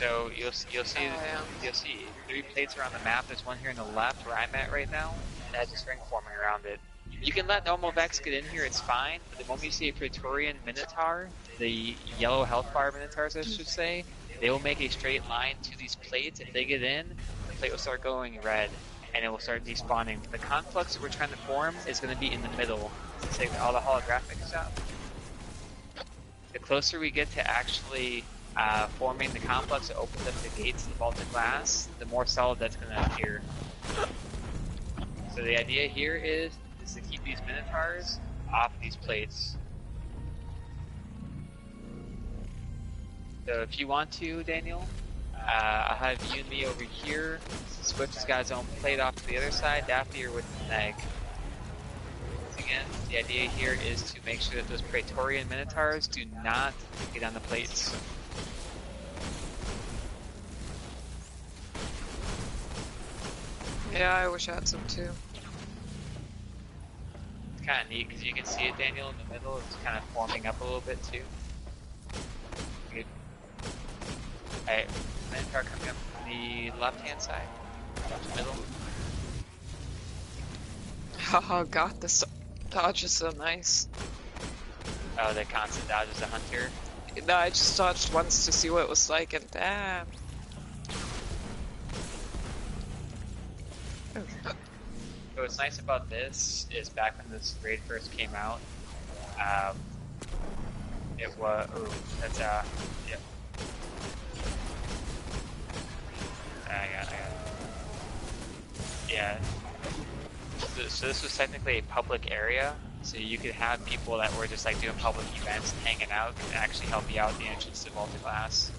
So you'll see 3 plates around the map. There's one here on the left where I'm at right now, and it has a ring forming around it. You can let normal Vex get in here, it's fine, but the moment you see a Praetorian Minotaur, the yellow health bar Minotaurs I should say, they will make a straight line to these plates. If they get in, the plate will start going red, and it will start despawning. The conflux that we're trying to form is going to be in the middle, to take all the holographic stuff. The closer we get to actually forming the complex that opens up the gates of the vaulted glass, the more solid that's going to appear. So the idea here is to keep these Minotaurs off these plates. So if you want to, Daniel, I'll have you and me over here. Swift has got his own plate off to the other side. Daphne, you're with the Neg. Again, the idea here is to make sure that those Praetorian Minotaurs do not get on the plates. Yeah, I wish I had some too. It's kind of neat because you can see it, Daniel, in the middle. It's kind of forming up a little bit too. Good. Alright, Minotaur coming up from the left-hand side. Middle. Oh god, this dodge is so nice. Oh, the constant dodge is a hunter. No, I just dodged once to see what it was like, and damn. So what's nice about this is back when this raid first came out, it was, yep. I got it. Yeah. So this was technically a public area, so you could have people that were just like doing public events and hanging out and actually help you out at the entrance to Vaulted Glass.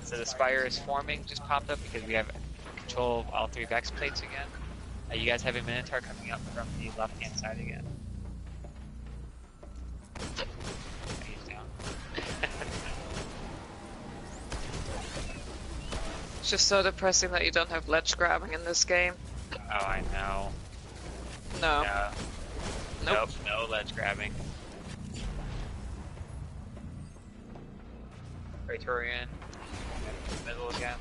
So the spire is forming, just popped up because we have control of all 3 Vex plates again. You guys have a Minotaur coming up from the left-hand side again. He's down. It's just so depressing that you don't have ledge grabbing in this game. Oh, I know. No. Nope, no ledge grabbing. Praetorian, middle again.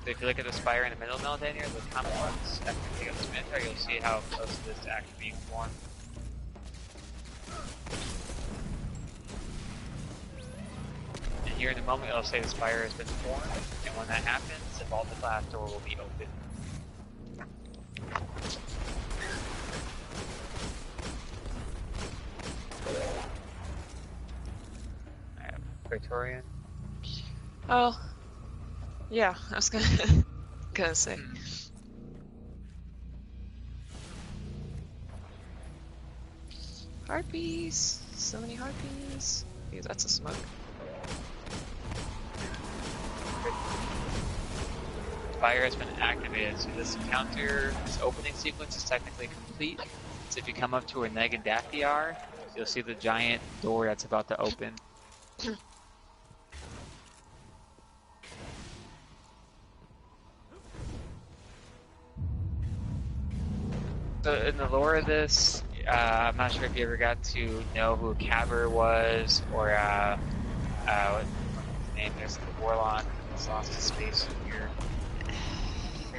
So if you look at the spire in the middle now, Daniel, the complex, after you take out this Minotaur, you'll see how close it is to actually being formed. And here in a moment, it'll say the spire has been formed, and when that happens, the vaulted glass door will be open. Alright, Praetorian. Oh. Yeah, I was gonna say. Harpies! So many harpies. Okay, that's a smoke. Fire has been activated, so this encounter, this opening sequence is technically complete. So if you come up to where Neg and Daphne are, you'll see the giant door that's about to open. So in the lore of this, I'm not sure if you ever got to know who Caber was, or what's his name? There's the Warlock. It's lost his space here.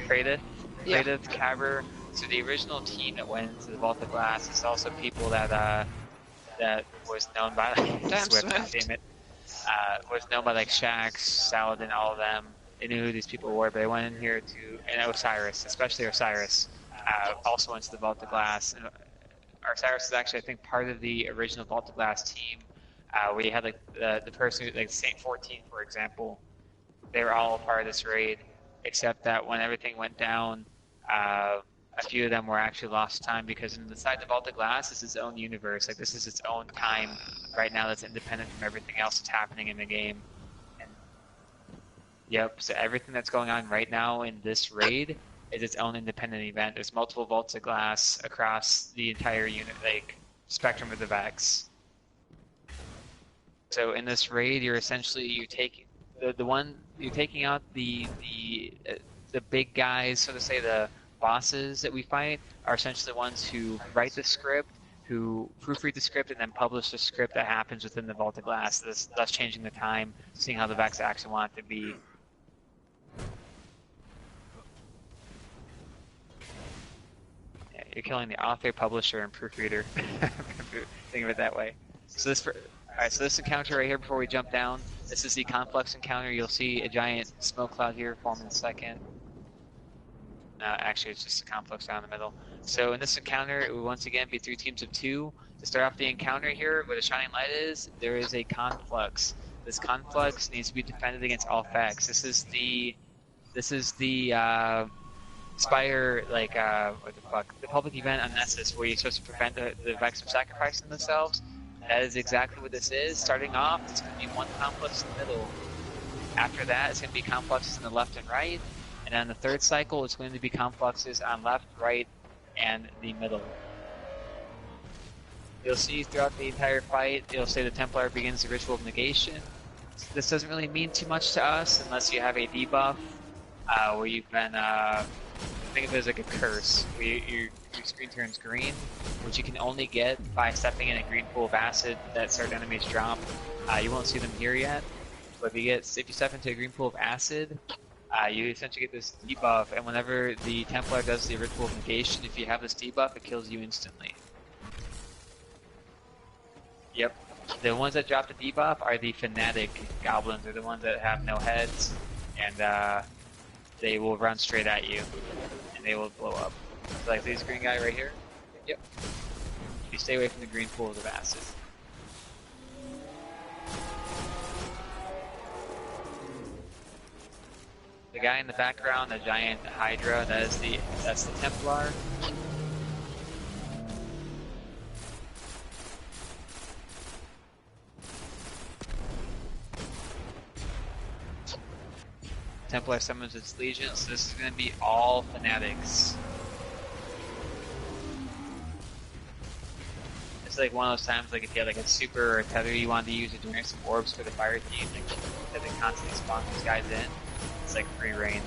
Praetorian Caber. So the original team that went into the Vaulted Glass is also people that that was known by Swift. Damn it. Was known by like Shax, Saladin, all of them. They knew who these people were, but they went in here to, and Osiris, especially Osiris. Also went to the Vaulted Glass. And Osiris is actually, I think, part of the original Vaulted Glass team. We had like the person, like Saint 14, for example. They were all part of this raid, except that when everything went down, a few of them were actually lost time because inside the Vaulted Glass is its own universe. Like this is its own time right now that's independent from everything else that's happening in the game. And, yep. So everything that's going on right now in this raid is its own independent event. There's multiple vaults of glass across the entire unit, like spectrum of the Vex. So in this raid, you're taking the one you're taking out the big guys, so to say, the bosses that we fight are essentially the ones who write the script, who proofread the script, and then publish the script that happens within the Vault of Glass, thus changing the time, seeing how the Vex actually want it to be. Yeah, you're killing the author, publisher, and proofreader. Think of it that way. So Alright, so this encounter right here before we jump down, this is the Conflux encounter. You'll see a giant smoke cloud here form in a second. Actually, it's just a Conflux down the middle. So in this encounter, it will once again be 3 teams of 2. To start off the encounter here, where the Shining Light is, there is a Conflux. This Conflux needs to be defended against all Vex. This is the Spire, like, what the fuck? The public event on Nessus, where you're supposed to prevent the Vex from sacrificing themselves. That is exactly what this is. Starting off, it's going to be 1 Conflux in the middle. After that, it's going to be Confluxes in the left and right. And on the 3rd cycle, it's going to be Confluxes on left, right, and the middle. You'll see throughout the entire fight, it'll say the Templar begins the Ritual of Negation. This doesn't really mean too much to us unless you have a debuff, where you've been, think of it as like a curse, where your screen turns green, which you can only get by stepping in a green pool of acid that certain enemies drop. You won't see them here yet, but if you step into a green pool of acid, you essentially get this debuff, and whenever the Templar does the Ritual of Negation, if you have this debuff, it kills you instantly. Yep. The ones that drop the debuff are the Fanatic Goblins. They're the ones that have no heads, and they will run straight at you, and they will blow up. So like this green guy right here. Yep. You stay away from the green pools of acid. The guy in the background, the giant Hydra, that's the Templar. Templar summons its legion, so this is going to be all Fanatics. It's like one of those times, like if you had like a super or a tether you wanted to use to generate some orbs for the fire team, like that they constantly spawn these guys in. It's like free reign.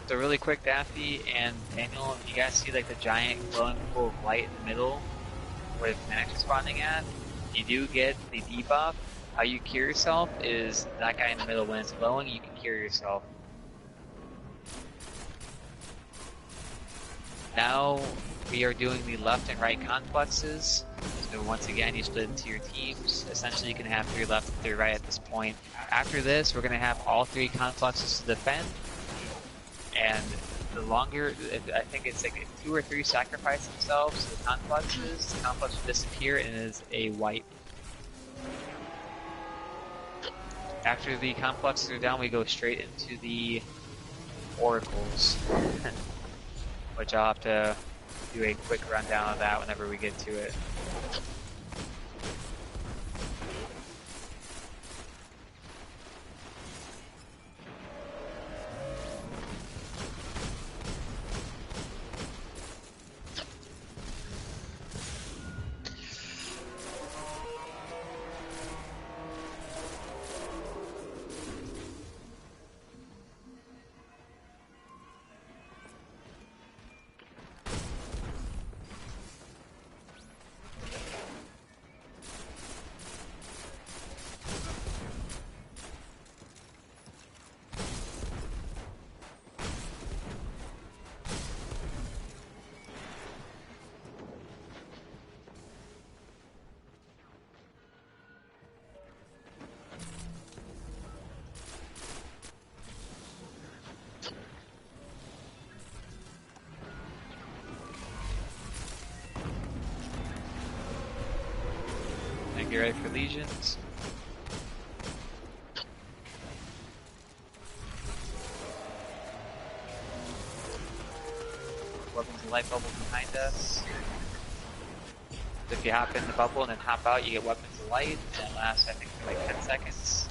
So really quick, Daffy and Daniel, you guys see like the giant glowing pool of light in the middle where the Fanatics are spawning at? You do get the debuff. How you cure yourself is that guy in the middle, when it's glowing, you can cure yourself. Now we are doing the left and right confluxes. So once again, you split into your teams. Essentially, you can have 3 left and 3 right at this point. After this, we're going to have all 3 confluxes to defend. And the longer, I think it's like 2 or 3 sacrifice themselves to the confluxes will disappear and it is a wipe. After the confluxes are down, we go straight into the oracles. Which I'll have to do a quick rundown of that whenever we get to it. Get ready for legions. Weapons and light bubble behind us. If you hop in the bubble and then hop out, you get weapons of light, and it lasts, I think, for like 10 seconds.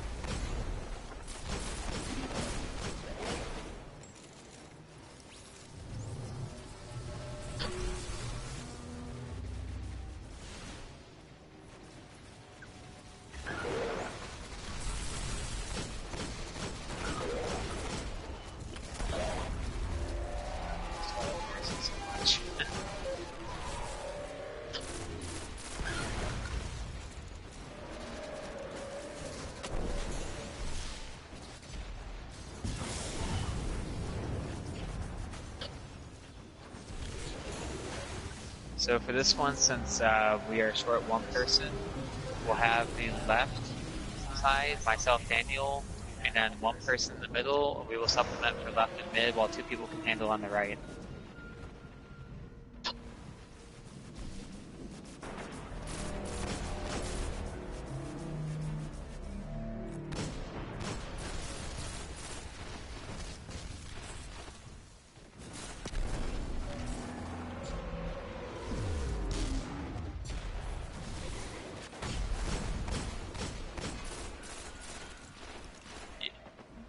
So for this one, since we are short one person, we'll have the left side, myself, Daniel, and then one person in the middle. We will supplement for left and mid, while two people can handle on the right.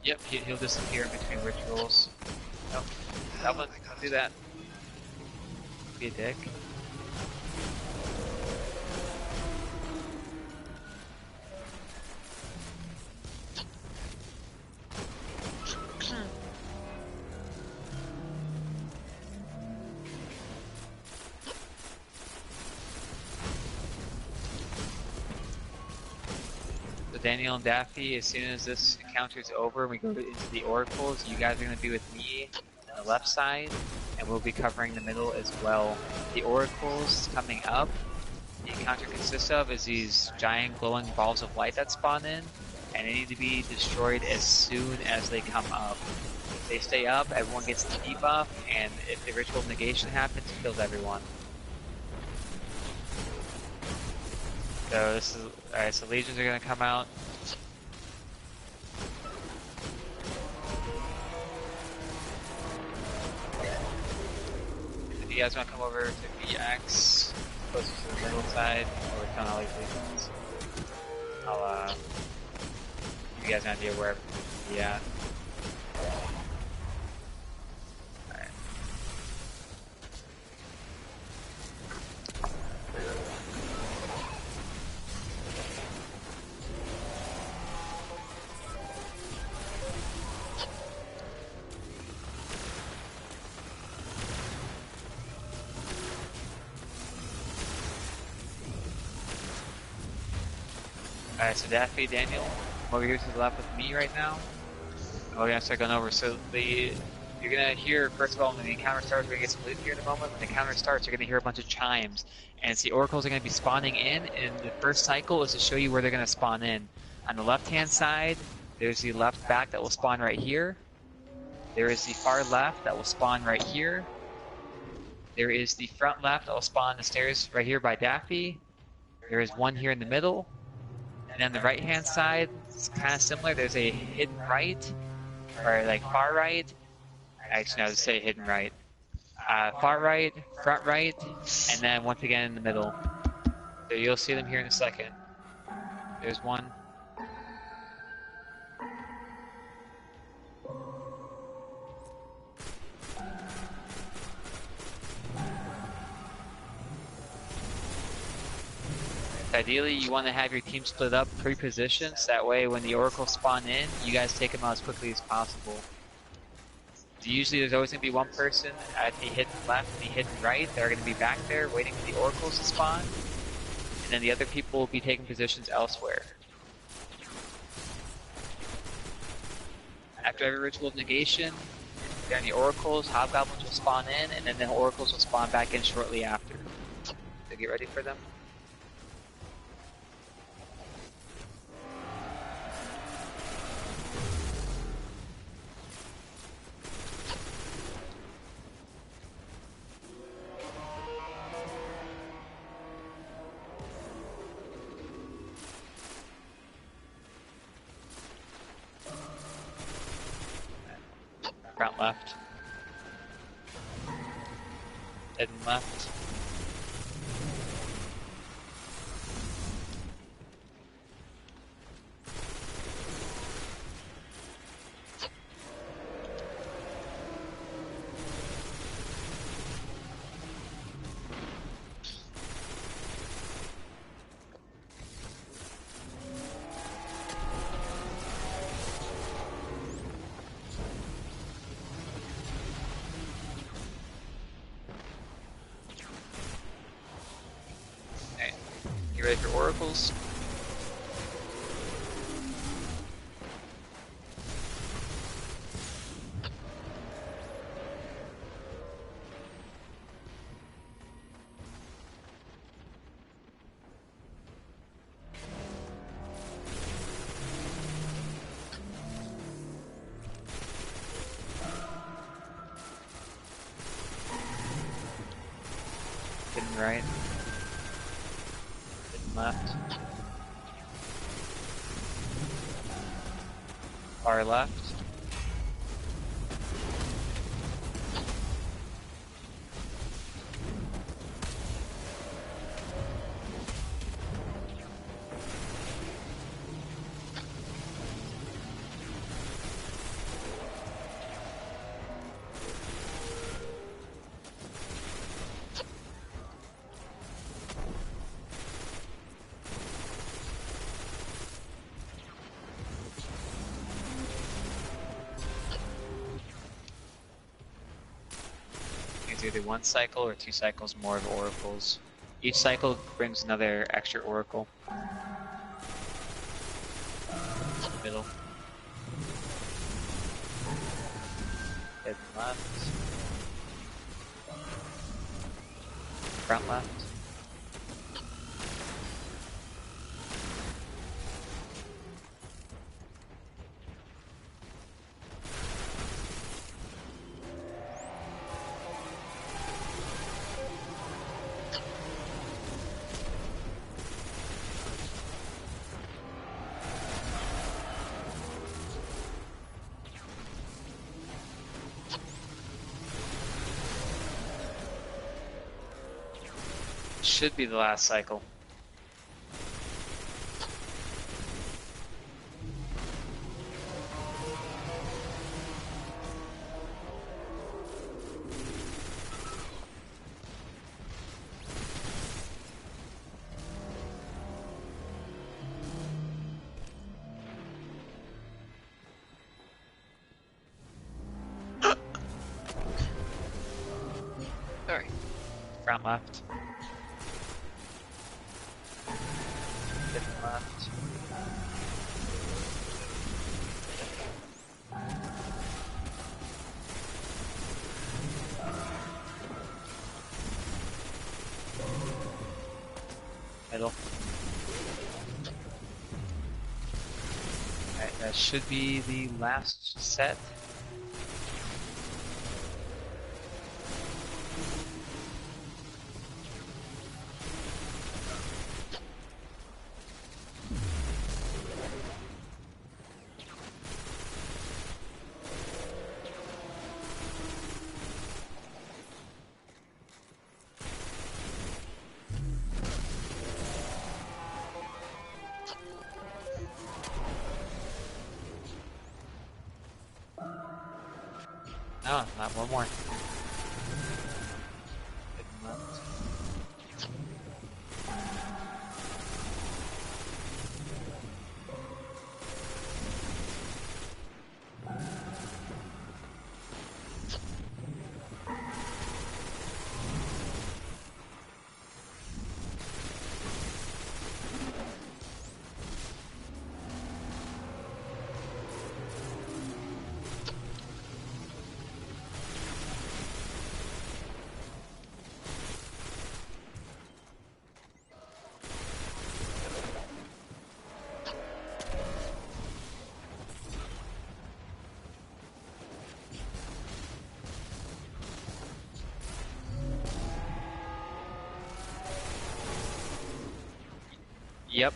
Yep, he'll disappear in between rituals. Nope, that one, don't do that. Be a dick. Daniel and Daffy, as soon as this encounter is over and we go into the oracles, you guys are going to be with me on the left side, and we'll be covering the middle as well. The oracles coming up, the encounter consists of is these giant glowing balls of light that spawn in, and they need to be destroyed as soon as they come up. If they stay up, everyone gets the debuff, and if the ritual negation happens, it kills everyone. So this is alright. So legions are gonna come out. If you guys want to come over to BX, closer to the middle side, or kind of like legions, I'll give you guys an idea where everything's gonna be at. Alright, so Daffy, Daniel, I'm over here to the left with me right now. And we're gonna start going over. So you're gonna hear, first of all, when the encounter starts, we're gonna get some loot here in a moment. When the encounter starts, you're gonna hear a bunch of chimes. And it's the oracles are gonna be spawning in, and the first cycle is to show you where they're gonna spawn in. On the left-hand side, there's the left back that will spawn right here. There is the far left that will spawn right here. There is the front left that will spawn the stairs right here by Daffy. There is one here in the middle. And on the right hand side, it's kind of similar. There's a hidden right, or like far right. Actually, no, just say hidden right. Far right, front right, and then once again in the middle. So you'll see them here in a second. There's one. Ideally, you want to have your team split up pre-positions. That way, when the oracles spawn in, you guys take them out as quickly as possible. Usually, there's always going to be one person at the hidden left and the hidden right. They're going to be back there waiting for the oracles to spawn. And then the other people will be taking positions elsewhere. After every ritual of negation, during the oracles, hobgoblins will spawn in, and then the oracles will spawn back in shortly after. So get ready for them. Front left. Hidden left. You ready for oracles? right. Hidden left. Far left. It's either one cycle or 2 cycles more of oracles. Each cycle brings another extra oracle. Middle. Hidden left. Front left. Should be the last cycle. Sorry. Front left. Hidden left. Middle. Alright, that should be the last set. No, not one more. Hidden left. Yep.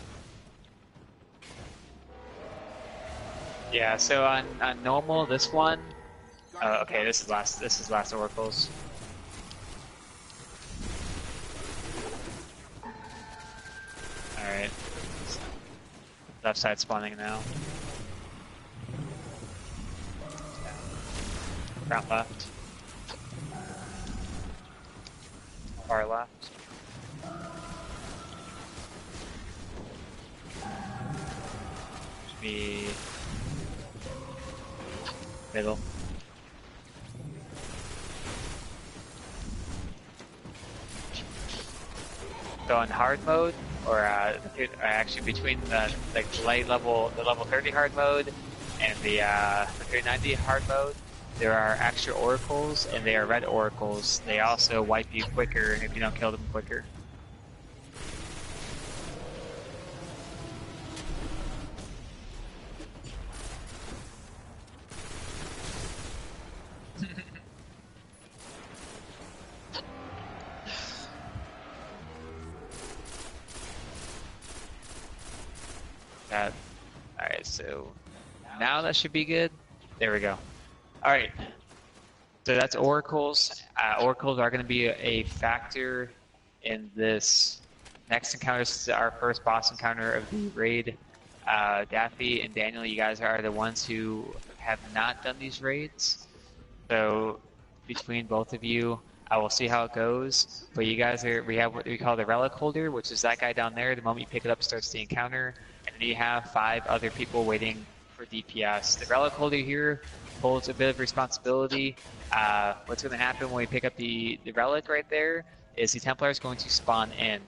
Yeah, so on normal, this one. Okay, this is last oracles. All right. Left side spawning now. Front left. Far left. Should be middle. So in hard mode, or actually between the level 30 hard mode and the 390 hard mode, there are extra oracles, and they are red oracles. They also wipe you quicker if you don't kill them quicker. So now that should be good. There we go. All right. So that's oracles. Oracles are going to be a factor in this next encounter. This is our first boss encounter of the raid. Daffy and Daniel, you guys are the ones who have not done these raids. So between both of you, I will see how it goes. But you guys we have what we call the Relic Holder, which is that guy down there. The moment you pick it up, starts the encounter. And then you have 5 other people waiting for DPS. The Relic Holder here holds a bit of responsibility. What's going to happen when we pick up the Relic right there is the Templar is going to spawn in.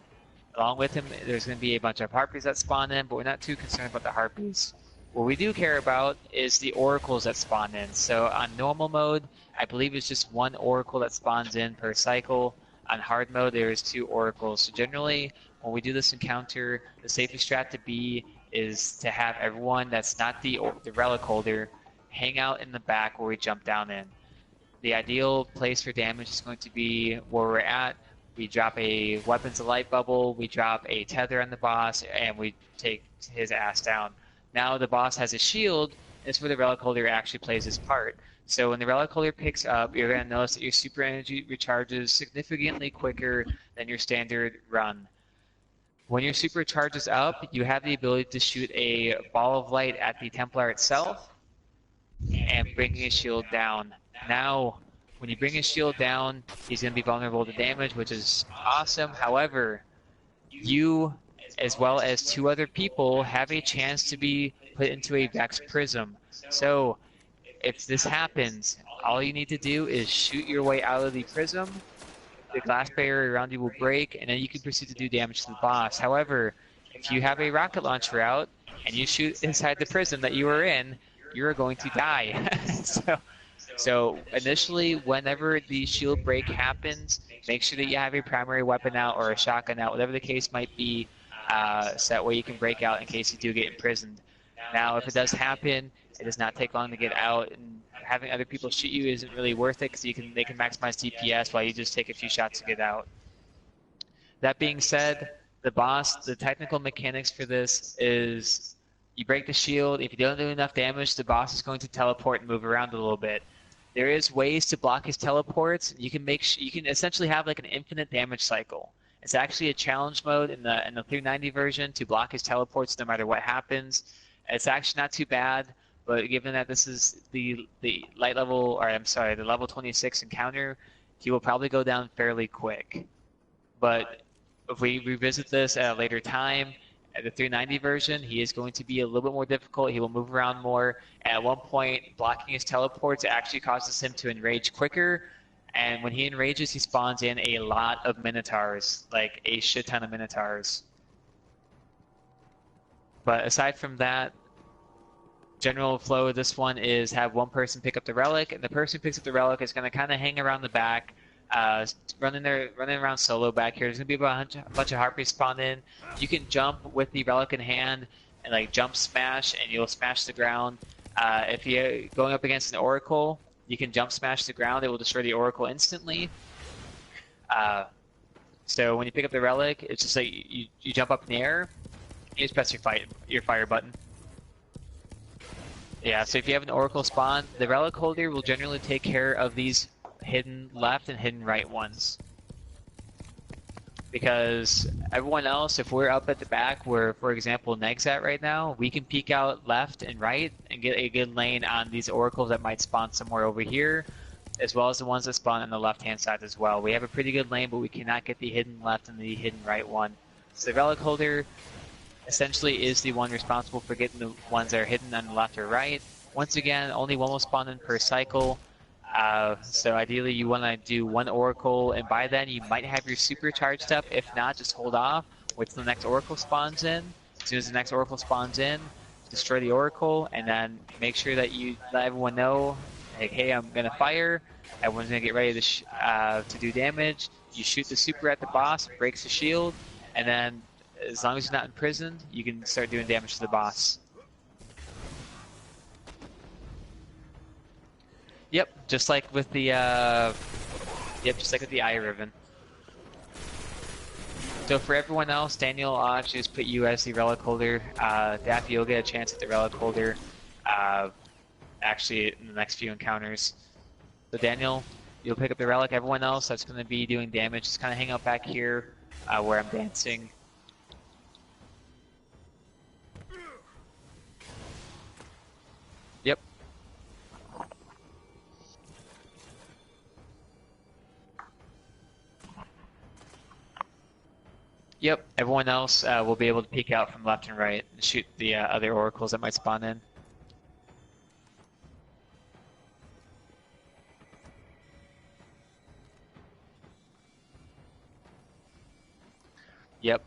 Along with him, there's going to be a bunch of Harpies that spawn in, but we're not too concerned about the Harpies. What we do care about is the Oracles that spawn in. So on normal mode, I believe it's just 1 Oracle that spawns in per cycle. On hard mode, there's 2 Oracles. So generally, when we do this encounter, the safest strat to be is to have everyone that's not the Relic Holder hang out in the back where we jump down in. The ideal place for damage is going to be where we're at. We drop a Weapons of Light bubble, we drop a tether on the boss, and we take his ass down. Now the boss has a shield, and it's where the Relic Holder actually plays his part. So when the Relic Holder picks up, you're going to notice that your super energy recharges significantly quicker than your standard run. When your super charges up, you have the ability to shoot a ball of light at the Templar itself and bring his shield down. Now, when you bring his shield down, he's going to be vulnerable to damage, which is awesome. However, you, as well as 2 other people, have a chance to be put into a Vex Prism. So, if this happens, all you need to do is shoot your way out of the prism. The glass barrier around you will break, and then you can proceed to do damage to the boss. However, if you have a rocket launcher out, and you shoot inside the prism that you are in, you're going to die. So initially, whenever the shield break happens, make sure that you have a primary weapon out or a shotgun out, whatever the case might be, so that way you can break out in case you do get imprisoned. Now, if it does happen, it does not take long to get out, and having other people shoot you isn't really worth it because they can maximize DPS while you just take a few shots to get out. That being said, the technical mechanics for this is you break the shield. If you don't do enough damage, the boss is going to teleport and move around a little bit. There is ways to block his teleports. You can essentially have like an infinite damage cycle. It's actually a challenge mode in the 390 version to block his teleports no matter what happens. It's actually not too bad, but given that this is the level 26 encounter, he will probably go down fairly quick. But if we revisit this at a later time, at the 390 version, he is going to be a little bit more difficult. He will move around more. And at one point, blocking his teleports actually causes him to enrage quicker. And when he enrages, he spawns in a lot of Minotaurs, like a shit ton of Minotaurs. But aside from that, general flow of this one is have one person pick up the relic, and the person who picks up the relic is going to kind of hang around the back, running around solo back here. There's going to be a bunch of Harpies spawn in. You can jump with the relic in hand and like jump smash, and you'll smash the ground. If you're going up against an Oracle, you can jump smash the ground. It will destroy the Oracle instantly. So when you pick up the relic, it's just like you jump up in the air, you just press your fire button. Yeah, so if you have an Oracle spawn, the Relic Holder will generally take care of these hidden left and hidden right ones. Because everyone else, if we're up at the back where, for example, Neg's at right now, we can peek out left and right and get a good lane on these Oracles that might spawn somewhere over here, as well as the ones that spawn on the left-hand side as well. We have a pretty good lane, but we cannot get the hidden left and the hidden right one. So the Relic Holder essentially is the one responsible for getting the ones that are hidden on the left or right. Once again, only one will spawn in per cycle. So ideally you want to do one Oracle, and by then you might have your super charged up. If not, just hold off, wait till the next Oracle spawns in. As soon as the next Oracle spawns in, destroy the Oracle, and then make sure that you let everyone know, like, hey, I'm going to fire. Everyone's going to get ready to do damage. You shoot the super at the boss, it breaks the shield, and then as long as you're not imprisoned, you can start doing damage to the boss. Yep, just like with the Eye Riven. So for everyone else, Daniel, I'll actually just put you as the Relic Holder. Daffy, you'll get a chance at the Relic Holder, actually in the next few encounters. So Daniel, you'll pick up the Relic. Everyone else that's going to be doing damage, just kind of hang out back here where I'm dancing. Yep. Yep, everyone else will be able to peek out from left and right and shoot the other oracles that might spawn in. Yep.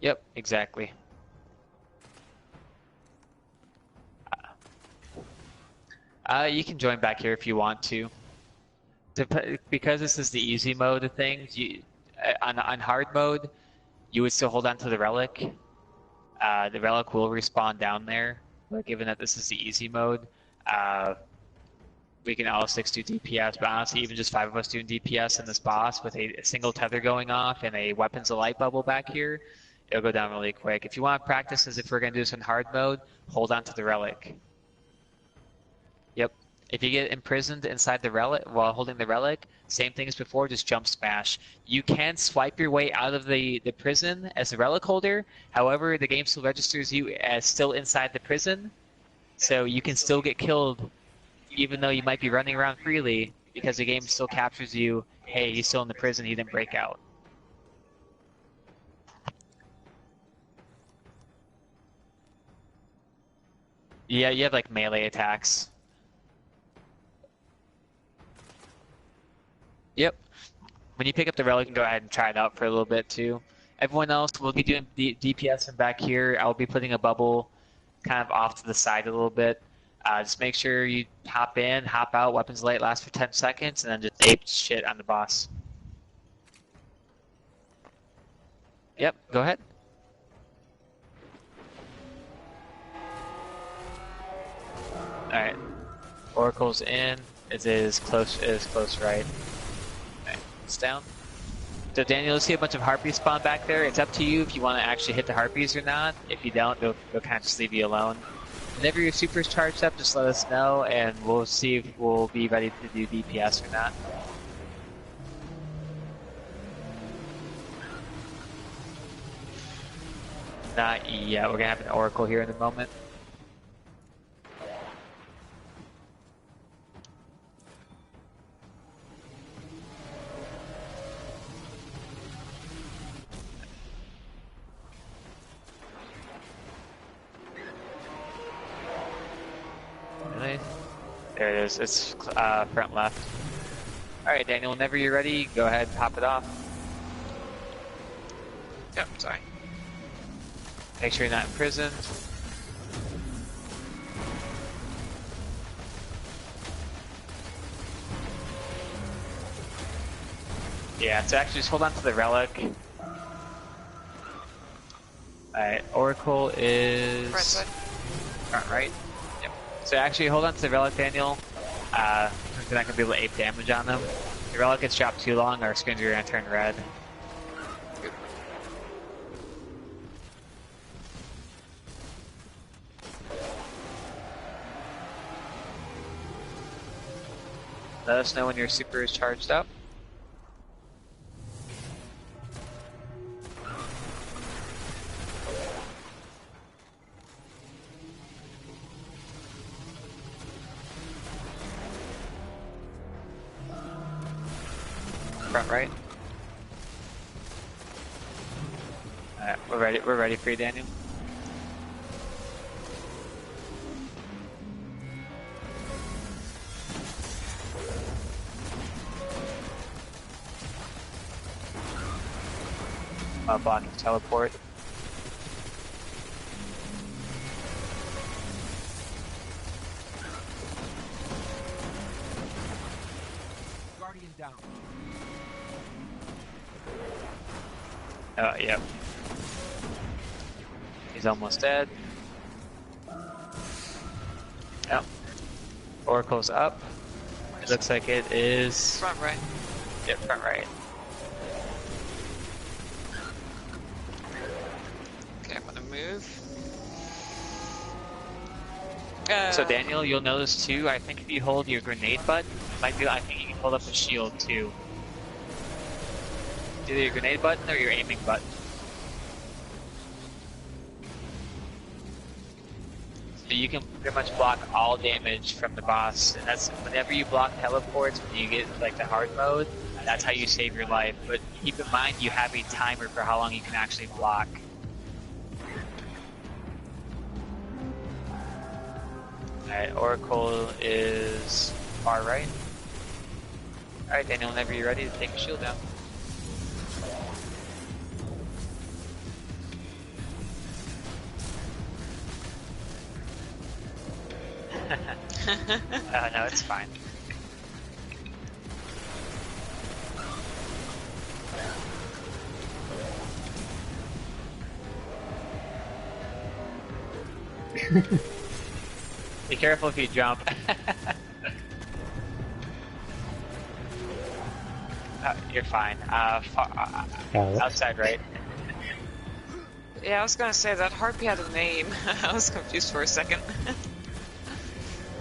Yep, exactly. You can join back here if you want to. Because this is the easy mode of things, on hard mode, you would still hold on to the relic. The relic will respawn down there, but given that this is the easy mode, we can all 6 do DPS, but honestly, even just 5 of us doing DPS in this boss with a single tether going off and a weapons of light bubble back here, it'll go down really quick. If you want to practice as if we're going to do this in hard mode, hold on to the relic. Yep. If you get imprisoned inside the relic while holding the relic, same thing as before, just jump smash. You can swipe your way out of the prison as a relic holder. However, the game still registers you as still inside the prison, so you can still get killed even though you might be running around freely because the game still captures you, hey, he's still in the prison, he didn't break out. Yeah, you have like melee attacks. Yep. When you pick up the relic, you can go ahead and try it out for a little bit too. Everyone else will be doing DPS and back here. I'll be putting a bubble kind of off to the side a little bit. Just make sure you hop in, hop out, weapons light lasts for 10 seconds, and then just ape shit on the boss. Yep, go ahead. Alright. Oracle's in. It is close right. Okay, it's down. So Daniel, you'll see a bunch of harpies spawn back there. It's up to you if you want to actually hit the harpies or not. If you don't, they'll kind of just leave you alone. Whenever your super's charged up, just let us know, and we'll see if we'll be ready to do DPS or not. Not yet. We're gonna have an oracle here in a moment. There it is. It's front left. Alright, Daniel, whenever you're ready, go ahead and pop it off. Yep, sorry. Make sure you're not imprisoned. Yeah, so actually just hold on to the relic. Alright, Oracle is... Right side. Front right. So actually, hold on to the relic, Daniel. We're not going to be able to ape damage on them. If the relic gets dropped too long, our screens are going to turn red. Let us know when your super is charged up. Front right. Alright, we're ready for you, Daniel. Blocking teleport. Guardian down. Oh, yep. He's almost dead. Oracle's up. It looks like it is... Front right. Yeah, front right. Okay, I'm gonna move. So Daniel, you'll notice too, I think if you hold your grenade button, I think you can hold up the shield too. Either your grenade button or your aiming button. So you can pretty much block all damage from the boss, and that's whenever you block teleports, when you get like the hard mode, that's how you save your life. But keep in mind you have a timer for how long you can actually block. Alright, Oracle is far right. Alright, Daniel, whenever you're ready to take your shield down. No, it's fine. Be careful if you jump. You're fine. Outside right. Yeah, I was gonna say that Harpy had a name. I was confused for a second.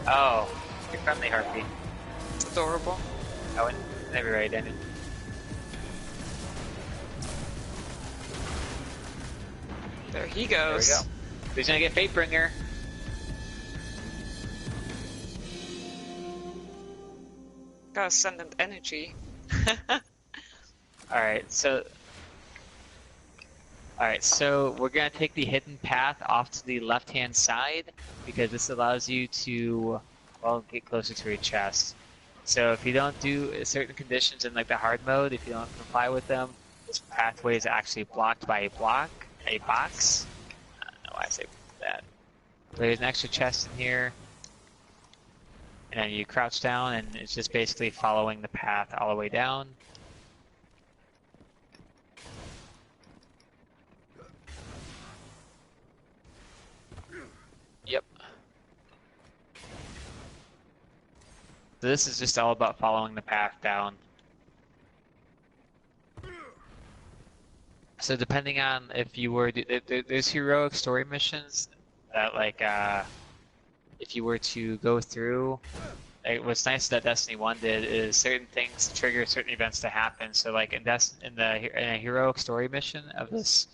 Oh, you're friendly, Harpy. It's adorable. I wouldn't. Never right, Daniel. There he There we goes. go. Who's gonna get Fatebringer? Gotta send him energy. Alright, so we're gonna take the hidden path off to the left-hand side because this allows you to, well, get closer to a chest. So if you don't do certain conditions in like the hard mode, if you don't comply with them, this pathway is actually blocked by a box. I don't know why I say that. There's an extra chest in here, and then you crouch down, and it's just basically following the path all the way down. Yep. So this is just all about following the path down. So depending on if you were, there's heroic story missions that like, if you were to go through, like, what's nice that Destiny 1 did is certain things trigger certain events to happen. So like in a heroic story mission of this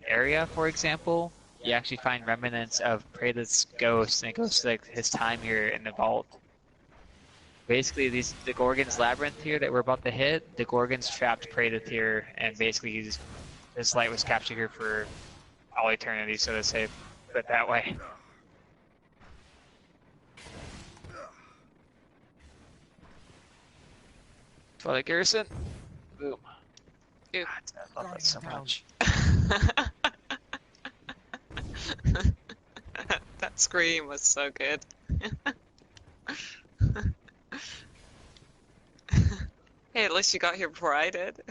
area, for example, you actually find remnants of Praetor's ghost, and it goes to like his time here in the vault. Basically, the Gorgon's labyrinth here that we're about to hit, the Gorgon's trapped Praetor here, and basically this light was captured here for all eternity, so to say, put it that way. Twilight Garrison, boom. Ew. I love that so much. That scream was so good. Hey, at least you got here before I did.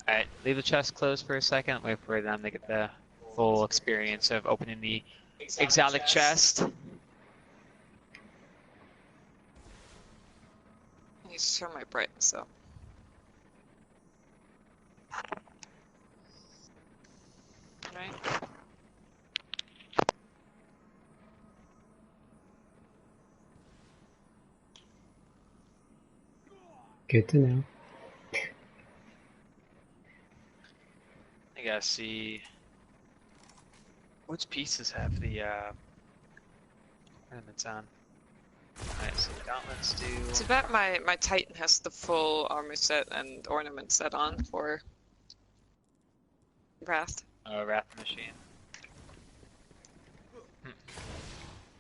Alright, leave the chest closed for a second, wait for them to get the full experience of opening the exotic chest. I need to turn my brightness up. Right. Good to know. I gotta see which pieces have the ornaments on. Alright, so the gauntlets do. It's about my Titan has the full armor set and ornament set on for Wrath. Oh, Wrath Machine.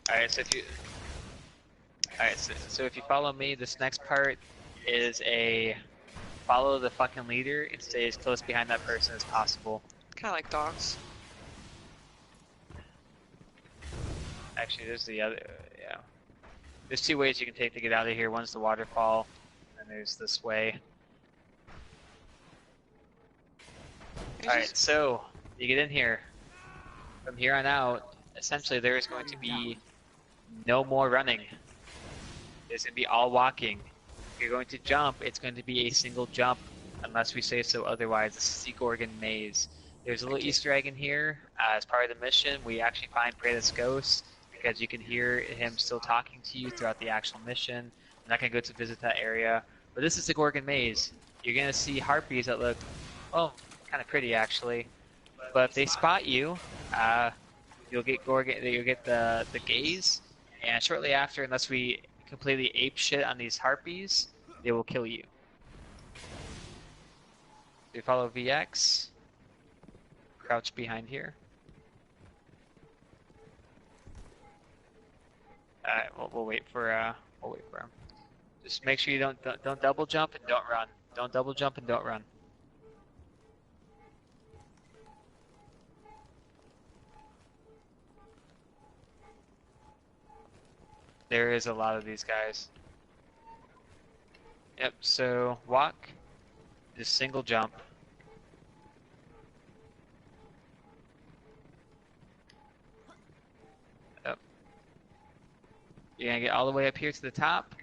Alright, so if you follow me, this next part is a follow the fucking leader and stay as close behind that person as possible. Kind of like dogs. Actually, there's the other, yeah. There's two ways you can take to get out of here. One's the waterfall, and there's this way. Alright, so, you get in here. from here on out, essentially there is going to be no more running. There's going to be all walking. If you're going to jump, it's going to be a single jump, unless we say so otherwise. This is the Gorgon Maze. There's a little Easter egg in here. As part of the mission, we actually find Praetor's ghost, because you can hear him still talking to you throughout the actual mission. I'm not going to go to visit that area. But this is the Gorgon Maze. You're going to see harpies that look, well, kind of pretty actually. But if they spot you, you'll get the gaze, and shortly after, unless we completely ape shit on these harpies, they will kill you. You follow VX, crouch behind here. Alright, we'll wait for him. Just make sure you don't double jump and don't run. Don't double jump and don't run. There is a lot of these guys. Yep, so walk, just single jump. Yep. You're gonna get all the way up here to the top.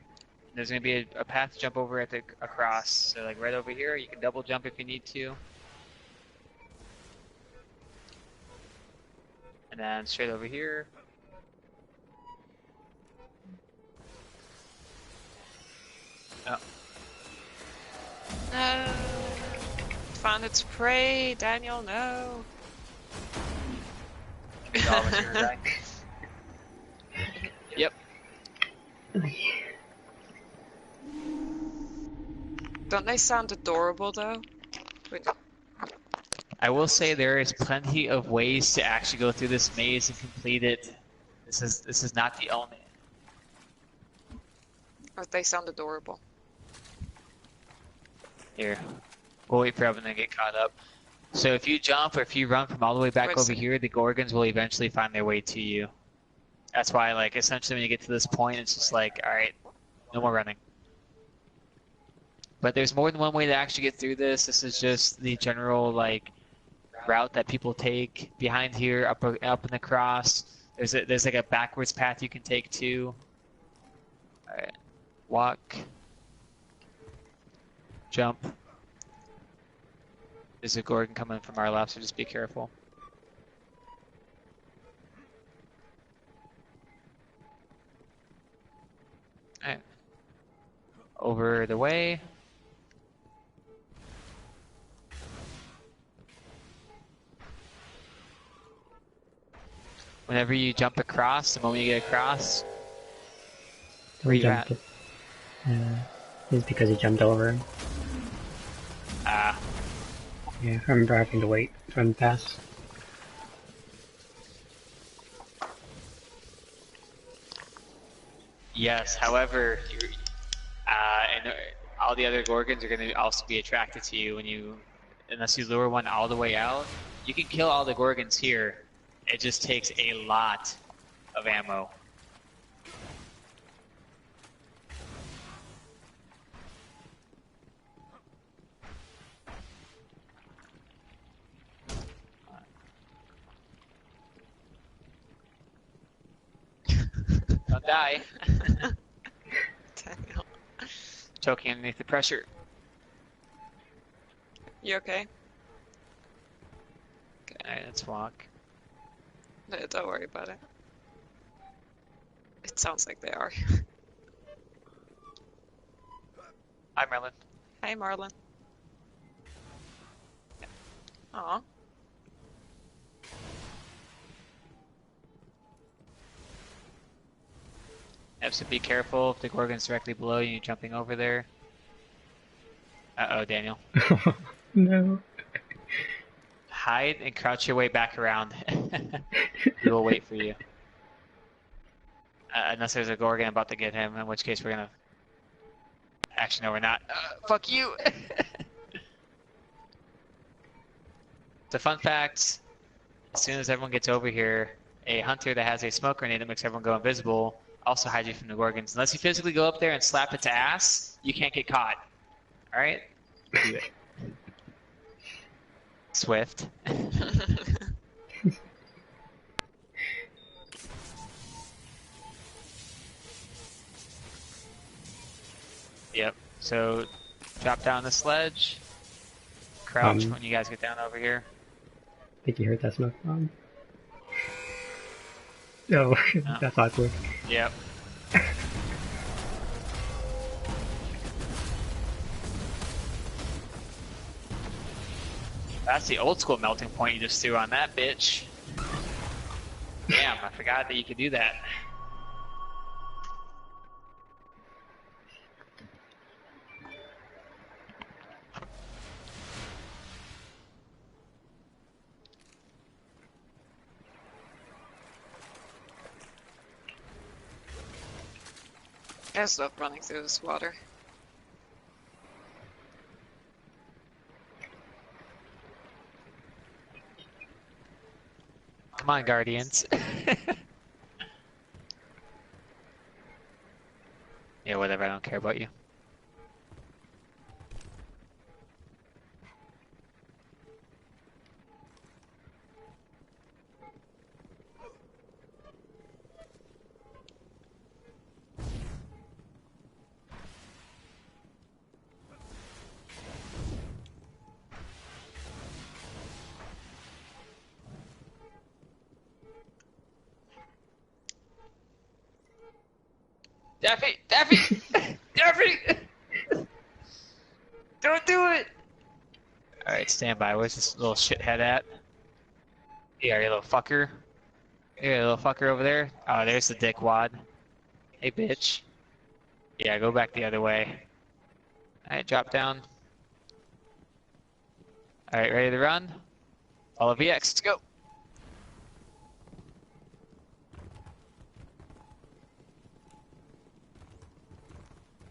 There's gonna be a path to jump over across. So like right over here, you can double jump if you need to. And then straight over here. Oh. No. Found its prey, Daniel, no. Yep. Don't they sound adorable though? Wait. I will say there is plenty of ways to actually go through this maze and complete it. This is not the only. Or they sound adorable. Here, we'll wait for everyone to get caught up. So if you jump or if you run from all the way back over here, the Gorgons will eventually find their way to you. That's why, like, essentially when you get to this point, it's just like, alright, no more running. But there's more than one way to actually get through this. This is just the general, like, route that people take. Behind here, up and across. There's like a backwards path you can take too. Alright. Walk. Jump. There's a Gorgon coming from our left, so just be careful. Alright. Over the way. Whenever you jump across, the moment you get across, where you at? It's because he jumped over him. Ah. Yeah, I remember having to wait for him to pass. Yes, however, and all the other Gorgons are going to also be attracted to you when you, unless you lure one all the way out. You can kill all the Gorgons here. It just takes a lot of ammo. Don't die. Daniel. Choking underneath the pressure. You okay? Alright, let's walk. No, don't worry about it. It sounds like they are. Hi, Merlin. Hey, Marlon. Aw. Yep, so be careful if the Gorgon's directly below you, jumping over there. Uh-oh, Daniel. No. Hide and crouch your way back around. We will wait for you. Unless there's a Gorgon about to get him, in which case we're gonna... Actually, no, we're not. Fuck you! The fun fact, as soon as everyone gets over here, a hunter that has a smoke grenade that makes everyone go invisible also hides you from the Gorgons. Unless you physically go up there and slap its ass, you can't get caught. Alright? Do it. Swift. Yep. So drop down the sledge. Crouch when you guys get down over here. I think you heard that smoke bomb. No, No. that's awkward. Yep. That's the old school melting point you just threw on that bitch. Damn, I forgot that you could do that. I just love running through this water. Come on, Guardians. Yeah, whatever, I don't care about you. Daffy! Daffy! Daffy! Don't do it! Alright, stand by. Where's this little shithead at? Yeah, you little fucker. Yeah, little fucker over there. Oh, there's the dickwad. Hey, bitch. Yeah, go back the other way. Alright, drop down. Alright, ready to run? Follow VX, let's go!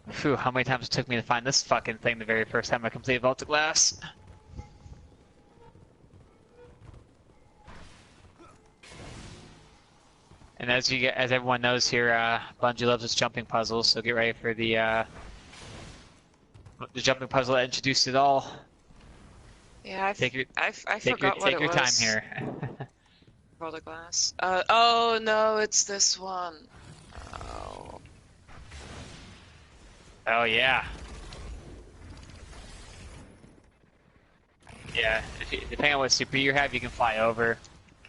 Phew, how many times it took me to find this fucking thing the very first time I completed Vault of Glass? And as everyone knows here, Bungie loves its jumping puzzles, so get ready for the jumping puzzle that introduced it all. Yeah, I forgot take what it your was. time here. Roll the glass. Oh no, it's this one. Oh. Oh yeah. Yeah, depending on what super you have, you can fly over.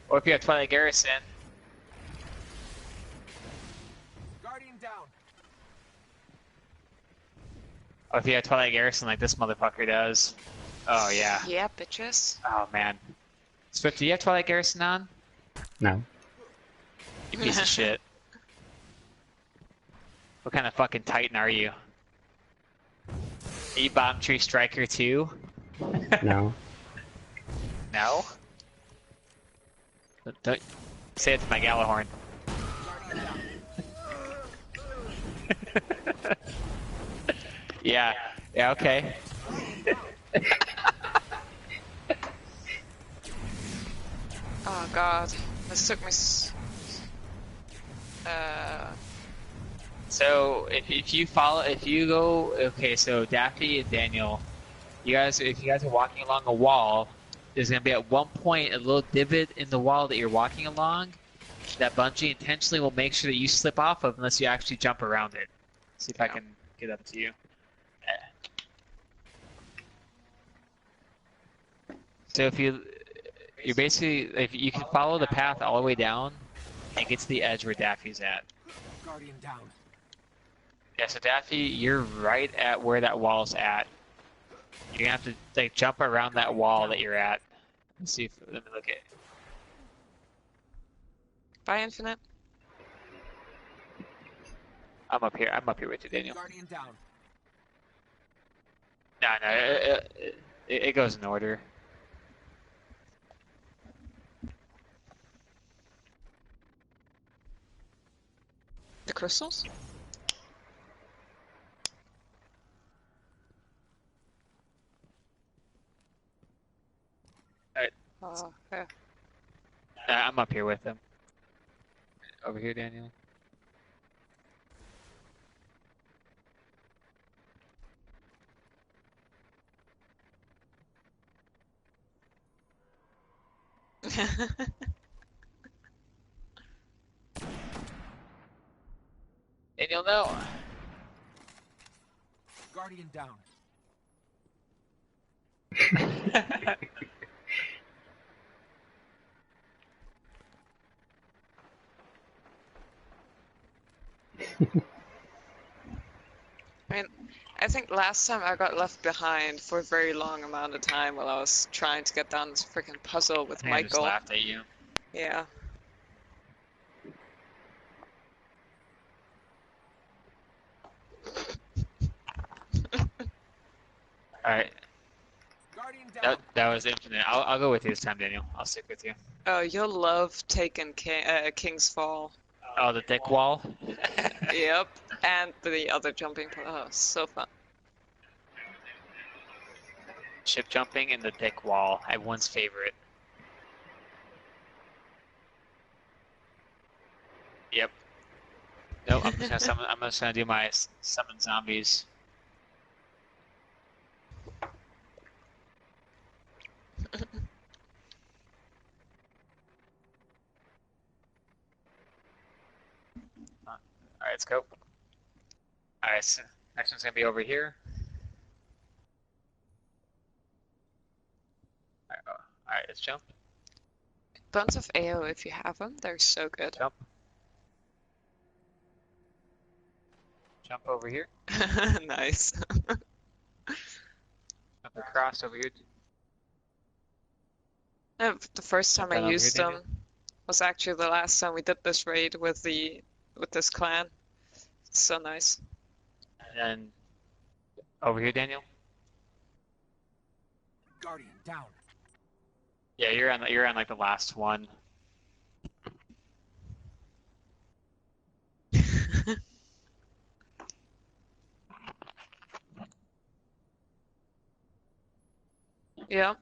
Or if you have Twilight Garrison. Guardian down. Or if you have Twilight Garrison like this motherfucker does. Oh yeah. Yeah, bitches. Oh man. Swift, do you have Twilight Garrison on? No. You piece of shit. What kind of fucking Titan are you? Are you Bomb Tree Striker too? No. No? Don't say it to my Galahorn. Yeah. Yeah, okay. Oh god, this took me. So if you go, okay, so Daffy and Daniel, if you guys are walking along a wall, there's gonna be at one point a little divot in the wall that you're walking along that Bungie intentionally will make sure that you slip off of unless you actually jump around it. See if I can get up to you. So if you're basically, if you can follow the path all the way down and get to the edge where Daffy's at. Guardian down. Yeah, so Daffy, you're right at where that wall's at. You're gonna have to like jump around that wall that you're at. Let's see if let me look at. Bye, Infinite. I'm up here. I'm up here with you, Daniel. Guardian down. No, it goes in order. The crystals? Alright. Oh, yeah. I'm up here with them. Over here, Daniel. Daniel, no. Guardian down. I mean, I think last time I got left behind for a very long amount of time while I was trying to get down this freaking puzzle with I just Michael. laughed at you. Yeah. Alright, Guardian down. that was infinite. I'll go with you this time, Daniel. I'll stick with you. Oh, you'll love taking King's Fall. Oh, the thick wall? Yep. And the other jumping. Oh, so fun. Ship jumping and the thick wall. Everyone's favorite. Yep. Nope, I'm just gonna do my summon zombies. Alright, let's go. Alright, so next one's gonna be over here. Alright, let's jump. Tons of AO if you have them. They're so good. Jump. Jump over here. Nice. Jump across over here. The first time Jump down I over used here, them was actually the last time we did this raid with this clan. It's so nice. And then over here, Daniel. Guardian down. Yeah, you're on like the last one. Yeah.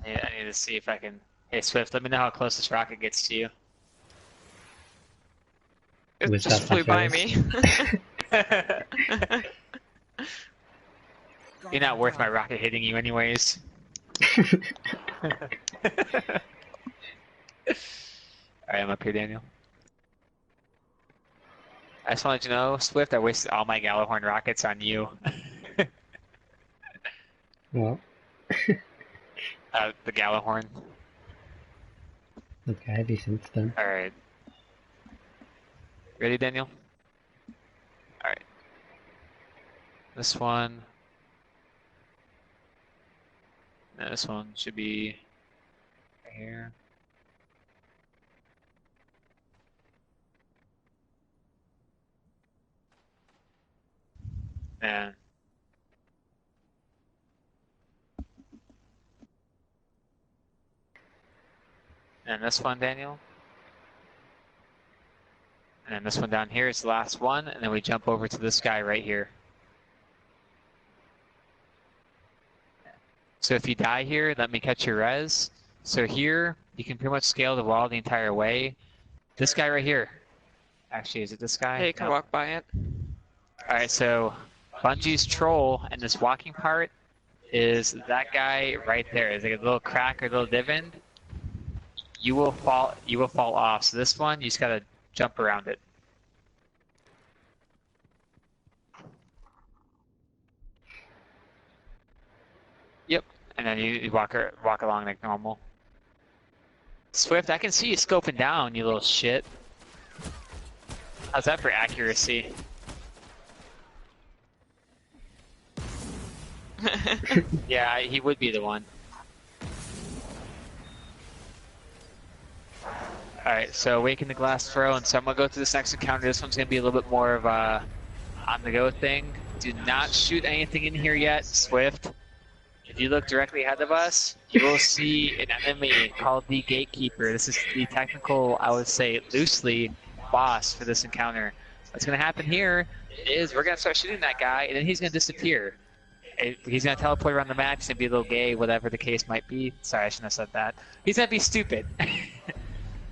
I need to see if I can. Hey Swift, let me know how close this rocket gets to you. It With just that flew by suffering. me. You're not worth my rocket hitting you, anyways. Alright, I'm up here, Daniel. I just wanted to know, Swift, I wasted all my Galahorn rockets on you. Well, The Galahorn. okay, I have you since then. Alright. Ready, Daniel? Alright. This one. And this one should be right here. And this one, Daniel. And then this one down here is the last one, and then we jump over to this guy right here. So if you die here, let me catch your res. So here, you can pretty much scale the wall the entire way. This guy right here. Actually, is it this guy? Yeah, you can No. walk by it. Alright, so Bungie's troll and this walking part is that guy right there. It's like a little crack or a little dividend. You will fall off. So this one, you just gotta jump around it. Yep, and then you walk along like normal. Swift, I can see you scoping down, you little shit. How's that for accuracy? Yeah, he would be the one. Alright, so Awaken the Glass Throw, and so I'm gonna go through this next encounter. This one's gonna be a little bit more of a on-the-go thing. Do not shoot anything in here yet, Swift. If you look directly ahead of us, you will see an enemy called the Gatekeeper. This is the technical, I would say, loosely, boss for this encounter. What's gonna happen here is we're gonna start shooting that guy, and then he's gonna disappear. He's gonna teleport around the map, he's gonna be a little gay, whatever the case might be. Sorry, I shouldn't have said that. He's gonna be stupid.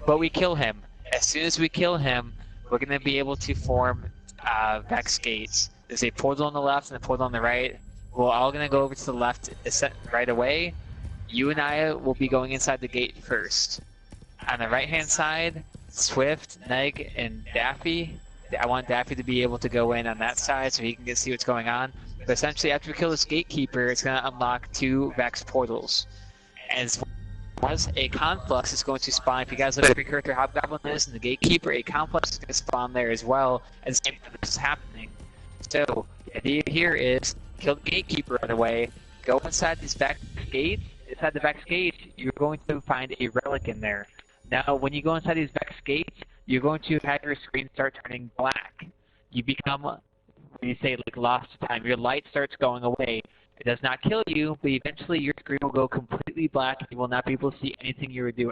But we kill him. As soon as we kill him, we're going to be able to form Vex gates. There's a portal on the left and a portal on the right. We're all going to go over to the left right away. You and I will be going inside the gate first. On the right-hand side, Swift, Neg, and Daffy. I want Daffy to be able to go in on that side so he can see what's going on. But essentially, after we kill this Gatekeeper, it's going to unlock 2 Vex portals. And as a Conflux is going to spawn, if you guys look at your character Hobgoblin is and the Gatekeeper, a Conflux is going to spawn there as well at the same time this is happening. So, the idea here is kill the Gatekeeper right away, go inside these Vex gates. Inside the Vex gates, you're going to find a relic in there. Now, when you go inside these Vex gates, you're going to have your screen start turning black. You become, when you say like lost time, your light starts going away. It does not kill you, but eventually your screen will go completely black and you will not be able to see anything you were doing.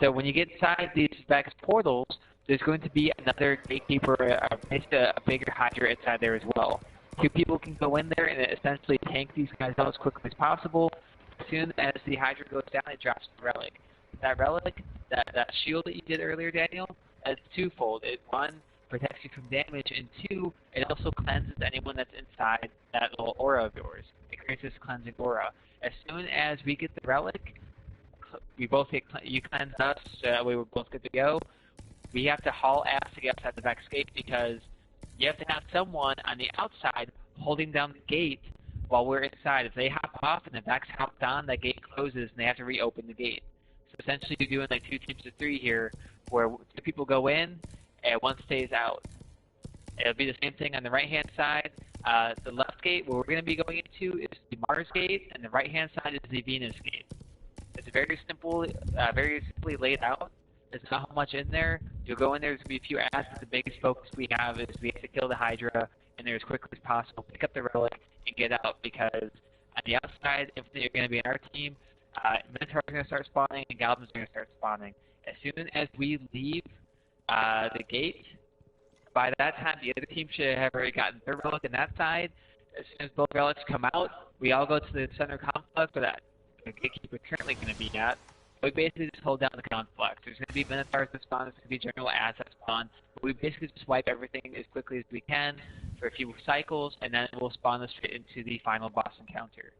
So when you get inside these Vex portals, there's going to be another Gatekeeper, a bigger Hydra inside there as well. 2 people can go in there and essentially tank these guys out as quickly as possible. As soon as the Hydra goes down, it drops the relic. That relic, that shield that you did earlier, Daniel, it's twofold. It, 1, protects you from damage, and 2, it also cleanses anyone that's inside that little aura of yours. It creates this cleansing aura. As soon as we get the relic, we both get, you cleanse us, so that way we're both good to go. We have to haul ass to get outside the Vex gate because you have to have someone on the outside holding down the gate while we're inside. If they hop off and the Vex hops on, that gate closes and they have to reopen the gate. So essentially you're doing like 2 teams of 3 here, where 2 people go in and 1 stays out. It'll be the same thing on the right-hand side. The left gate, where we're going to be going into, is the Mars gate, and the right-hand side is the Venus gate. It's very simple, very simply laid out. There's not much in there. You'll go in there, there's going to be a few ads, but the biggest focus we have is we have to kill the Hydra in there as quickly as possible, pick up the relic, and get out, because on the outside, if they're going to be in our team, Minotaurs are going to start spawning, and Goblins are going to start spawning. As soon as we leave the gate, by that time, the other team should have already gotten their relic on that side. As soon as both relics come out, we all go to the center complex where that the Gatekeeper is currently going to be at. We basically just hold down the complex. There's going to be Minotaurs that spawn, there's going to be general assets spawn, but we basically just wipe everything as quickly as we can for a few cycles, and then we'll spawn us straight into the final boss encounter.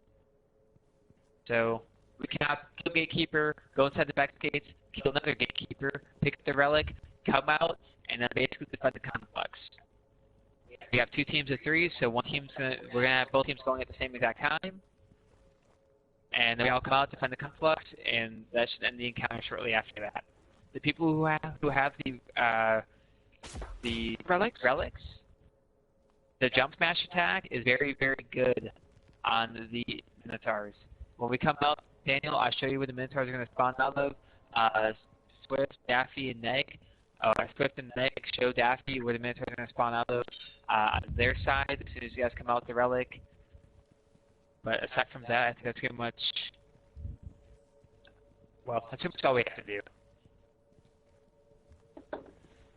So, we can kill Gatekeeper, go inside the Vex gates, kill another Gatekeeper, pick up the relic, come out, and then basically defend the complex. We have 2 teams of 3, so we're gonna have both teams going at the same exact time. And then we all come out, defend the complex, and that should end the encounter shortly after that. The people who have the relics, the jump smash attack is very, very good on the Minotaurs. When we come out, Daniel, I'll show you where the Minotaurs are going to spawn out of. Swift, Daffy, and Neg. Swift and Neg show Daffy where the Minotaurs are going to spawn out of their side as soon as you guys come out with the relic. But aside from that, I think that's pretty much, well, that's pretty much all we have to do.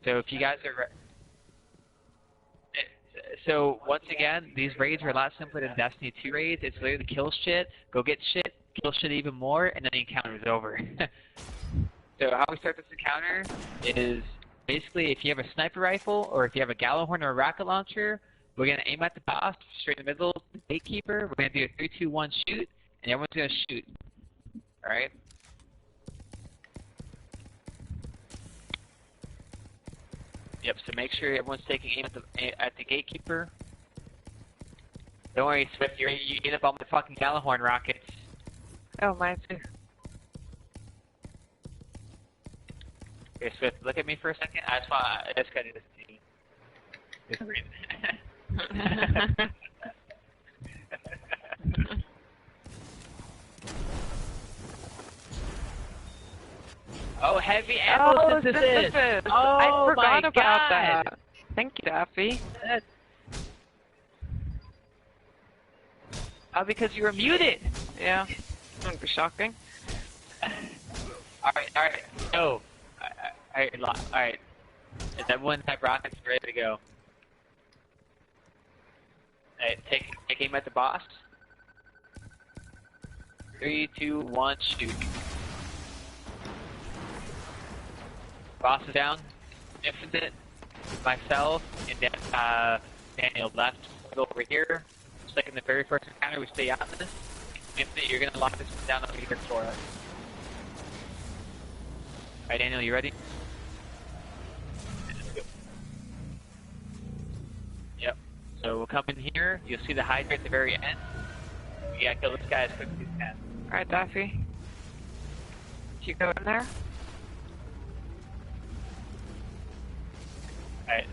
So if you guys are so once again, these raids are a lot simpler than Destiny 2 raids. It's literally kill shit, go get shit, kill shit even more, and then the encounter is over. So how we start this encounter is basically if you have a sniper rifle or if you have a Gallowhorn or a rocket launcher, we're going to aim at the boss straight in the middle of the Gatekeeper. We're going to do a 3, 2, 1 shoot, and everyone's going to shoot. Alright? Yep, so make sure everyone's taking aim at the Gatekeeper. Don't worry, Swift, you get up on the fucking Gallowhorn rockets. Oh, mine too. Okay, Swift, look at me for a second. I just gotta do this to you. Just breathe. Oh, heavy ammo synthesis! Oh, I forgot my about God. that. Thank you, Daffy. Oh, because you were muted! Yeah, wouldn't be shocking. Alright, go. Alright. Is everyone have rockets ready to go? Alright, take aim at the boss. 3, 2, 1, shoot. Boss is down. Infinite, myself, and then Daniel left. Go over here. Just like in the very first encounter, we stay out of this. Infinite, you're gonna lock this one down over here for us. Alright, Daniel, you ready? come in here, you'll see the Hydra at the very end. You gotta kill this guy as quickly as you can. Alright, Daffy. You go in there? Alright.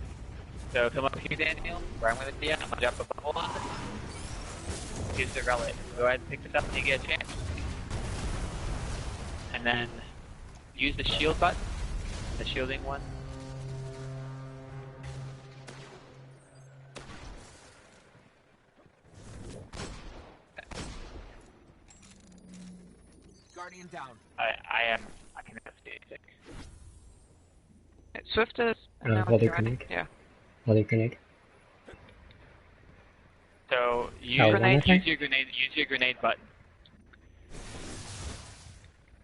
So come up here, Daniel, where I'm gonna be at. I'm gonna drop a bubble on it. Use the relic. Go ahead and pick this up when you get a chance. And then use the shield button, the shielding one. Guardian down. I can see anything. Swift is... hold your grenade. Yeah. Hold your grenade. So use Oh, use your grenade button.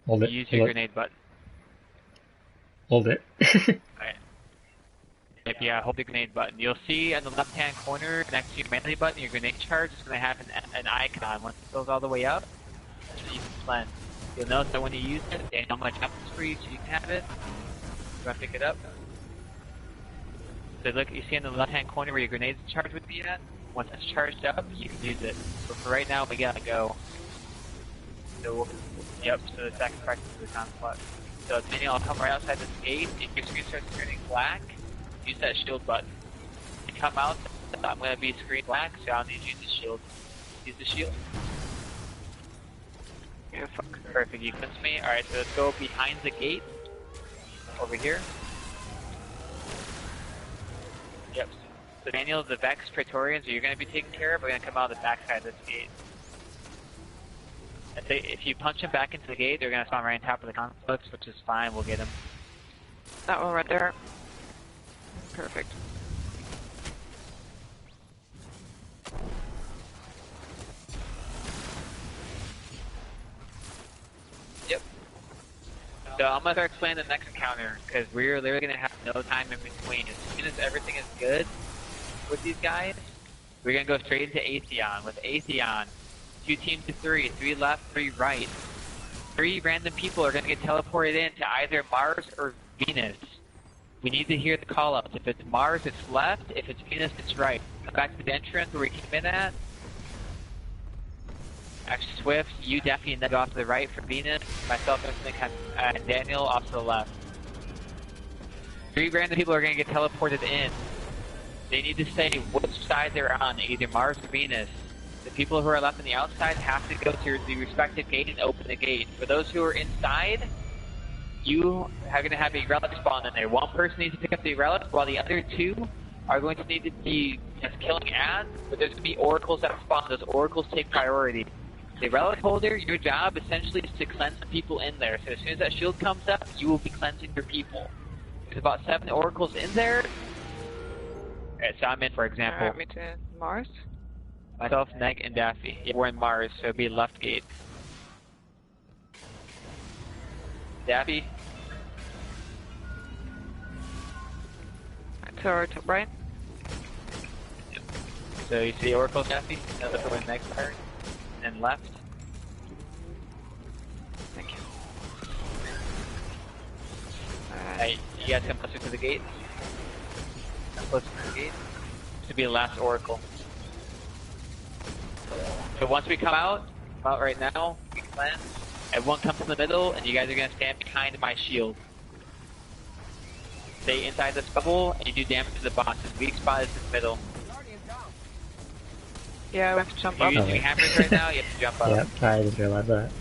Hold it. Use your grenade button. Hold it. Alright. Yeah, hold the grenade button. You'll see on the left-hand corner next to your melee button, your grenade charge is going to have an icon. Once it goes all the way up, that's what you can cleanse. You'll notice that when you use it, and I'm going to jump this for you so you can have it. You want to pick it up? So look, you see in the left-hand corner where your grenade charge would be at? Once it's charged up, you can use it. But for right now, we gotta go. So yep, so the second practice is the conflict. So Daniel, I'll come right outside this gate. If your screen starts turning black, use that shield button. When you come out, I'm gonna be screen black, so I'll need you to use the shield. Use the shield. Yeah, fuck. Perfect, you fence me. Alright, so let's go behind the gate. Over here. Yep. So Daniel, the Vex Praetorians you're going to be taken care of, we're going to come out of the back side of this gate. If you punch them back into the gate, they're going to spawn right on top of the conflicts, which is fine, we'll get them. That one right there. Perfect. Yep. So I'm going to start explaining the next encounter, because we're literally going to have no time in between. As soon as everything is good with these guys, we're going to go straight into Atheon. With Atheon, 2 teams of 3, 3 left, 3 right. 3 random people are going to get teleported into either Mars or Venus. We need to hear the call-ups. If it's Mars, it's left. If it's Venus, it's right. Come back to the entrance where we came in at. Actually, Swift, you definitely need to go off to the right for Venus. Myself and Daniel off to the left. 3 random people are going to get teleported in. They need to say which side they're on, either Mars or Venus. The people who are left on the outside have to go to the respective gate and open the gate. For those who are inside, you are going to have a relic spawn in there. One person needs to pick up the relic, while the other 2 are going to need to be just killing ads, but there's going to be oracles that spawn. Those oracles take priority. The Relic Holder, your job essentially is to cleanse the people in there. So as soon as that shield comes up, you will be cleansing your people. There's about 7 oracles in there. Alright, so I'm in, for example. Alright, me to Mars. Myself, Neg, and Daffy. Yeah, we're in Mars, so it'll be left gate. Daffy? To right. Yep. So you see oracles, Daffy? That's where the next part. And left. Thank you. Alright, you guys come closer to the gate. Come closer to the gate. This will be the last oracle. So once we come out right now, we cleanse. Everyone comes in the middle, and you guys are going to stand behind my shield. Stay inside this bubble, and you do damage to the boss. His weak spot is in the middle. Guardian down. Yeah, we have to jump You're up. using hammers right now, you have to jump up. Yep, I just realized that.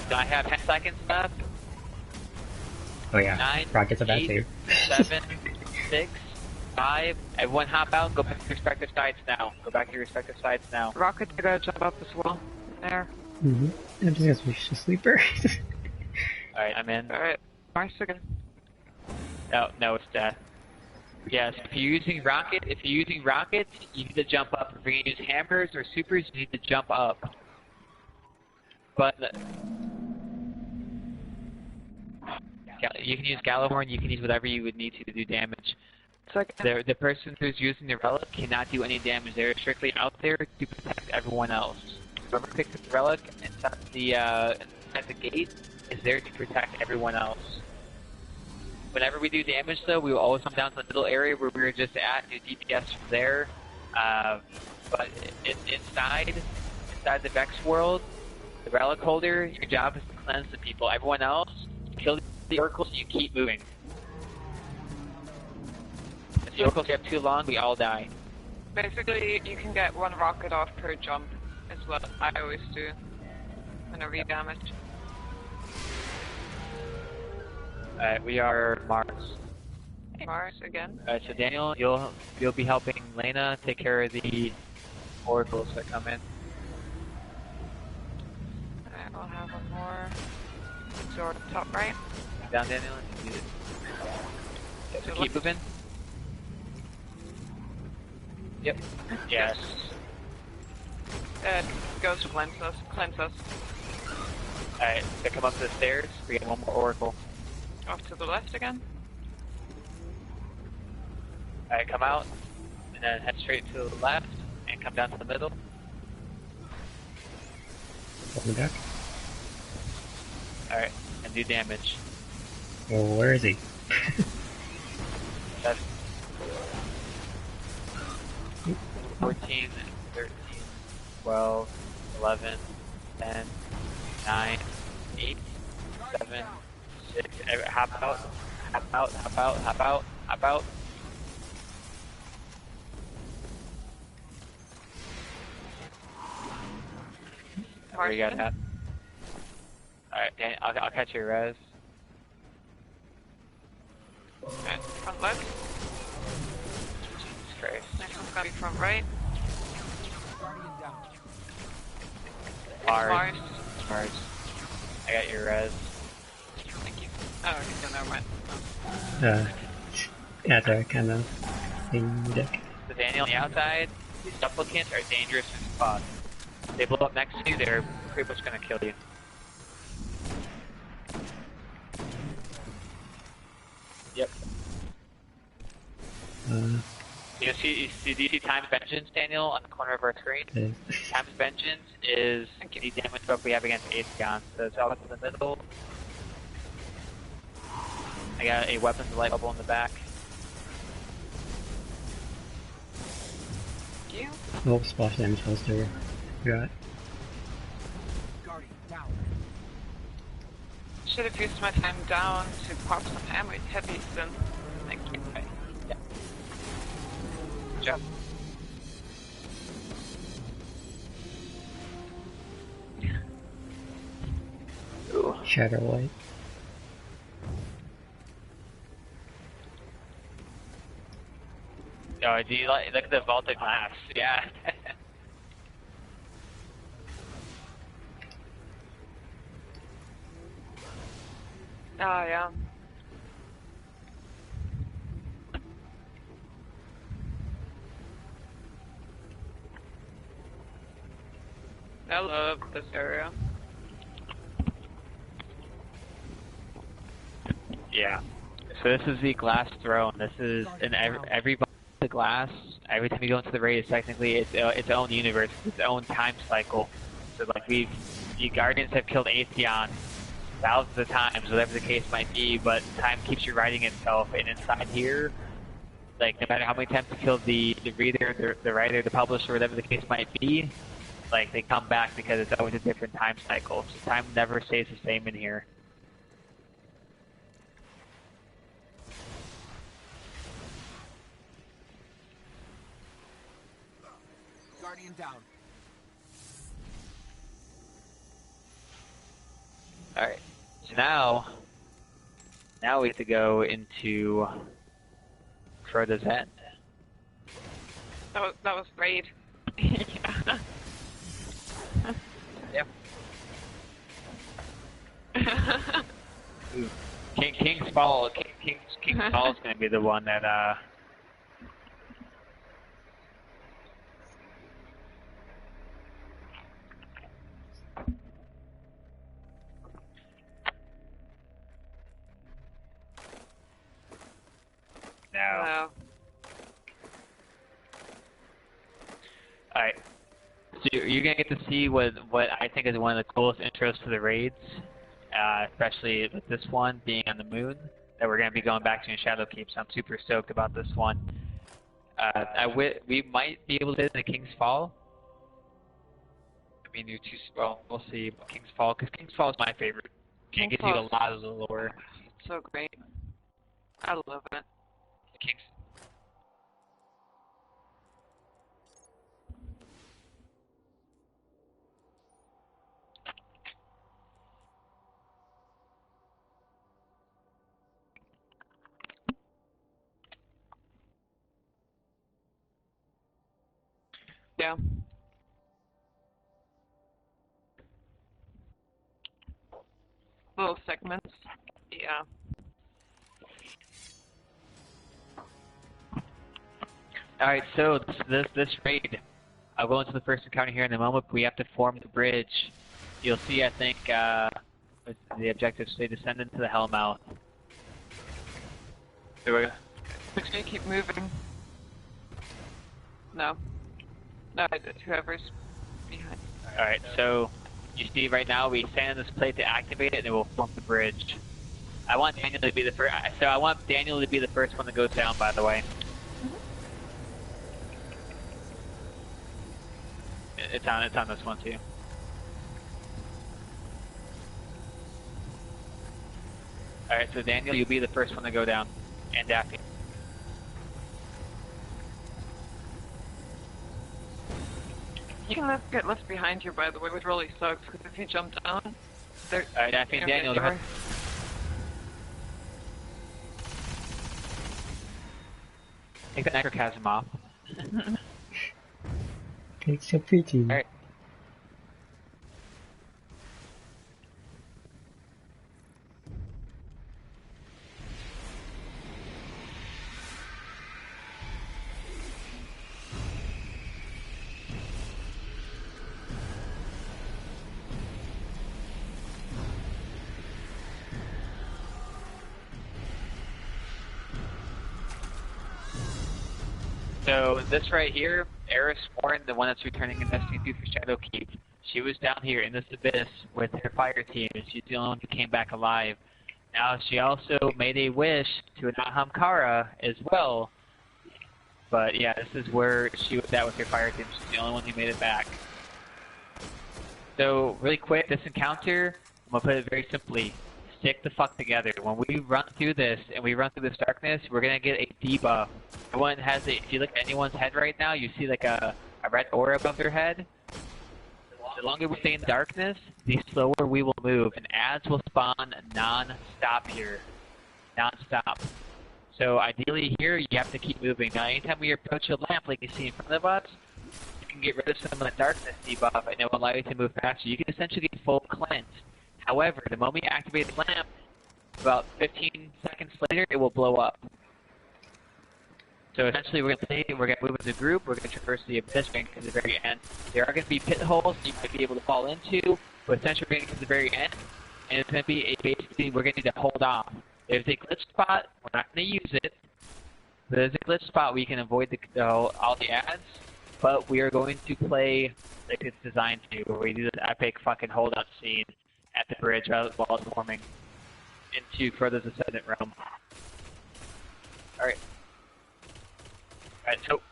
So I have 10 seconds left. Oh yeah, 9, rockets about 8, to. 7, 6, 5. Everyone hop out and go back to your respective sides now. Go back to your respective sides now. Rocket, I gotta jump up as well. There. Mm-hmm. I'm just gonna switch to sleeper. Alright, I'm in. Alright. Mars again. No, it's death. Yes, if you're using rockets, you need to jump up. If you're gonna use hammers or supers, you need to jump up. But you can use Gallahorn, you can use whatever you would need to do damage. It's like The person who's using the relic cannot do any damage. They're strictly out there to protect everyone else. Whoever picks up the relic inside the gate is there to protect everyone else. Whenever we do damage, though, we will always come down to the little area where we were just at, do DPS from there. But inside the Vex world, the Relic Holder, your job is to cleanse the people. Everyone else, kill the oracles and you keep moving. If the oracles get too long, we all die. Basically, you can get 1 rocket off per jump, is what I always do whenever you damage. Alright, we are Mars. Mars again. Alright, so Daniel, you'll be helping Lena take care of the oracles that come in. Alright, I'll have 1 more. So top right. Down, Daniel. So keep moving. Yep. Yes. Go to cleanse us. Cleanse us. Alright, so come up the stairs. We get 1 more oracle. Off to the left again. Alright, come out, and then head straight to the left, and come down to the middle. Welcome back. Alright, and do damage. Well, where is he? That's 14, 13, 12, 11, 10, 9, 8, 7, 6, hop out, hop out, hop out, hop out, hop out. Where you got that? Alright, I'll catch your res. Okay, front left. Jesus Christ. Next one's gotta be front right. Guardian down. Mars. Mars. Mars. I got your res. Thank you. Oh, okay, never mind. Yeah, they're kind of in deck. So Daniel, on the outside, these supplicants are dangerous as fuck. They blow up next to you, they're pretty much gonna kill you. Yep. Do you see Time's Vengeance, Daniel, on the corner of our screen? Yeah. Time's Vengeance is the damage buff we have against Atheon. So it's all up in the middle. I got a weapons light bubble in the back. Thank you. Oh, splash damage holster. Got. Guardian down. Should have used my time down to pop some hammered heavies then. Thank you. Yeah. Good job. Ooh. Shadow Light. Oh, do you look at the vaulted glass? Yeah. Oh, yeah. I love this area. Yeah. So this is the glass throne. This is in every the glass. Every time you go into the raid, it's technically its own universe, its own time cycle. So like you Guardians have killed Atheon thousands of times, whatever the case might be, but time keeps rewriting itself. And inside here, like no matter how many times you kill the reader, the writer, the publisher, whatever the case might be, like they come back because it's always a different time cycle. So time never stays the same in here. Guardian down. Alright, so now we have to go into Crota's End. That was raid. Yeah. Yep. Ooh. King's Fall is gonna be the one that no. Wow. Alright. So you're gonna get to see what I think is one of the coolest intros to the raids, especially with this one being on the moon that we're gonna be going back to in Shadowkeep. So I'm super stoked about this one. We might be able to hit the King's Fall. I mean, you're too well. We'll see. King's Fall, because King's Fall is my favorite. It gives you a lot of the lore. So great. I love it. King's. Yeah. Little segments. Yeah. Alright, so this raid, I'll go into the first encounter here in a moment, but we have to form the bridge. You'll see, I think, the objectives, they descend into the Hellmouth. There we go. Just gonna keep moving. No. No, whoever's behind. Alright, so you see right now we stand in this plate to activate it and it will form the bridge. I want Daniel to be the first, so I want Daniel to be the first one that goes down, by the way. It's on this one too. Alright, so Daniel, you'll be the first one to go down. And Daphne. You can get left behind here, by the way, which really sucks, because if you jump down, they're... Alright, Daphne and Daniel, go ahead. Take the necrochasm off. It's so pretty. Alright. So this right here, Eris Warren, the one that's returning in Destiny 2 for Shadowkeep, she was down here in this abyss with her fire team, and she's the only one who came back alive. Now, she also made a wish to Nahamkara as well, but yeah, this is where she was at with her fire team. She's the only one who made it back. So, really quick, this encounter, I'm going to put it very simply. Stick the fuck together. When we run through this and we run through this darkness, we're gonna get a debuff. Everyone has if you look at anyone's head right now, you see like a red aura above their head. The longer we stay in the darkness, the slower we will move, and ads will spawn non-stop here. Non-stop. So ideally here, you have to keep moving. Now anytime we approach a lamp like you see in front of us, you can get rid of some of the darkness debuff and it will allow you to move faster. You can essentially get full cleanse. However, the moment you activate the lamp, about 15 seconds later, it will blow up. So essentially, we're going to move as a group, we're going to traverse the abyss, we're going to get to the very end. There are going to be pit holes you might be able to fall into, but essentially we're going to get to the very end, and it's going to be basically, we're going to need to hold off. There's a glitch spot, we're not going to use it. There's a glitch spot where you can avoid all the ads, but we are going to play like it's designed to, where we do this epic fucking hold-up scene at the bridge while it's forming into further Descendant Realm. Alright. Alright, so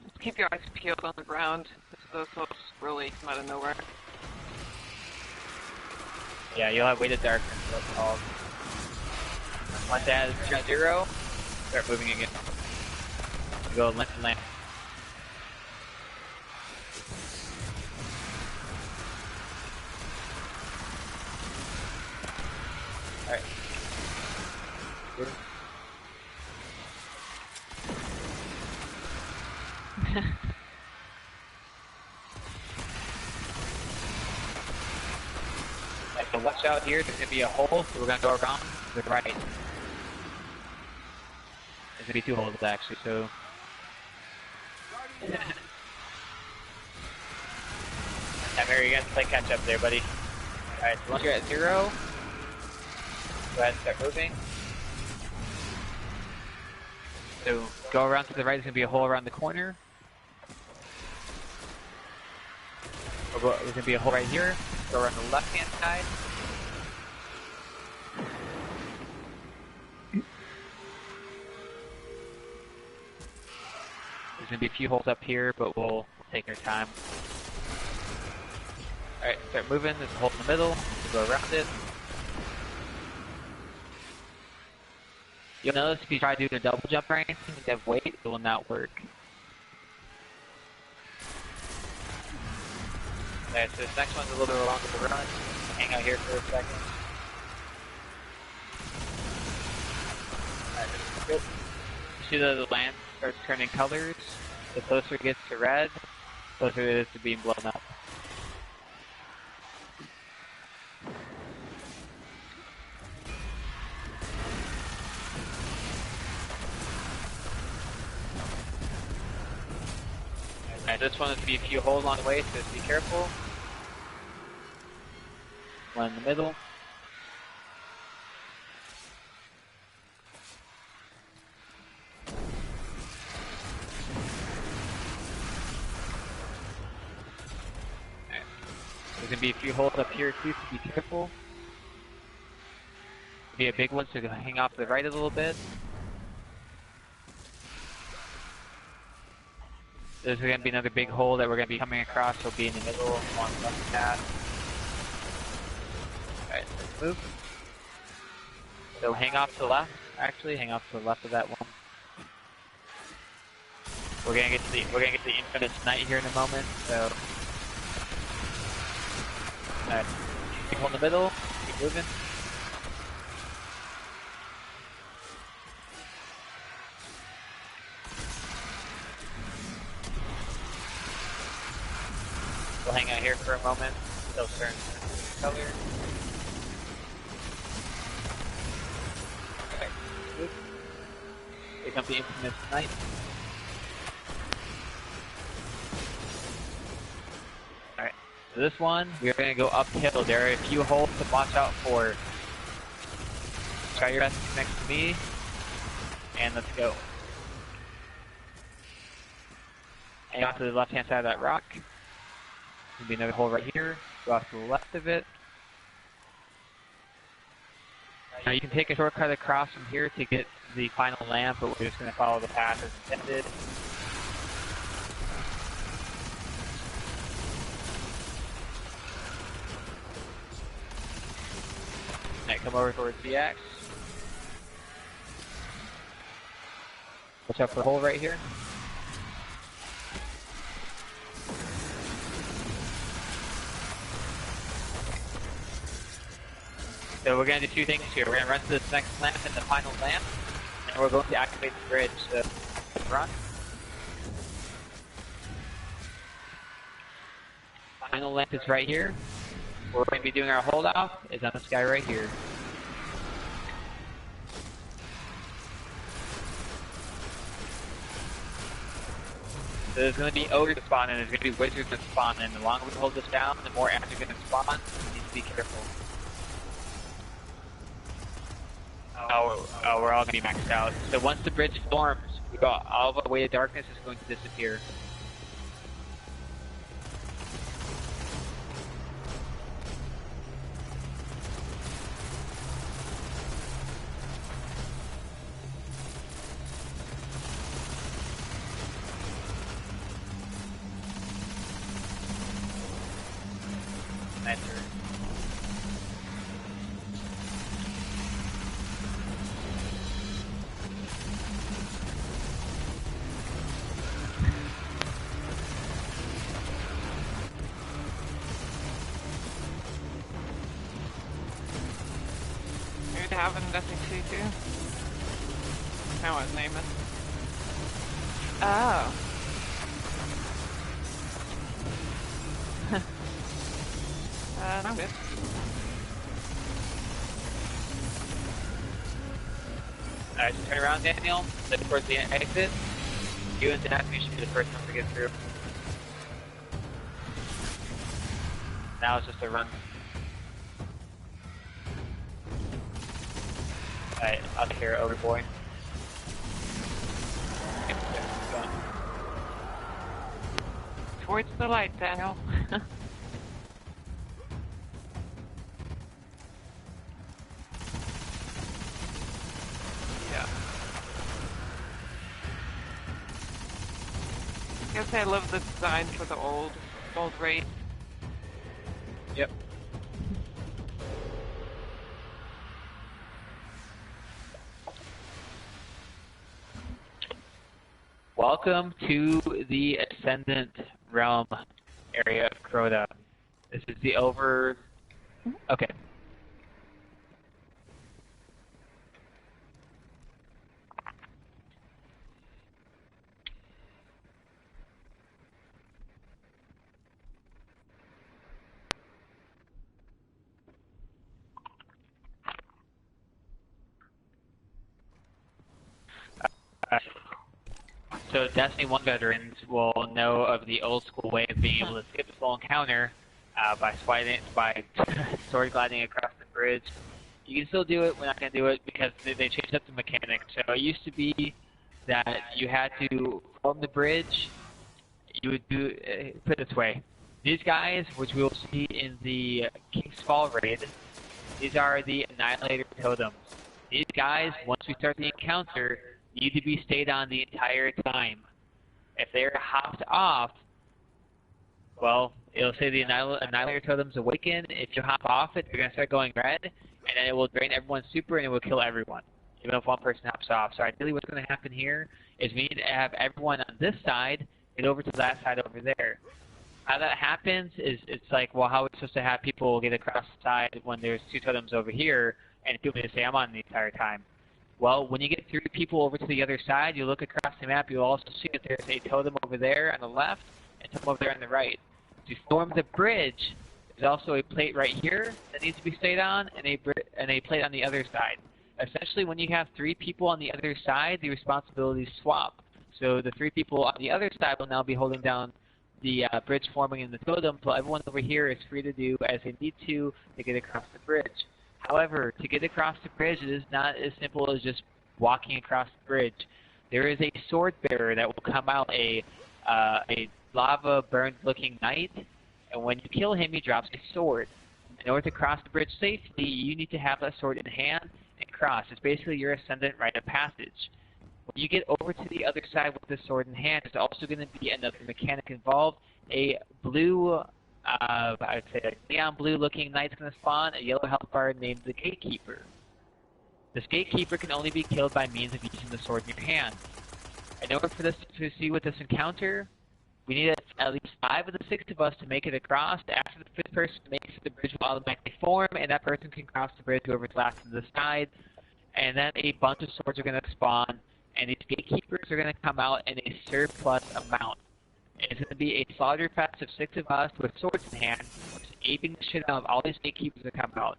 Just keep your eyes peeled on the ground. Those holes really come out of nowhere. yeah, you'll have weighted darkness, that's called. Once that is 0, start moving again. Go left and land. Alright. So watch out here, there's gonna be a hole, so we're gonna go around to the right. There's gonna be 2 holes actually, so... Mary, you guys play catch up there, buddy. Alright, so once you're at 0, go ahead and start moving. So go around to the right, there's gonna be a hole around the corner. There's gonna be a hole right here. Go around the left hand side. There's gonna be a few holes up here, but we'll take our time. Alright, start moving. There's a hole in the middle. We'll go around it. You'll notice if you try doing a double jump or anything, if you have weight, it will not work. Alright, so this next one's a little bit longer to run. Hang out here for a second. Alright, this is good. You see that the land starts turning colors. The closer it gets to red, the closer it is to being blown up. Alright, this one is going to be a few holes along the way, so just be careful. One in the middle. There's gonna be a few holes up here too, so be careful. Be a big one, so hang off to the right a little bit. There's gonna be another big hole that we're gonna be coming across, so be in the middle along the left path. Alright, let's move. So hang off to the left, actually, hang off to the left of that one. We're gonna get to the infamous knight here in a moment, so alright, keep on the middle, keep moving. We'll hang out here for a moment, they'll turn color. Okay, move. Here comes the infamous knight. Alright. So this one, we're going to go uphill. There are a few holes to watch out for. Try your best to connect to me, and let's go. Hang on to the left hand side of that rock. There'll be another hole right here. Go off to the left of it. Now you can take a shortcut across from here to get to the final lamp, but we're just going to follow the path as intended. Alright, come over towards the axe. Watch out for the hole right here. So we're going to do two things here. We're going to run to this next lamp and the final lamp, and we're going to activate the bridge. So run. Final lamp is right here. Where we're going to be doing our holdout is on this guy right here. So there's going to be ogres spawn and there's going to be wizards that spawn, and the longer we hold this down, the more after you're going to spawn. You need to be careful. Oh, we're all going to be maxed out. So once the bridge forms, all of our way to darkness is going to disappear. Enter. Maybe they have an SC too. I know his name is. Oh. No good. Alright, so turn around, Daniel. Look towards the exit. You and Daphne should be the first one to get through. Now it's just a run. Alright, I'll take care of Overboy. Towards the light, Daniel. guess I love the design for the old raid. Yep. Welcome to the Ascendant Realm area of Crota. This is the over... Okay. So Destiny 1 veterans will know of the old school way of being able to skip the full encounter by sword gliding across the bridge. You can still do it, we're not going to do it because they changed up the mechanics. So it used to be that you had to form the bridge, you would do, put it this way, these guys, which we will see in the King's Fall raid, these are the Annihilator Totems. These guys, once we start the encounter, need to be stayed on the entire time. If they're hopped off, well, it'll say the Annihilator Totems awaken. If you hop off it, they're going to start going red, and then it will drain everyone's super and it will kill everyone, even if one person hops off. So ideally what's going to happen here is we need to have everyone on this side get over to that side over there. How that happens is it's like, well, how are we supposed to have people get across the side when there's two totems over here and people need to stay on the entire time? Well, when you get 3 people over to the other side, you look across the map, you'll also see that there's a totem over there on the left and a totem over there on the right. To form the bridge, there's also a plate right here that needs to be stayed on and a plate on the other side. Essentially, when you have 3 people on the other side, the responsibilities swap. So the 3 people on the other side will now be holding down the bridge forming in the totem, so everyone over here is free to do as they need to get across the bridge. However, to get across the bridge, it is not as simple as just walking across the bridge. There is a sword bearer that will come out, a lava burned looking knight, and when you kill him, he drops a sword. In order to cross the bridge safely, you need to have that sword in hand and cross. It's basically your ascendant rite of passage. When you get over to the other side with the sword in hand, there's also going to be another mechanic involved. A blue, I would say a neon blue looking knight's going to spawn, a yellow health bar named the Gatekeeper. This Gatekeeper can only be killed by means of using the sword in your hand. In order for this to see with this encounter, we need at least 5 of the 6 of us to make it across. After the 5th person makes it, the bridge will automatically form, and that person can cross the bridge whoever's last on the side. And then a bunch of swords are going to spawn, and these Gatekeepers are going to come out in a surplus amount. It's going to be a slaughter fest of 6 of us with swords in hand, just aping the shit out of all these Gatekeepers that come out.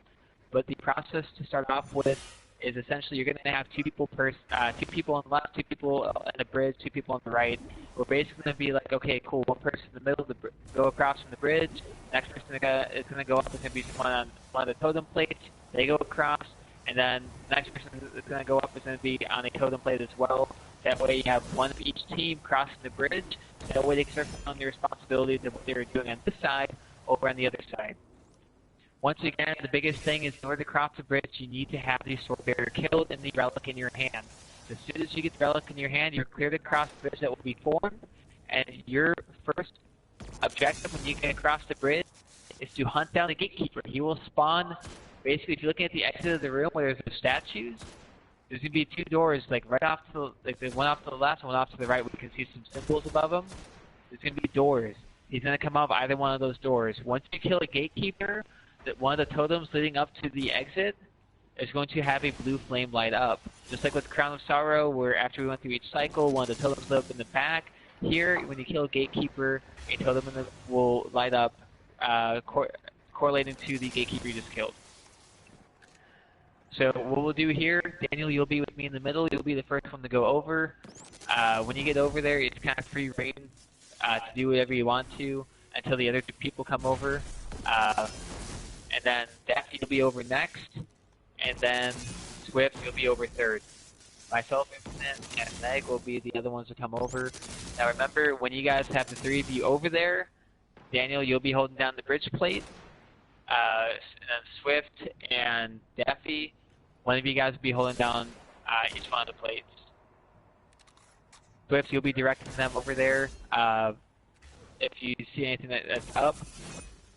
But the process to start off with is essentially you're going to have 2 people on the left, 2 people on the bridge, 2 people on the right. We're basically going to be like, okay, cool, one person in the middle go across from the bridge, next person is going to go up, is going to be someone on one of the totem plates, they go across, and then the next person that's going to go up is going to be on a totem plate as well. That way you have one of each team crossing the bridge, that way they can start on the responsibilities of what they were doing on this side over on the other side. Once again, the biggest thing is in order to cross the bridge, you need to have the sword bearer killed and the relic in your hand. As soon as you get the relic in your hand, you're clear to cross the bridge that will be formed, and your first objective when you get across the bridge is to hunt down the Gatekeeper. He will spawn, basically, if you're looking at the exit of the room where there's the statues, there's going to be 2 doors, like right off to the, like there's one off to the left and one off to the right where you can see some symbols above them. There's going to be doors. He's going to come out of either one of those doors. Once you kill a Gatekeeper, one of the totems leading up to the exit is going to have a blue flame light up. Just like with Crown of Sorrow, where after we went through each cycle, one of the totems lit up in the back. Here, when you kill a Gatekeeper, a totem will light up, correlating to the Gatekeeper you just killed. So what we'll do here, Daniel, you'll be with me in the middle. You'll be the first one to go over. When you get over there, it's kind of free reign to do whatever you want to until the other 2 people come over. And then Daphne will be over next, and then Swift, you'll be over third. Myself, Infinite, and Meg will be the other ones to come over. Now remember, when you guys have the 3 of you over there, Daniel, you'll be holding down the bridge plate. And then Swift and Daffy, one of you guys will be holding down each one of the plates. Swift, you'll be directing them over there. If you see anything that's up,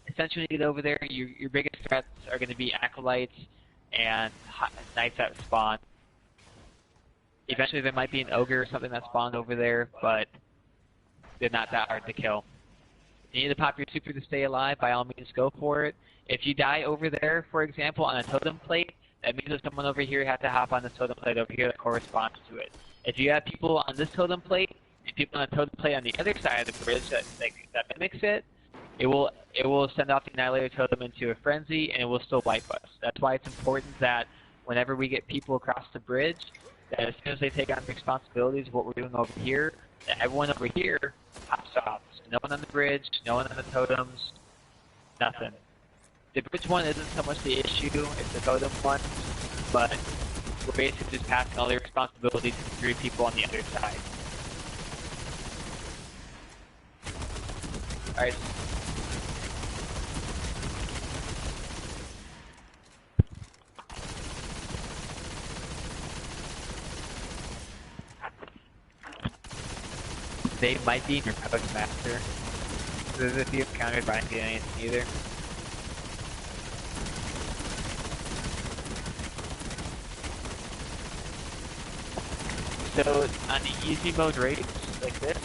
essentially get over there. Your biggest threats are going to be acolytes and knights that spawn. Eventually there might be an ogre or something that spawned over there, but they're not that hard to kill. You need to pop your super to stay alive, by all means go for it. If you die over there, for example, on a totem plate, that means that someone over here has to hop on this totem plate over here that corresponds to it. If you have people on this totem plate, and people on a totem plate on the other side of the bridge that mimics it, it will send off the Annihilator Totem into a frenzy, and it will still wipe us. That's why it's important that whenever we get people across the bridge, that as soon as they take on the responsibilities of what we're doing over here, that everyone over here hops off. So no one on the bridge, no one on the totems, nothing. The bridge one isn't so much the issue, it's the totem one, but we're basically just passing all the responsibilities to 3 people on the other side. Alright. They might be in your Postmaster. So there's a few encounters, but I didn't get anything either. So on the easy mode raids like this,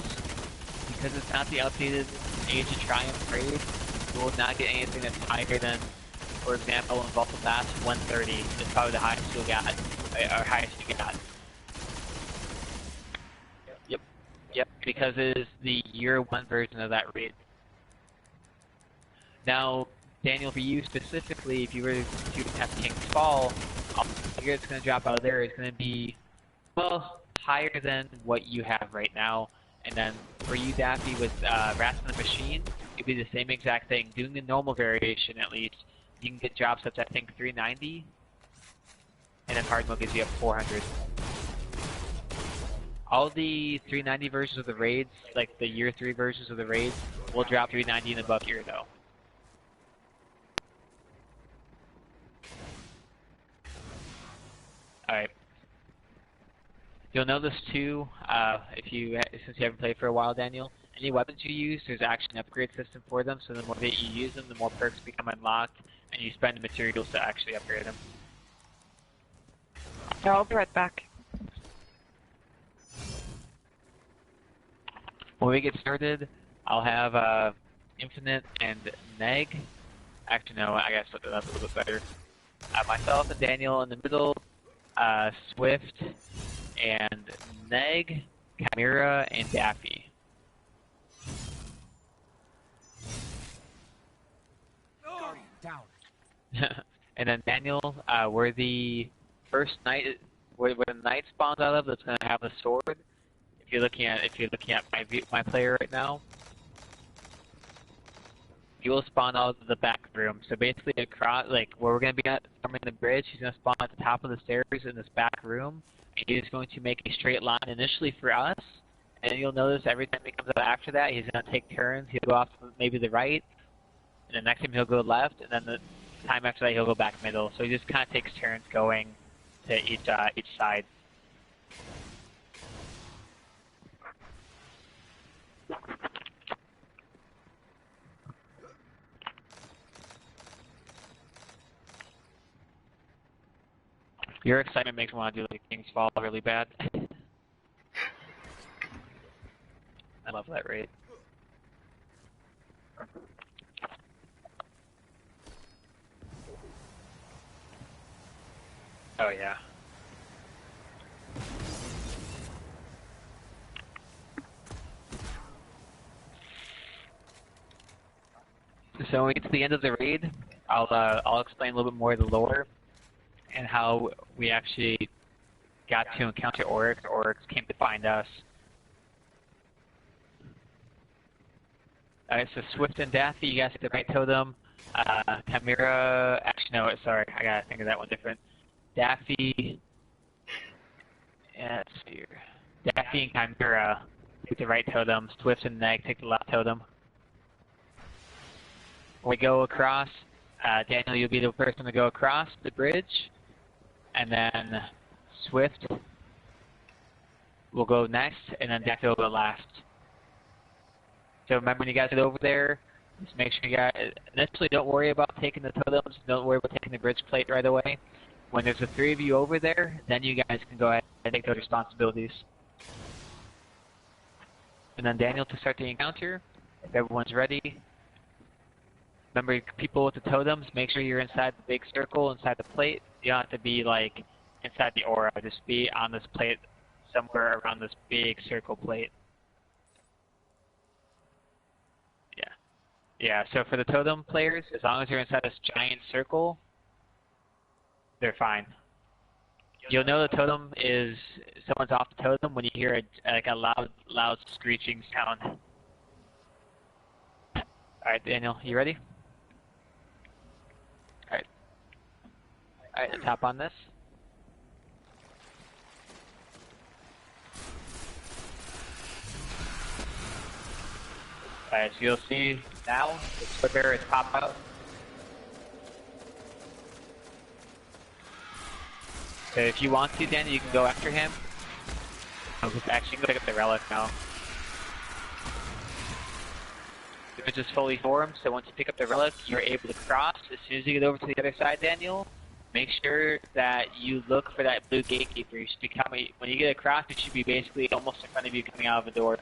because it's not the updated Age of Triumph raid, you will not get anything that's higher than, for example, in Vault of Mass 130 is probably the highest you got, or highest you got. Yep, because it is the year 1 version of that raid. Now, Daniel, for you specifically, if you were to attempt King's Fall, all the gear that's going to drop out of there is going to be, well, higher than what you have right now. And then for you, Daffy, with Rats in the Machine, it'd be the same exact thing. Doing the normal variation, at least, you can get drops up to, I think, 390, and then hard mode gives you up 400. All the 390 versions of the raids, like the year 3 versions of the raids, will drop 390 and above here, though. Alright. You'll notice too, since you haven't played for a while, Daniel, any weapons you use, there's actually an upgrade system for them, so the more that you use them, the more perks become unlocked, and you spend the materials to actually upgrade them. I'll be right back. When we get started, I'll have Infinite and Neg. Actually, no, I gotta split that up a little bit better. Myself and Daniel in the middle, Swift and Neg, Chimera, and Daffy. Guardian down. And then Daniel, where the first knight, where the knight spawns out of, that's gonna have a sword. If you're looking at my player right now, he will spawn out of the back room. So basically, across like where we're gonna be at, forming the bridge, he's gonna spawn at the top of the stairs in this back room, and he's going to make a straight line initially for us. And you'll notice every time he comes up after that, he's gonna take turns. He'll go off to maybe the right, and the next time he'll go left, and then the time after that he'll go back middle. So he just kind of takes turns going to each side. Your excitement makes me want to do like King's Fall really bad. I love that raid. Oh yeah. So when we get to the end of the raid, I'll explain a little bit more of the lore and how we actually got to encounter Oryx. Oryx came to find us. Alright, so Swift and Daffy, you guys get the right totem. Chimera, actually no, sorry, I gotta think of that one different. Daffy, let's see here. Daffy and Chimera take the right totem. Swift and Neg take the left totem. When we go across, Daniel, you'll be the person to go across the bridge, and then Swift will go next, and then Deck will go last. So remember when you guys get over there, just make sure you guys, initially don't worry about taking the totems, don't worry about taking the bridge plate right away. When there's the 3 of you over there, then you guys can go ahead and take those responsibilities. And then Daniel to start the encounter, if everyone's ready. Remember, people with the totems, make sure you're inside the big circle, inside the plate. You don't have to be like inside the aura, just be on this plate, somewhere around this big circle plate. Yeah, so for the totem players, as long as you're inside this giant circle, they're fine. You'll know the totem is, someone's off the totem when you hear a loud screeching sound. Alright, Daniel, you ready? Alright, let's hop on this. Alright, so you'll see now the sword bearer is pop out. So if you want to, Danny, you can go after him. Actually, you can go pick up the relic now. The image is fully formed, so once you pick up the relic, you're able to cross. As soon as you get over to the other side, Daniel, make sure that you look for that blue gatekeeper. You should be coming, when you get across, it should be basically almost in front of you coming out of the door.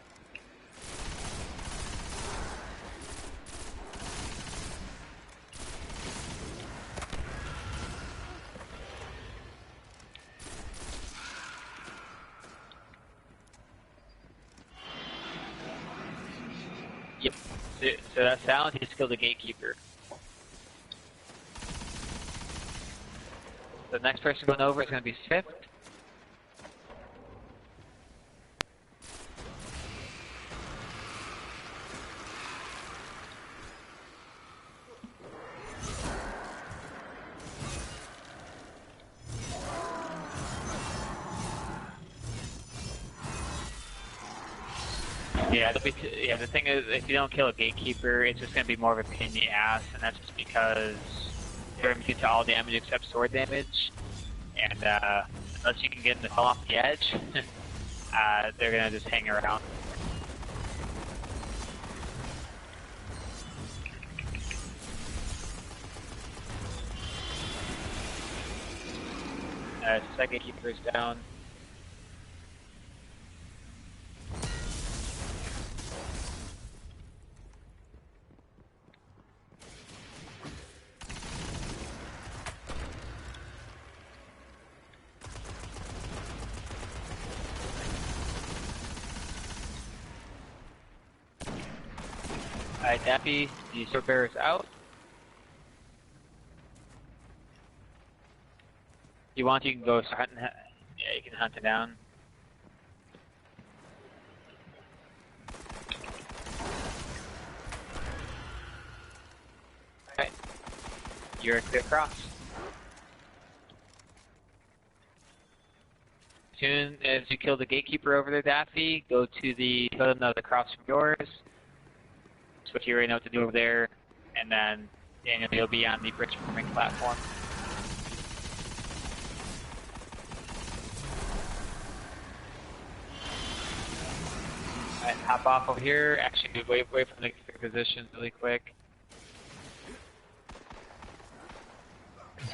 Yep. So that sound, he's killed the Gatekeeper. The next person going over is going to be Swift. Yeah, the thing is, if you don't kill a Gatekeeper, it's just going to be more of a pain in the ass, and that's just because they're immune to all damage except sword damage, and unless you can get them to fall off the edge, they're going to just hang around. Second Keeper is down. Alright, Dappy, the sword bearer is out. If you want, you can go hunt. Yeah, you can hunt it down. Alright, you're clear across. As soon as you kill the Gatekeeper over there, Daffy, go to the totem that was across from yours. Switch, you already know what to do over there, and then Daniel, you'll be on the bridge forming platform. Alright, hop off over here. Actually, wait for the positions really quick.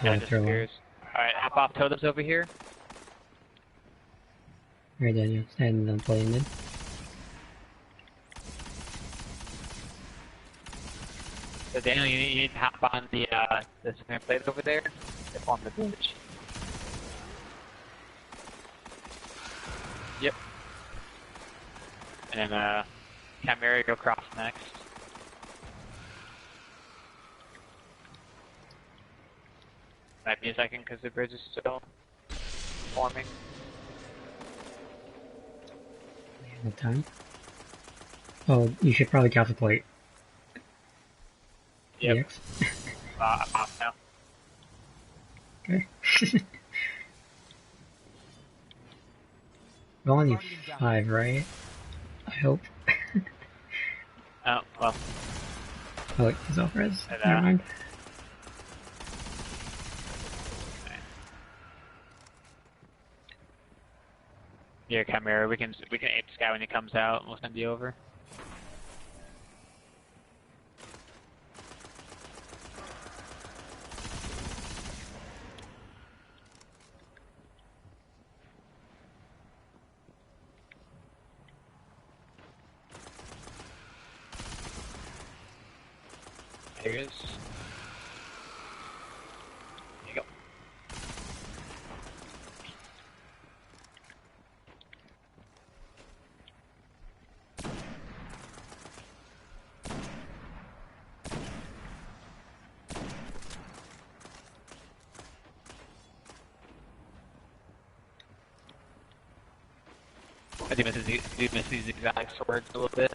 Yeah, it disappears. Alright, hop off totems over here. Alright, Daniel, stand and play in. So Daniel, you need to hop on the center plate over there to form the bridge. Yep. And then Chimera go cross next. Might be a second because the bridge is still forming. We have time. Oh, you should probably get off the plate. Yep. I'm off now. Okay. We're only 5, right? I hope. Oh, well. Oh, wait, he's off res. And, Never mind. Yeah, Chimera. We can ape this guy when he comes out, and we'll send you over. There he is. There you go. I do miss these exotic swords a little bit.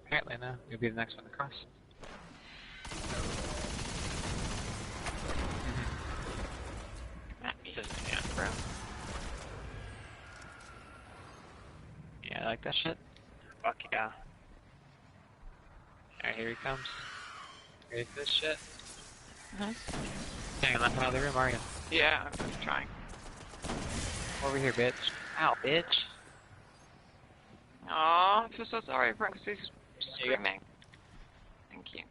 Apparently, no. You'll be the next one to cross. Yeah, bro. Yeah, I like that shit. Fuck yeah. Alright, here he comes. Ready for this shit? Hang on, left another room, are you? Yeah, I'm trying. Over here, bitch. Ow, bitch. Oh, I feel so sorry for X's screaming. Thank you.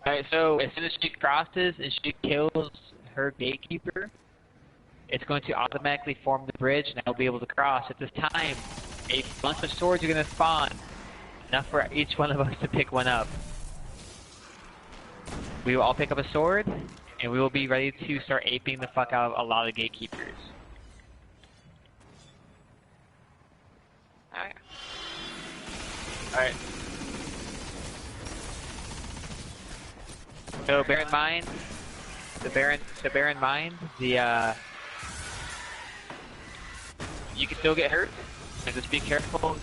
Alright, so as soon as she crosses and she kills her Gatekeeper, it's going to automatically form the bridge and I'll be able to cross. At this time, a bunch of swords are going to spawn. Enough for each one of us to pick one up. We will all pick up a sword, and we will be ready to start aping the fuck out of a lot of Gatekeepers. Alright. Alright. So bear in mind, you can still get hurt, and just be careful.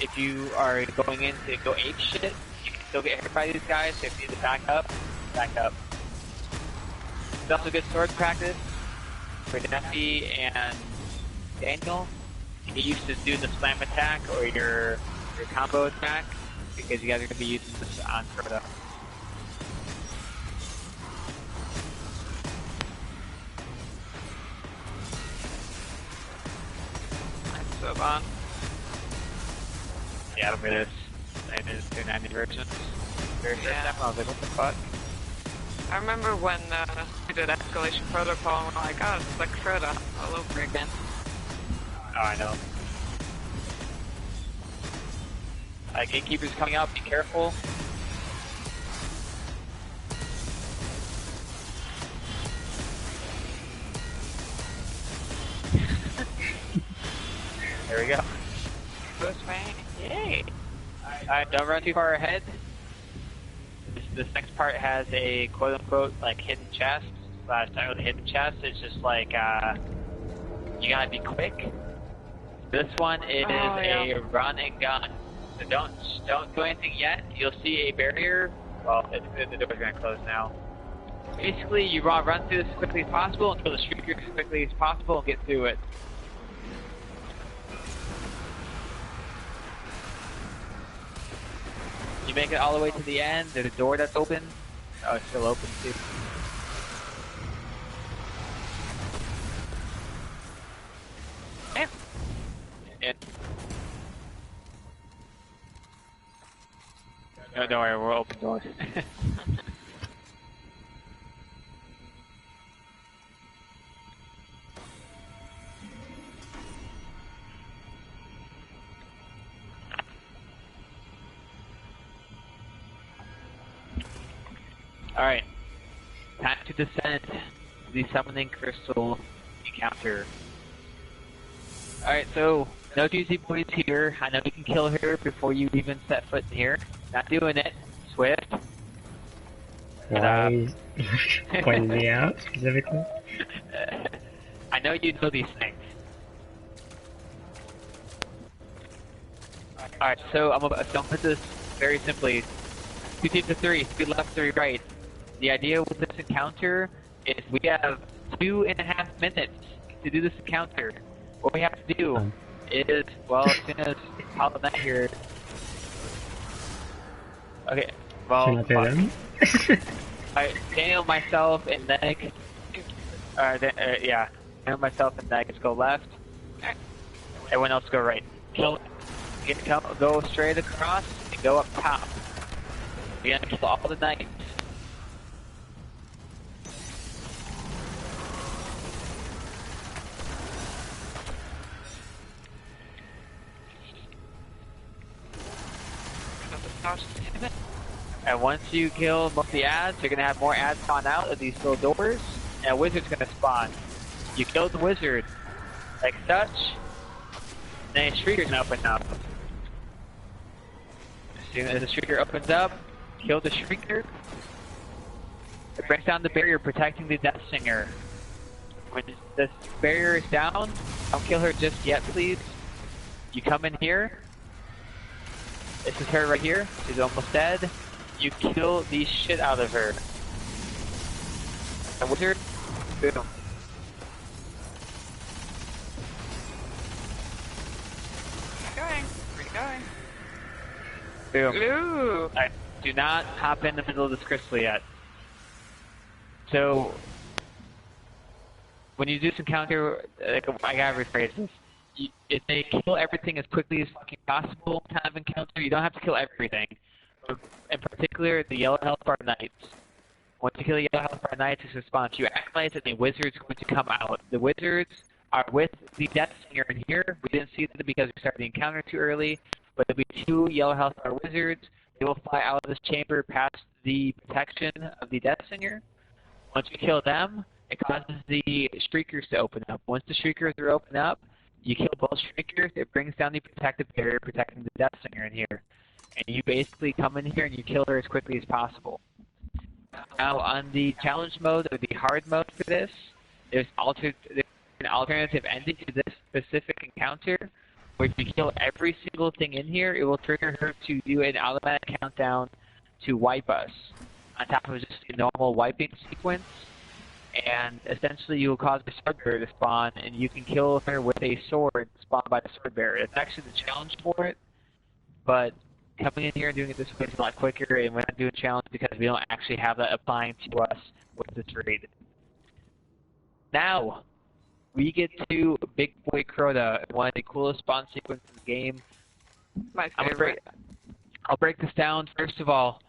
If you are going in to go ape shit, you can still get hurt by these guys, so if you need to back up, back up. It's also good sword practice for Neffy and Daniel. You get used to doing the slam attack or your combo attack, because you guys are going to be using this on Proto. So on. Yeah, I don't really. I did 290 versions. Very first time, I was like, what the fuck? I remember when we did Escalation Protocol and we're like, oh, it's like Crota all over again. Oh, I know. Gatekeeper's coming out, be careful. There we go. First way. Yay! Alright, don't run too far ahead. This next part has a quote-unquote, like, hidden chest. It's not really a hidden chest, it's just like, you gotta be quick. This one is a run and gun. So don't do anything yet. You'll see a barrier. Well, the door's gonna close now. Basically, you run through this as quickly as possible and kill the streaker as quickly as possible and get through it. You make it all the way to the end, there's a door that's open. Oh, it's still open too. Yeah. No, don't worry, we're open doors. Alright, time to descend to the summoning crystal encounter. Alright, so, no juicy boys here. I know you can kill her before you even set foot in here. Not doing it. Swift. Why pointing me out specifically? I know you know these things. Alright, so I'm gonna put this very simply. 2 teams of 3, 3 left, 3 right. The idea with this encounter is we have 2.5 minutes to do this encounter. What we have to do is, well, as soon as Hollow Knight here, Okay, well, Can I pay them? Daniel, myself, and Nick. Yeah. Daniel, myself, and Nick go left. Everyone else go right. Go straight across and go up top. We're gonna kill all the knights. And once you kill most of the ads, you're gonna have more ads spawn out of these little doors, and a wizard's gonna spawn. You kill the wizard, like such, then a shrieker's gonna open up. As soon as the shrieker opens up, kill the shrieker. It breaks down the barrier protecting the Death Singer. When the barrier is down, don't kill her just yet, please. You come in here. This is her right here. She's almost dead. You kill the shit out of her. The wizard, boom. Where you going? Boom. Ooh. Right, do not hop in the middle of this crystal yet. So, when you do some counter, like, I gotta rephrase this. If they kill everything as quickly as fucking possible kind of encounter, you don't have to kill everything. In particular, the Yellow Hellfire Knights. Once you kill the Yellow Hellfire Knights, it's response. You activate that the wizard's going to come out. The wizards are with the Death Singer in here. We didn't see them because we started the encounter too early, but there'll be 2 Yellow Hellfire wizards. They will fly out of this chamber past the protection of the Death Singer. Once you kill them, it causes the Shriekers to open up. Once the Shriekers are open up, you kill both Shriekers, it brings down the protective barrier protecting the Death Singer in here. And you basically come in here and you kill her as quickly as possible. Now on the challenge mode or the hard mode for this, there's an alternative ending to this specific encounter, where if you kill every single thing in here, it will trigger her to do an automatic countdown to wipe us, on top of just a normal wiping sequence. And essentially you will cause the sword bearer to spawn, and you can kill her with a sword spawned by the sword bearer. It's actually the challenge for it, but coming in here and doing it this way is a lot quicker, and we're not doing challenge because we don't actually have that applying to us with this raid. Now, we get to Big Boy Crota, one of the coolest spawn sequences in the game. My favorite. I'll break this down. First of all,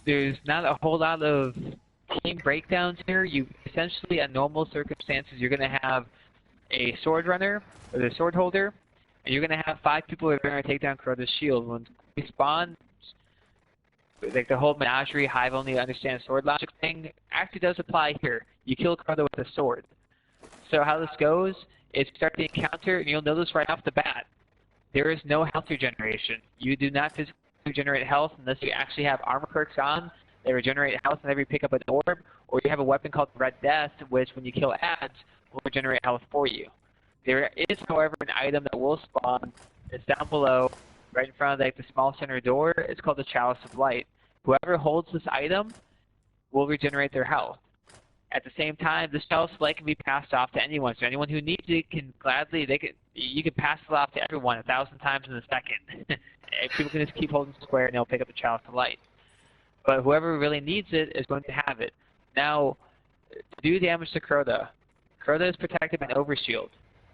there's not a whole lot of team breakdowns here. You essentially, in normal circumstances, you're going to have a sword runner or the sword holder, and you're going to have 5 people who are going to take down Crota's shield. When we spawn, like the whole menagerie, Hive only understands sword logic thing, actually does apply here. You kill Crota with a sword. So how this goes is start the encounter, and you'll notice right off the bat, there is no health regeneration. You do not physically regenerate health unless you actually have armor perks on. They regenerate health whenever you pick up an orb, or you have a weapon called Red Death, which when you kill ads, will regenerate health for you. There is, however, an item that will spawn. It's down below, right in front of the small center door. It's called the Chalice of Light. Whoever holds this item will regenerate their health. At the same time, this Chalice of Light can be passed off to anyone. So anyone who needs it can gladly, you can pass it off to everyone 1,000 times in a second. People can just keep holding square and they'll pick up the Chalice of Light. But whoever really needs it is going to have it. Now, to do damage to Crota, Crota is protected by an overshield.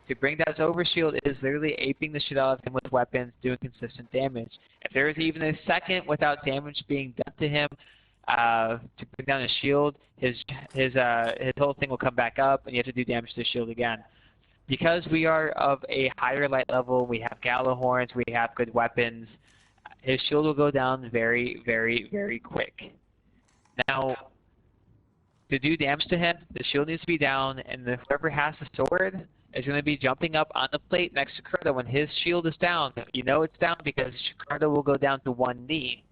To bring down his overshield is literally aping the shit out of him with weapons, doing consistent damage. If there is even a second without damage being done to him to bring down his shield, his whole thing will come back up, and you have to do damage to the shield again. Because we are of a higher light level, we have Gallahorns, we have good weapons, his shield will go down very, very, very quick. Now, to do damage to him, the shield needs to be down, and whoever has the sword is going to be jumping up on the plate next to Crota. When his shield is down, you know it's down because Crota will go down to 1 knee.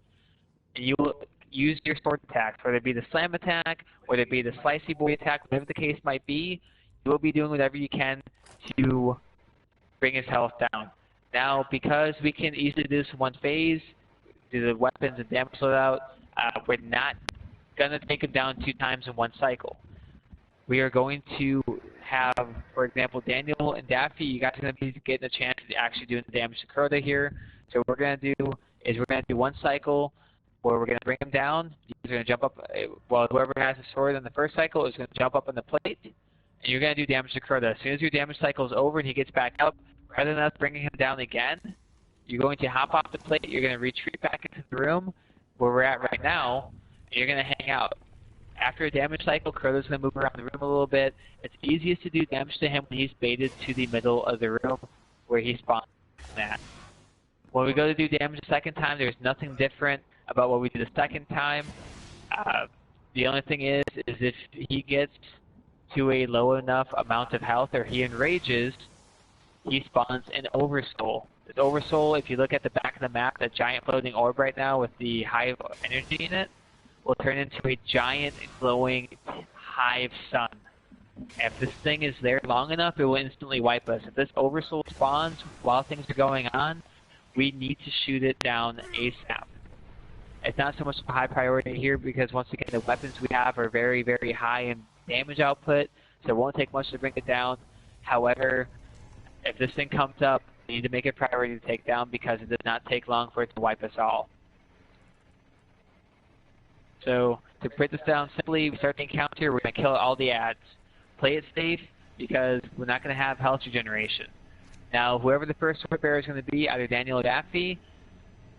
And you will use your sword attacks, whether it be the slam attack, whether it be the slicey boy attack, whatever the case might be, you will be doing whatever you can to bring his health down. Now, because we can easily do this in one phase, do the weapons and damage loadout, we're not going to take him down 2 times in one cycle. We are going to have, for example, Daniel and Daffy, you guys are going to be getting a chance to actually doing the damage to Crota here. So we're going to do is we're going to do one cycle where we're going to bring him down. He's going to jump up. Well, whoever has a sword in the first cycle is going to jump up on the plate, and you're going to do damage to Crota. As soon as your damage cycle is over and he gets back up, rather than us bringing him down again, you're going to hop off the plate. You're going to retreat back into the room where we're at right now, and you're going to hang out. After a damage cycle, Crota's going to move around the room a little bit. It's easiest to do damage to him when he's baited to the middle of the room where he spawns at. When we go to do damage the second time, there's nothing different about what we do the second time. The only thing is if he gets to a low enough amount of health or he enrages, he spawns an Oversoul. This Oversoul, if you look at the back of the map, that giant floating orb right now with the hive energy in it, will turn into a giant glowing hive sun. If this thing is there long enough, it will instantly wipe us. If this Oversoul spawns while things are going on, we need to shoot it down ASAP. It's not so much a high priority here because once again the weapons we have are very, very high in damage output, so it won't take much to bring it down. However, if this thing comes up, we need to make it a priority to take down because it does not take long for it to wipe us all. So, to break this down simply, we start the encounter, we're going to kill all the ads. Play it safe because we're not going to have health regeneration. Now, whoever the first sword bearer is going to be, either Daniel or Daffy,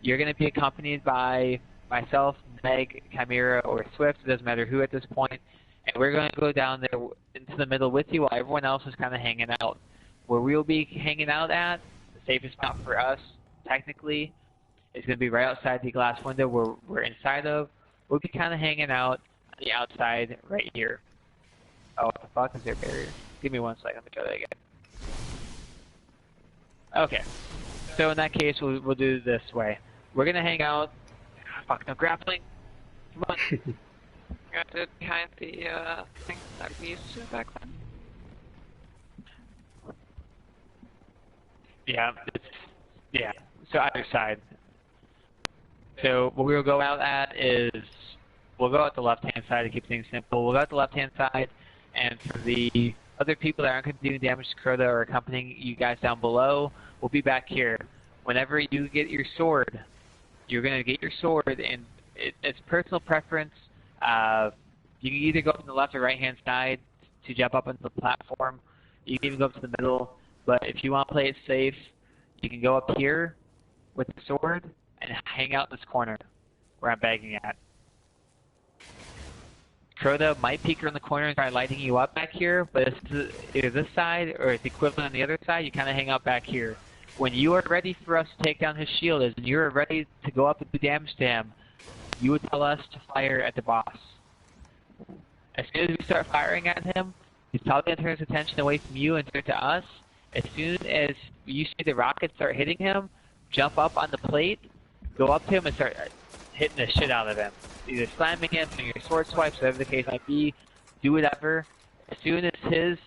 you're going to be accompanied by myself, Meg, Chimera, or Swift, it doesn't matter who at this point, and we're going to go down there into the middle with you while everyone else is kind of hanging out. Where we'll be hanging out at, the safest spot for us, technically, is going to be right outside the glass window where we're inside of. We'll be kind of hanging out on the outside right here. Oh, what the fuck is there a barrier? Give me 1 second, let me try that again. Okay, so in that case, we'll do it this way. We're going to hang out. Fuck, no grappling. Come on. Got it behind the thing that we used to back then. Yeah, so either side. So what we'll go out at is, we'll go out the left-hand side to keep things simple. We'll go out the left-hand side, and for the other people that aren't going to be doing damage to Crota or accompanying you guys down below, we'll be back here. Whenever you get your sword, you're going to get your sword, and it's personal preference. You can either go up on the left or right-hand side to jump up onto the platform. You can even go up to the middle, but if you want to play it safe, you can go up here with the sword and hang out in this corner where I'm bagging at. Crota might peek around the corner and try lighting you up back here, but it's either this side or it's equivalent on the other side, you kind of hang out back here. When you are ready for us to take down his shield, and you're ready to go up and do damage to him, you would tell us to fire at the boss. As soon as we start firing at him, he's probably going to turn his attention away from you and turn to us. As soon as you see the rockets start hitting him, jump up on the plate, go up to him and start hitting the shit out of him. Either slamming him, doing your sword swipes, whatever the case might be, do whatever. As soon as his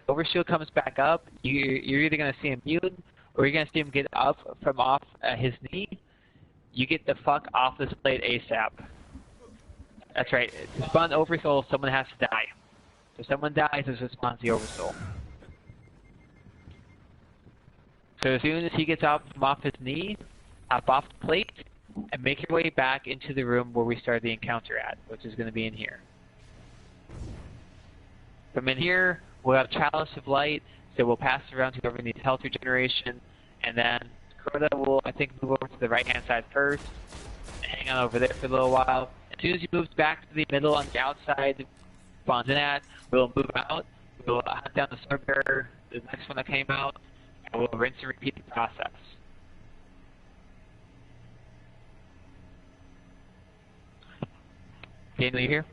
overshield comes back up, you're either going to see him immune, or you're going to see him get up from off his knee. You get the fuck off this plate ASAP. That's right. To spawn the Oversoul, someone has to die. So if someone dies, this spawns the Oversoul. So as soon as he gets up from off his knee, hop off the plate, and make your way back into the room where we started the encounter at, which is going to be in here. From in here, we'll have Chalice of Light, so we'll pass it around to whoever needs health regeneration, and then Crota will, I think, move over to the right-hand side first, and hang on over there for a little while. As soon as he moves back to the middle on the outside, spawns in at, we'll move out, we'll hunt down the sword bearer, the next one that came out, and we'll rinse and repeat the process. Daniel, you here?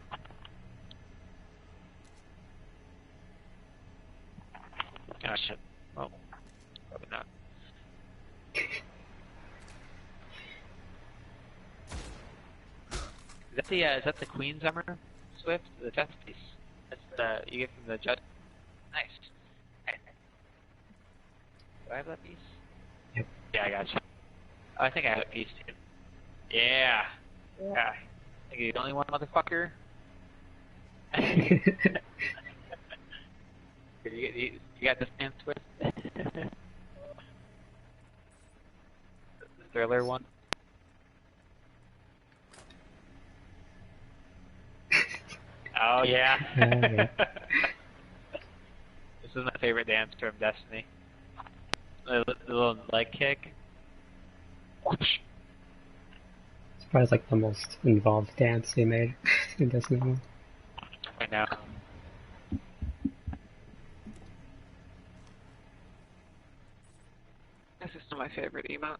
Oh shit. Oh, probably not. Is that the Queen's armor, Swift? The chest piece. That's the you get from the judge. Nice. Okay. Do I have that piece? Yep. Yeah, I got you. Oh, I think I have a piece too. Yeah. Yeah. I think you're the only one, motherfucker. You got this man, Swift? The thriller one? Oh yeah. Yeah. This is my favorite dance from Destiny. The little leg kick. Whoosh. It's probably like the most involved dance they made in Destiny 1. I know. This is still my favorite emote.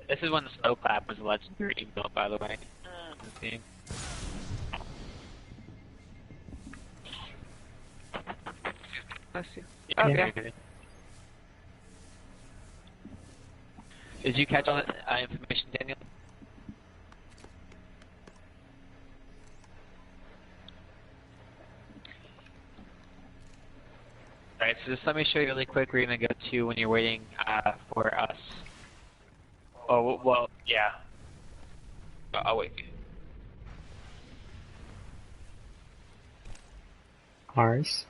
This is when the slow clap was a legendary emote, by the way. In this game. Bless you. Yeah. Oh, yeah. Did you catch all that information, Daniel? Alright, so just let me show you really quick where you're going to go to when you're waiting for us. Oh, well, yeah. I'll wait. Ours?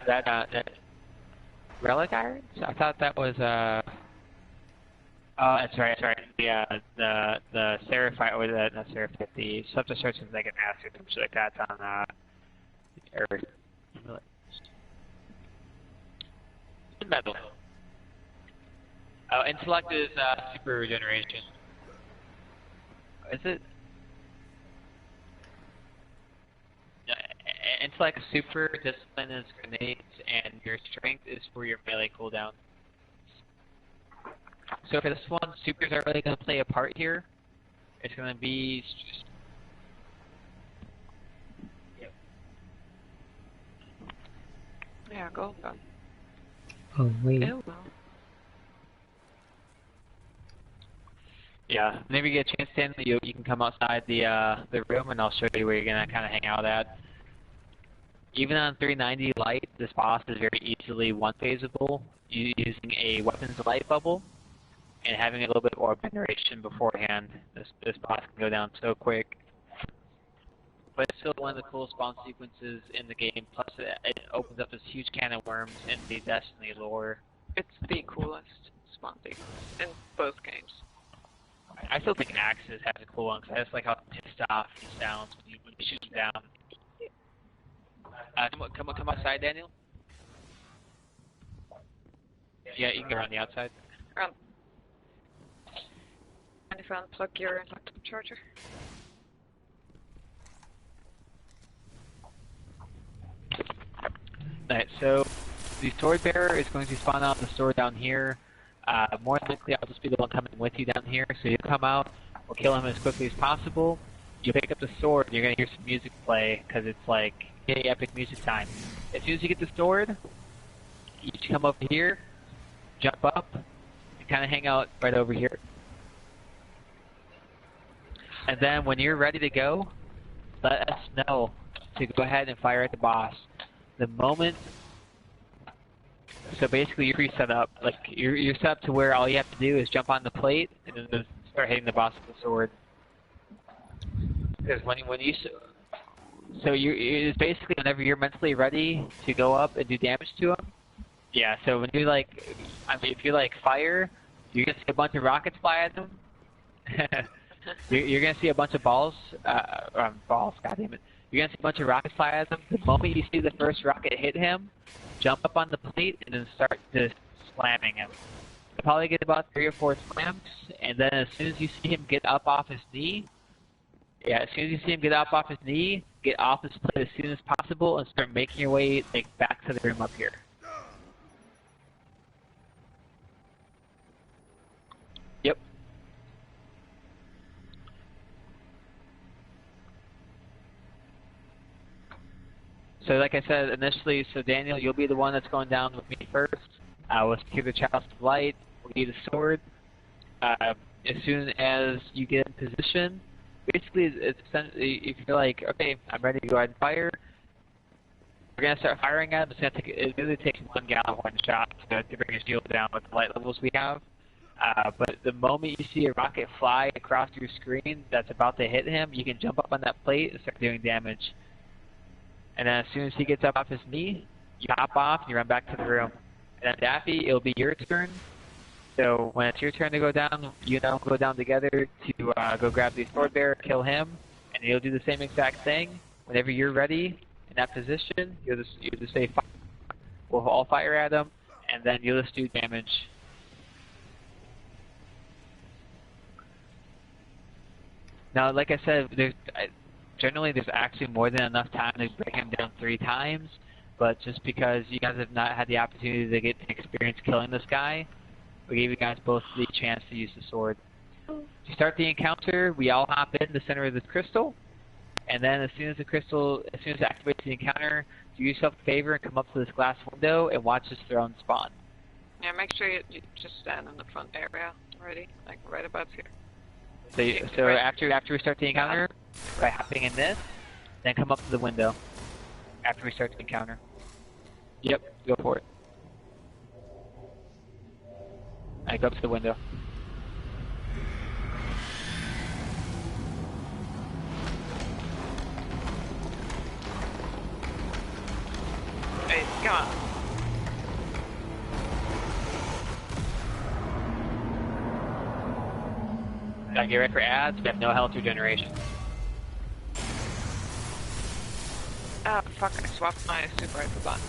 That Relic Irons? I thought that was, oh, that's right, the Seraphite, or not Seraphite, the Subtersearch is like an acid, or something like that on, Earth. Metal. Oh, intellect is super regeneration. Is it? No, intellect is super, discipline is grenades, and your strength is for your melee cooldown. So for this one, supers aren't really going to play a part here. It's going to be... Yeah, go on. Oh, wait. Ew, well. Yeah, whenever you get a chance, Stanley, you can come outside the room, and I'll show you where you're going to kind of hang out at. Even on 390 light, this boss is very easily one-phaseable using a weapons light bubble and having a little bit more veneration beforehand. This boss can go down so quick. But it's still one of the coolest spawn sequences in the game, plus it opens up this huge can of worms in the Destiny lore. It's the coolest spawn sequence in both games. I still think Axis has a cool one, because I just like how pissed off he sounds when you shoot him down. Come outside, Daniel. Yeah, you can go around the outside. And if you unplug your Untitled Charger. Alright, so the sword bearer is going to spawn out the sword down here. More than likely, I'll just be the one coming with you down here. So you'll come out, we'll kill him as quickly as possible. You'll pick up the sword, and you're going to hear some music play, because it's like, yay, epic music time. As soon as you get the sword, you should come over here, jump up, and kind of hang out right over here. And then when you're ready to go, let us know to go ahead and fire at the boss. The moment, so basically you're pre-set up, like you're set up to where all you have to do is jump on the plate and then just start hitting the boss with the sword. Because when you it's basically whenever you're mentally ready to go up and do damage to him. Yeah, so when you like, I mean, if you like fire, you're gonna see a bunch of rockets fly at them. You're gonna see a bunch of balls, balls, goddammit. You're gonna see a bunch of rockets fly at them. The moment you see the first rocket hit him, jump up on the plate and then start just slamming him. You'll probably get about 3 or 4 slams, and then as soon as you see him get up off his knee, get off his plate as soon as possible and start making your way like back to the room up here. Yep. So like I said initially, so Daniel, you'll be the one that's going down with me first. We'll secure the Chalice of Light, we'll need a sword. As soon as you get in position, basically it's if you're like, okay, I'm ready to go ahead and fire, we're going to start firing at him. It really takes 1 gallon, 1 shot to bring his shield down with the light levels we have. But the moment you see a rocket fly across your screen that's about to hit him, you can jump up on that plate and start doing damage. And then as soon as he gets up off his knee, you hop off and you run back to the room. And then Daffy, it'll be your turn. So when it's your turn to go down, go down together to go grab the sword bearer, kill him, and you'll do the same exact thing. Whenever you're ready in that position, you'll just say fire. We'll all fire at them, and then you'll just do damage. Now, like I said, generally there's actually more than enough time to break him down 3 times, but just because you guys have not had the opportunity to get experience killing this guy, we gave you guys both the chance to use the sword. To start the encounter, we all hop in the center of this crystal, and then as soon as it activates the encounter, do yourself a favor and come up to this glass window and watch this throne spawn. Yeah, make sure you just stand in the front area already, like right about here. So after we start the encounter, by hopping in this, then come up to the window. After we start the encounter. Yep, go for it. Alright, go up to the window. Hey, come on. Gotta get ready for ads, we have no health regeneration. Oh, fuck, I swapped my super rifle button.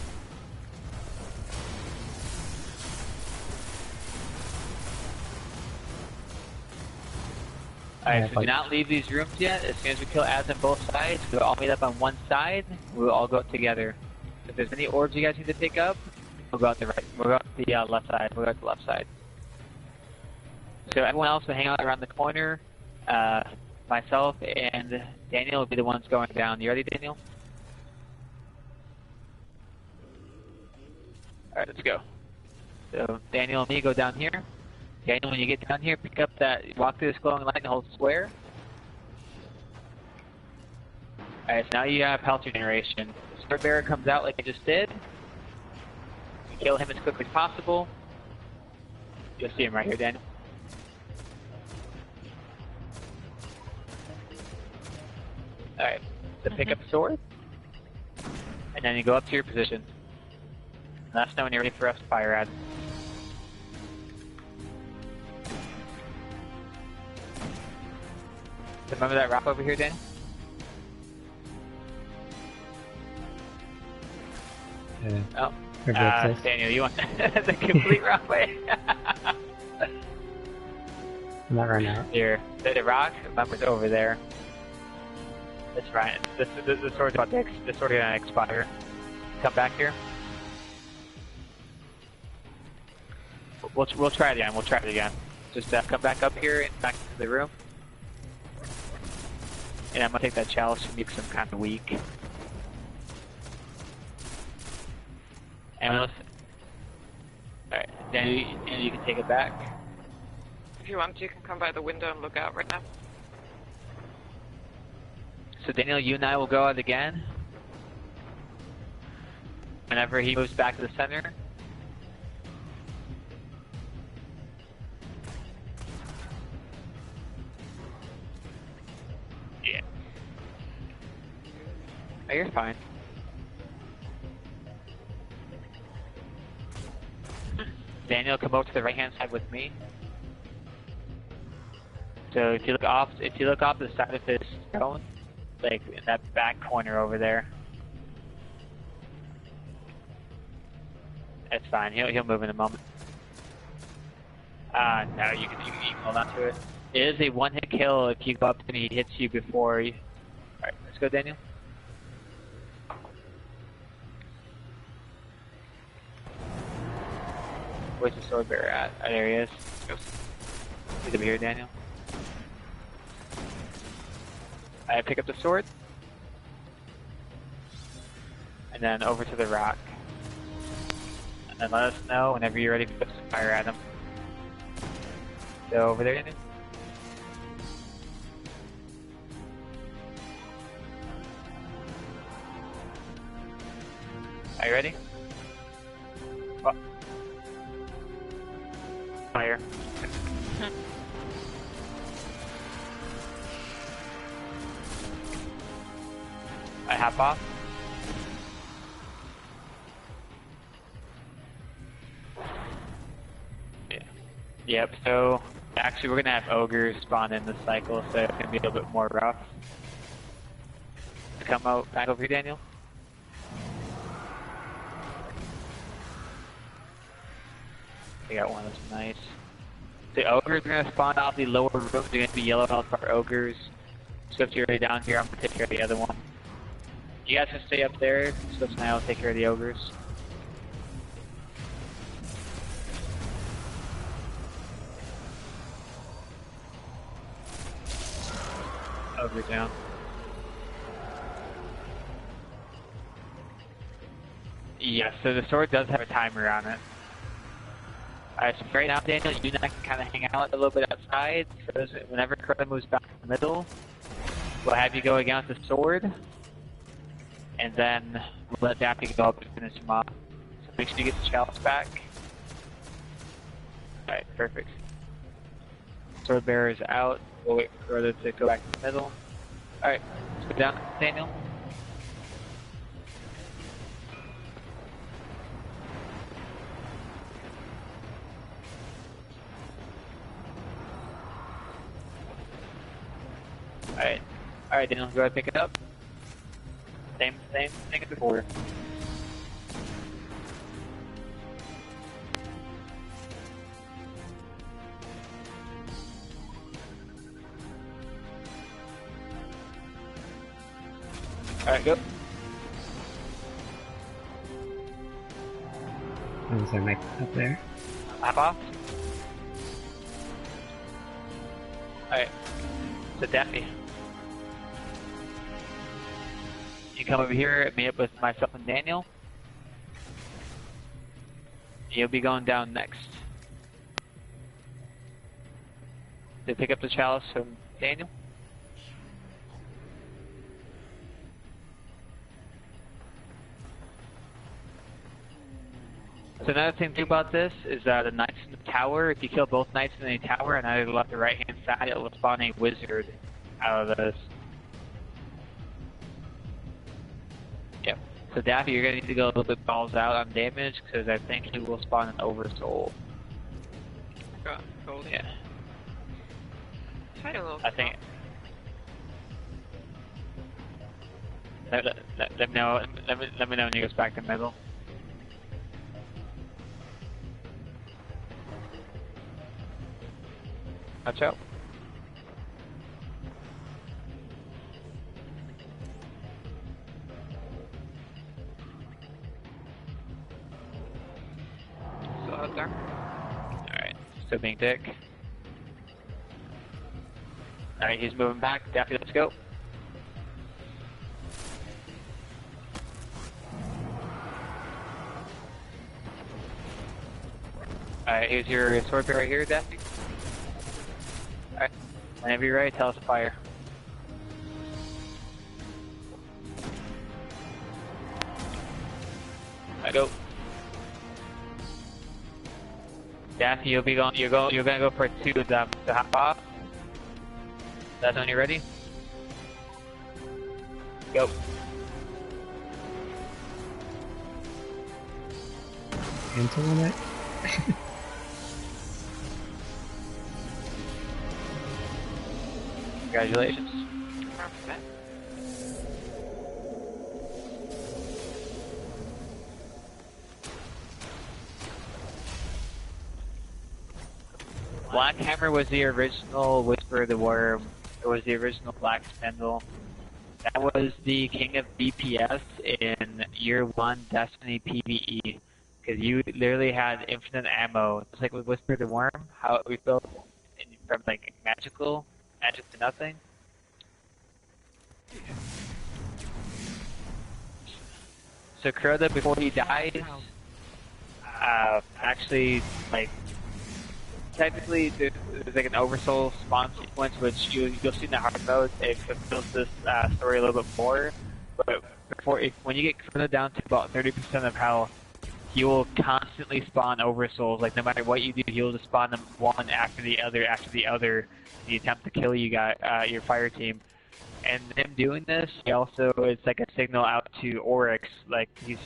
Alright, so do not leave these rooms yet. As soon as we kill ads on both sides, we'll all meet up on one side, we'll all go together. If there's any orbs you guys need to pick up, we'll go out the right. We'll go out the left side. We'll go out the left side. So everyone else will hang out around the corner. Myself and Daniel will be the ones going down. You ready, Daniel? Alright, let's go. So Daniel and me go down here. Daniel, when you get down here, pick up that, walk through this glowing light and hold square. Alright, so now you have health regeneration. The sword bearer comes out like I just did. You kill him as quickly as possible. You'll see him right here, Daniel. Alright, so pick up the sword. And then you go up to your position. And that's now when you're ready for us to fire at. So remember that rock over here, Daniel? Yeah. Oh. Everybody Daniel, you want the complete wrong way? I'm not right now. Here, the rock, remember, it's over there. That's right. The sword's about to the sword gonna expire. Come back here. We'll try it again. We'll try it again. Just come back up here and back into the room. And I'm gonna take that chalice from you because I'm kind of weak. And alright, then you can take it back. If you want, you can come by the window and look out right now. So Daniel, you and I will go out again. Whenever he moves back to the center. Yeah. Oh, you're fine. Daniel, come over to the right-hand side with me. So if you look off the side of this stone, like in that back corner over there. That's fine. He'll move in a moment. No, you can hold on to it. It is a one-hit kill if you go up and he hits you before you. Alright, let's go, Daniel. Where's the sword bearer at? Oh, there he is. He's over here, Daniel. I pick up the sword. And then over to the rock. And then let us know whenever you're ready to fire at him. So over there, Daniel. Are you ready? Oh. Fire. I hop off. Yeah. Yep, so actually we're gonna have ogres spawn in this cycle, so it's gonna be a little bit more rough. Come out back over here, Daniel. I got one. That's nice. The ogres are gonna spawn out the lower rooms. They're gonna be yellow health bar ogres. Swift, you're already down here. I'm gonna take care of the other one. You guys can stay up there. Swift and I will take care of the ogres. Ogre down. Yes, so the sword does have a timer on it. Alright, so right now, Daniel, you and I can kind of hang out a little bit outside. So whenever Crota moves back to the middle, we'll have you go against the sword. And then we'll let Daphne go up and finish him off. So make sure you get the chalice back. Alright, perfect. Sword bearer is out. We'll wait for Crota to go back to the middle. Alright, let's go down, Daniel. Alright, Daniel, go ahead and pick it up. Same thing as before. Alright, go. Is there mic up there? Hop off. Alright. So Daphne. You come over here, meet up with myself and Daniel. You'll be going down next. To pick up the chalice from Daniel. So another thing too about this is the knights in the tower. If you kill both knights in the tower on either the left or right hand side, it will spawn a wizard out of this. Yep. So Daffy, you're gonna need to go a little bit balls out on damage because I think he will spawn an oversoul. Cool. Yeah. Try a little. I think. Let me know. Let me know when he goes back to middle. Watch out. Still out there. Alright, still being dick. Alright, he's moving back. Daffy, let's go. Alright, here's your sword bear right here, Daffy. Alright, whenever you're ready, tell us to fire. I go. Daphne, you're gonna go for two of them to hop off. That's when you're ready. Go. Cancel on it. Congratulations. Perfect. Black Hammer was the original Whisper of the Worm. It was the original Black Spindle. That was the king of DPS in Year 1 Destiny PvE. Because you literally had infinite ammo. Just like with Whisper of the Worm, how we built from like magic to nothing. So Crota, before he dies, actually, like, technically there's like an oversoul spawn sequence, which you'll see in the hard mode. It fulfills this story a little bit more. But when you get Crota down to about 30% of health, he will constantly spawn oversouls. Like, no matter what you do, he'll just spawn them one after the other in the attempt to kill your fire team. And him doing this, he also is like a signal out to Oryx, like he's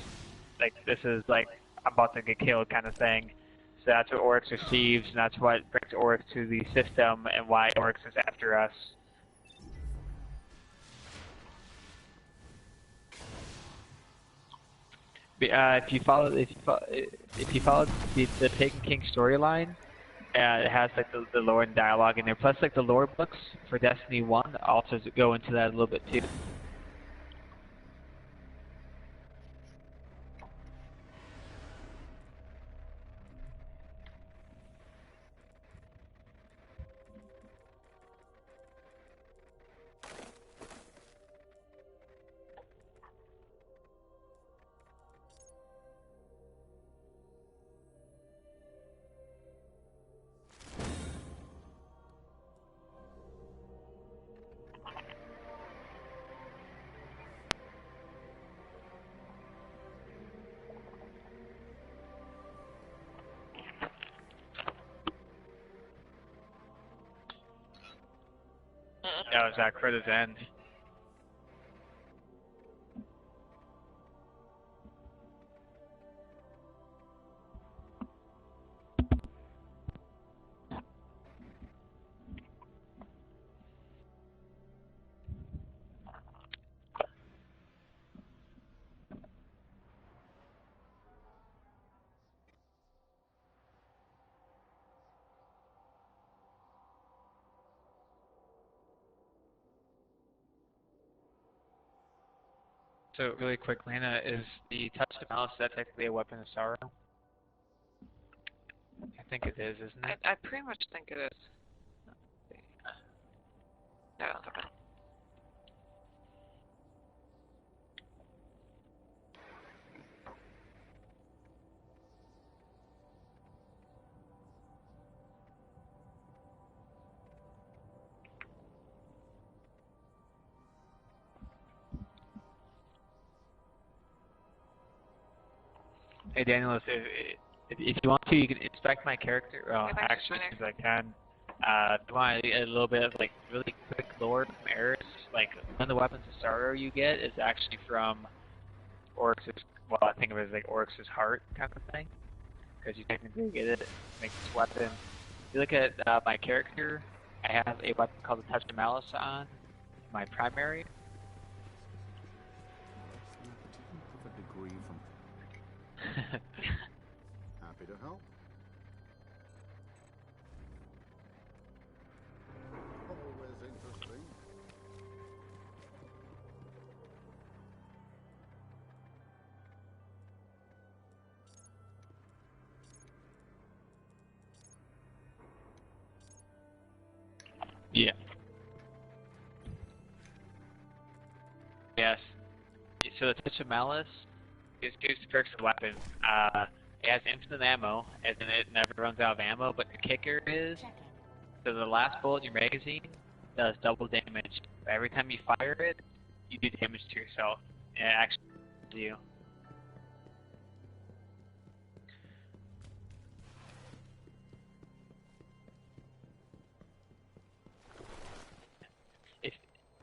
like, this is like, I'm about to get killed kind of thing. So that's what Oryx receives, and that's what brings Oryx to the system and why Oryx is after us. If you follow the Taken King storyline, it has like the lore and dialogue in there. Plus, like the lore books for Destiny 1 also go into that a little bit too. That was at Crita's end. So really quick, Lana, is the Touch of Malice that technically a weapon of sorrow? I think it is, isn't it? I pretty much think it is. No, okay. Hey Daniel, if you want to, you can inspect my character. Well, Yeah, thanks for actually, joining. because I can. If you want a little bit of like really quick lore from Eris, like one of the weapons of sorrow you get is actually from Oryx's. Well, I think of it as like Oryx's heart kind of thing, because you technically get it, make this weapon. If you look at my character, I have a weapon called the Touch of Malice on my primary. Of a degree from happy to help. Always interesting. Yeah. Yes. So the Touch of Malice is two perks of the weapon. It has infinite ammo, as in it never runs out of ammo, but the kicker is, so the last bullet in your magazine does double damage. But every time you fire it, you do damage to yourself. And it actually kills you.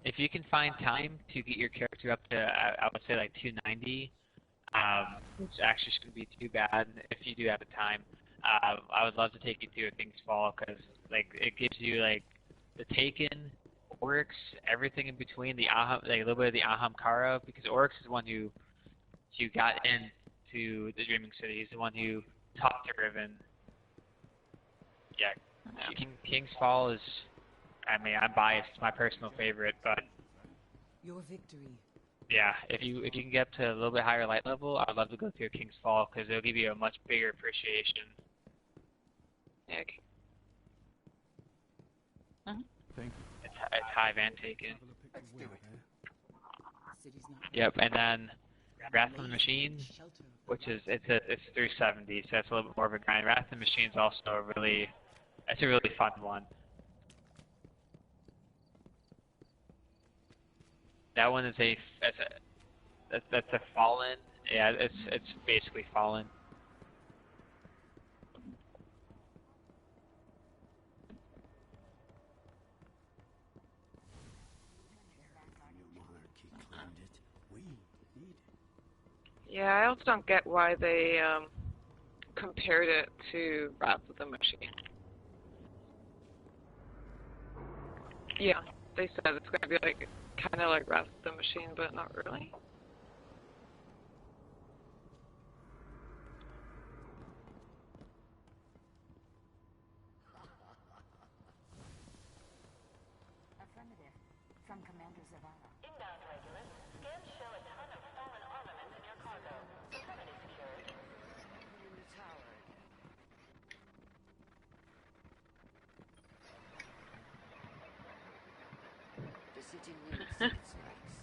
If you can find time to get your character up to, I would say like 290, which actually shouldn't be too bad if you do have the time. I would love to take you through a King's Fall, because like it gives you like the Taken, Oryx, everything in between, the Aham, like a little bit of the Ahamkara, because Oryx is the one who got into the Dreaming City. He's the one who talked to Riven. Yeah, King's Fall is. I mean, I'm biased. It's my personal favorite, but Your victory. yeah, if you can get up to a little bit higher light level, I'd love to go through King's Fall, because it'll give you a much bigger appreciation. Yeah, okay. Thank you. It's Hive and Taken. Let's do it. City's not Yep, and then Wrath of the Machine, shelter. which is it's 370, so it's a little bit more of a grind. Wrath of the Machine is also a really fun one. That one is that's a Fallen. Yeah, it's basically Fallen. New monarchy claimed it. We need it. Yeah, I also don't get why they compared it to Wrath of the Machine. Yeah, they said it's going to be like kind of like Wrath of the Machine, but not really. from Commander Zavala. Inbound regulars, scans show a ton of fallen armament in your cargo. Permanently secured. In the tower. The city needs its rights.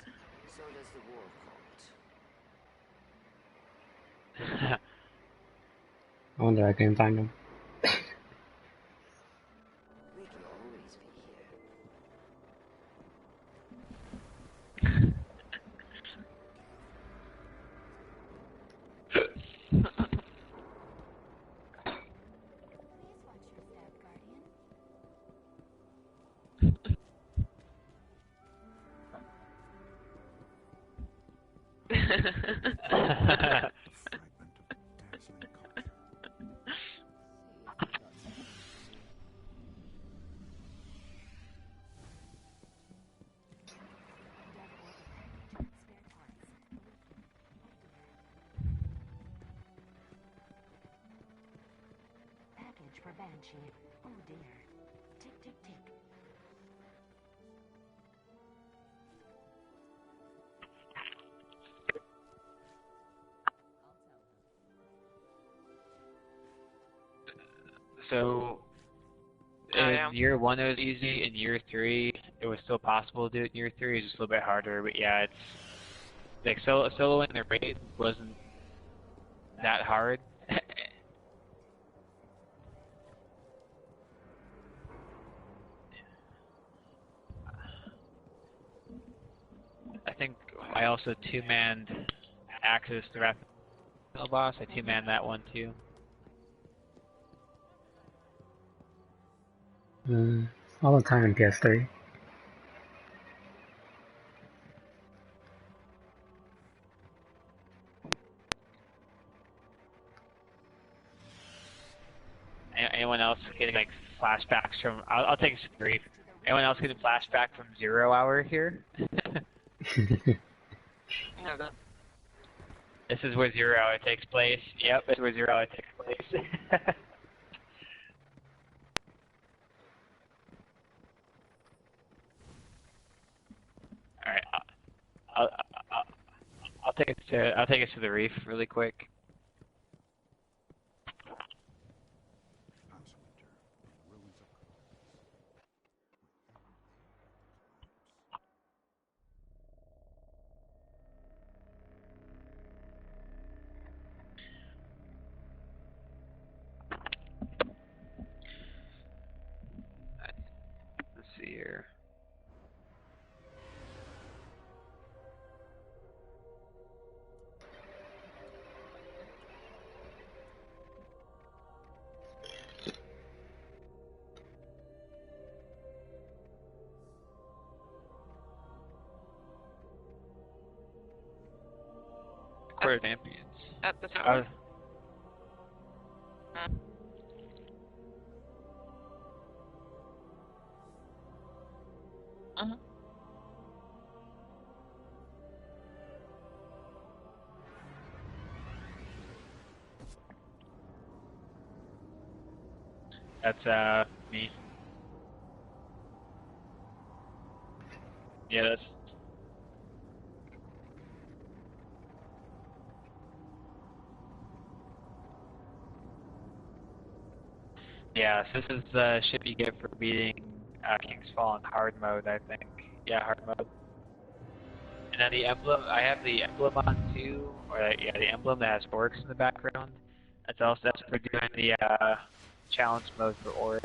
So does the war court. I wonder I can find them. We can always be here. Please watch your step, Guardian. Fragment of dazzling culture. Dev order package. Spare parts. Package for Banshee. Oh dear. Tick, tick, tick. So, Oh, in yeah. year 1 it was easy, in year 3 it was still possible to do it, in year 3 it's just a little bit harder, but yeah, it's, like, soloing the raid wasn't that hard. I think I also two-manned Axis the Rapid boss, I two-manned that one too. All the time in PS3. Anyone else getting like flashbacks from? I'll take a brief. Anyone else getting flashback from 0 Hour here? No, no. This is where 0 Hour takes place. Yep, this is where 0 Hour takes place. All right, I'll take us to the reef really quick. House Winter, in the ruins of Let's see here. Court of Champions. At the tower. Uh-huh. That's me. Yeah, that's. Yeah, so this is the ship you get for beating King's Fall in hard mode, I think. Yeah, hard mode. And then the emblem, I have the emblem on too, or yeah, the emblem that has orcs in the background. That's for doing the challenge mode for orcs.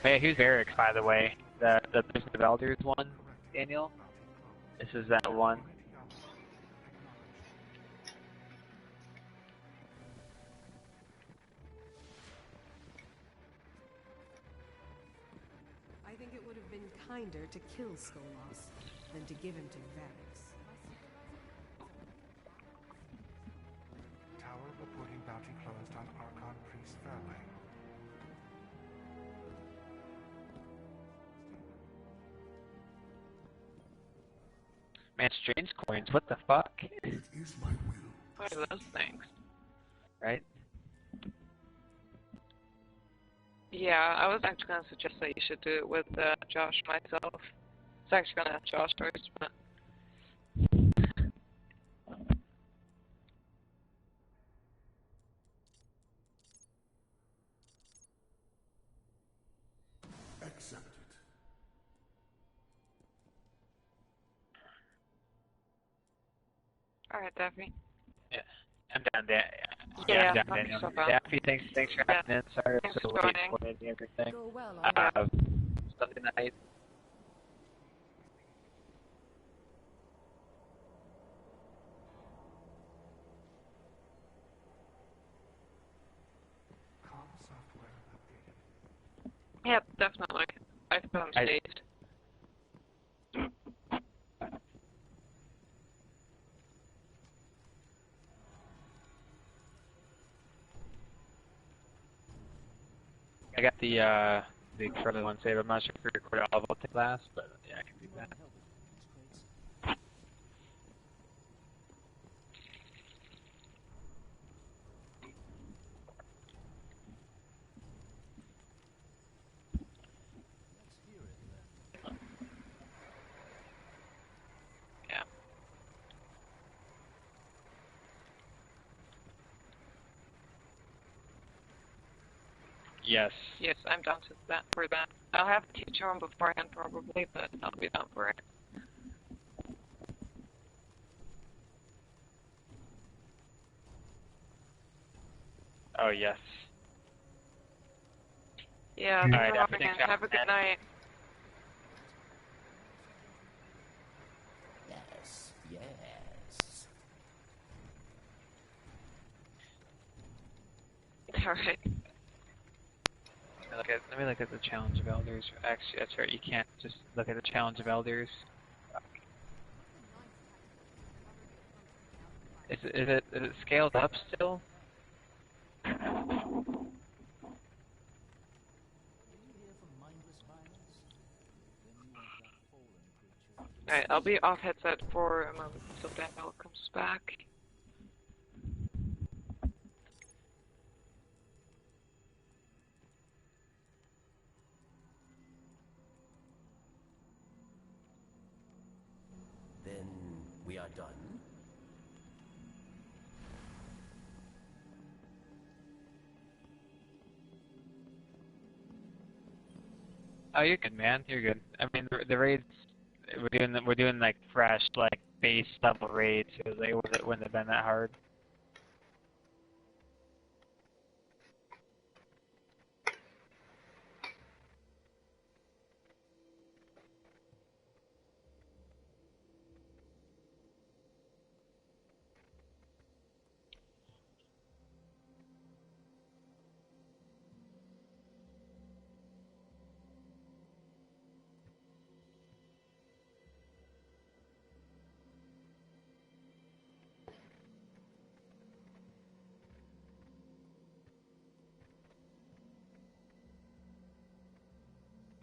Hey, who's Eric, by the way? The Prison of Elders one, Daniel? This is that one. I think it would have been kinder to kill Skolos than to give him to Varys. Tower reporting bounty closed on Archon Priest Fairway. Man, strange coins, what the fuck? It is my will. What are those things? Right? Yeah, I was actually going to suggest that you should do it with Josh myself. It's actually gonna have Josh first, but Accepted. alright, Daphne. Yeah, I'm down there. Yeah, I'm down, I'm Daniel. so down. Daffy, thanks for having in. Sorry Thanks I'm so for late joining. for the everything. Go well, alright. Sunday night. Com software updated. Yep, definitely. I feel I'm staged. I got the further one save. I'm not sure if we recorded all of it last, but yeah, I can do that. Yeah. Yes. Yes, I'm down to that for that. I'll have to teach one beforehand probably, but I'll be down for it. Oh yes. Yeah, All thanks right, for Daphne, hopping in. thanks for Have a good having night. Yes, yes. Alright. Let me look at the challenge of elders. Actually, that's right. You can't just look at the challenge of elders. Is it scaled up still? Alright, I'll be off headset for a moment until Daniel comes back. Then we are done. Oh, you're good, man. You're good. I mean, the raids we're doing like fresh, like base level raids. So it wouldn't have been that hard.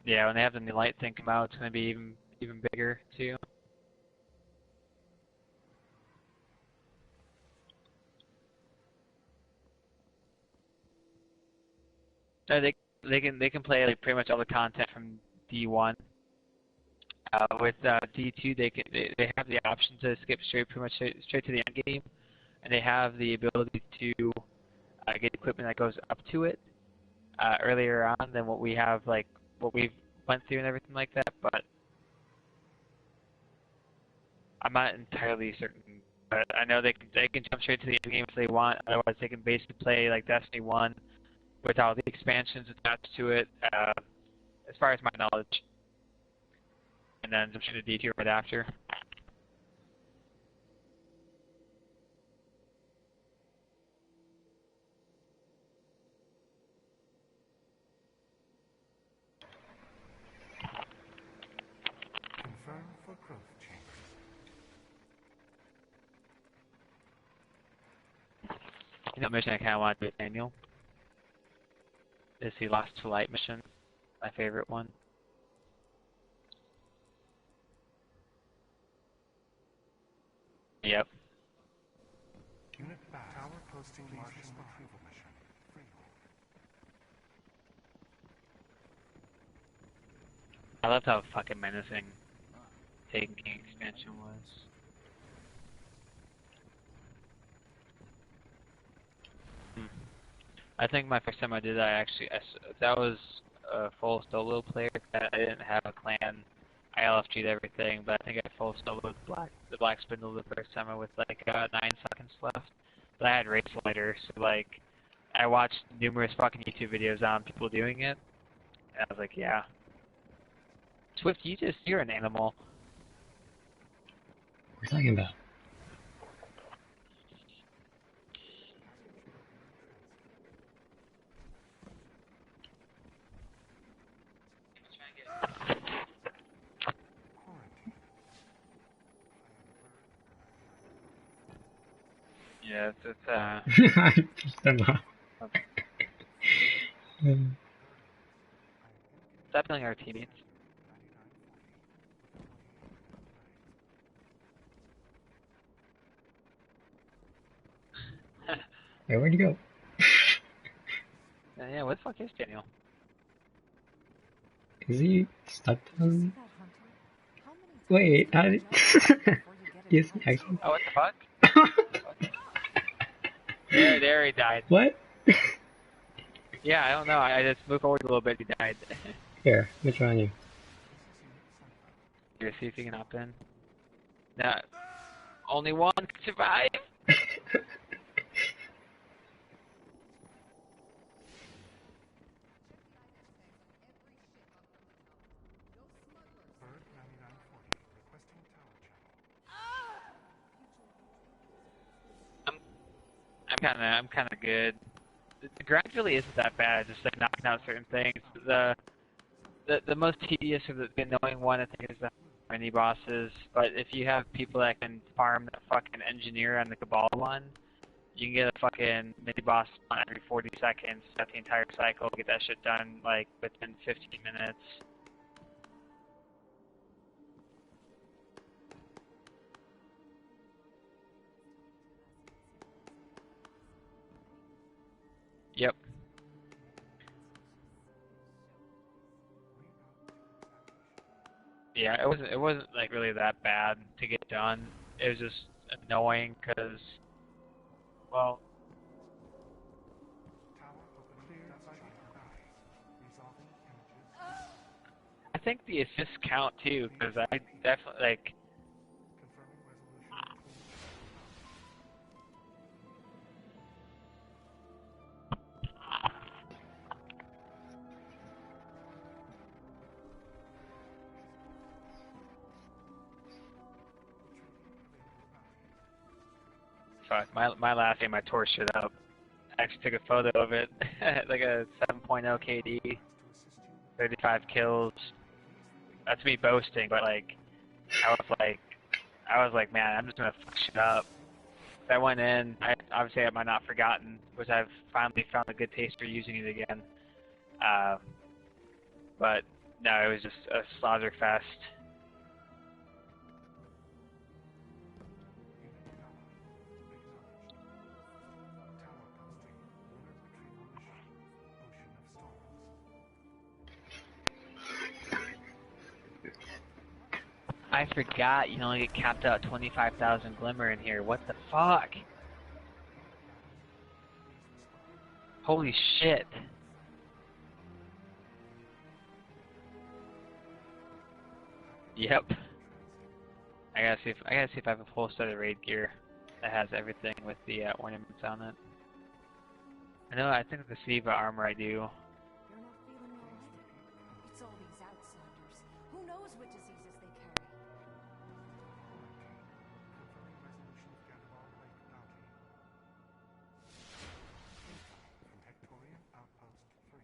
Yeah, when they have the new light thing come out, it's gonna be even bigger too. No, they can play like pretty much all the content from D1. With D2, they have the option to skip pretty much straight to the end game, and they have the ability to get equipment that goes up to it earlier on than what we have, like what we've went through and everything like that. But I'm not entirely certain. But I know they can jump straight to the end game if they want. Otherwise, they can basically play like Destiny 1 with all the expansions attached to it, as far as my knowledge. And then jump straight to D2 right after. Confirm for growth chamber. You know, mission I kind of want to do, Daniel, is the Lost to Light mission, my favorite one. Yep. Unit back. Tower posting Martian retrieval mission. Freehold. I love how fucking menacing Taken King expansion was. I think my first time I did that, that was a full solo player. I didn't have a clan. I LFG'd everything, but I think I full soloed the Black Spindle the first time with like 9 seconds left. But I had Race Lighter, so like I watched numerous fucking YouTube videos on people doing it, and I was like, yeah. Swift, you're an animal. What are you talking about? Yeah, I pushed them off. Stop killing our teammates. Hey, where'd you go? Yeah, where the fuck is Daniel? Is he stuck down? Wait, how did... Yes, actually. Oh, what the fuck? There he died. What? Yeah, I don't know. I just moved forward a little bit. He died. Here, which one are you? Here, see if you can hop in. No, only one can survive. I'm kind of good. The grind really isn't that bad. Just like knocking out certain things. The most tedious or the annoying one I think is the mini bosses. But if you have people that can farm the fucking engineer on the Cabal one, you can get a fucking mini boss spawn every 40 seconds. Set the entire cycle. Get that shit done like within 15 minutes. Yep. Yeah, it wasn't like really that bad to get done. It was just annoying because, well, I think the assists count too because I definitely like. Fuck, my last game I tore shit up. I actually took a photo of it, like a 7.0 KD, 35 kills. That's me boasting, but like, I was like, man, I'm just gonna fuck shit up. I went in, obviously I might not have forgotten, which I've finally found a good taste for using it again. But no, it was just a slaughter fest. I forgot you can only get capped out 25,000 glimmer in here. What the fuck? Holy shit. Yep. I gotta see if I have a full set of raid gear that has everything with the ornaments on it. I think the Siva armor I do. You're not feeling well either. It's all these outsiders. Who knows what diseases they carry? From Praetorian Outpost 3.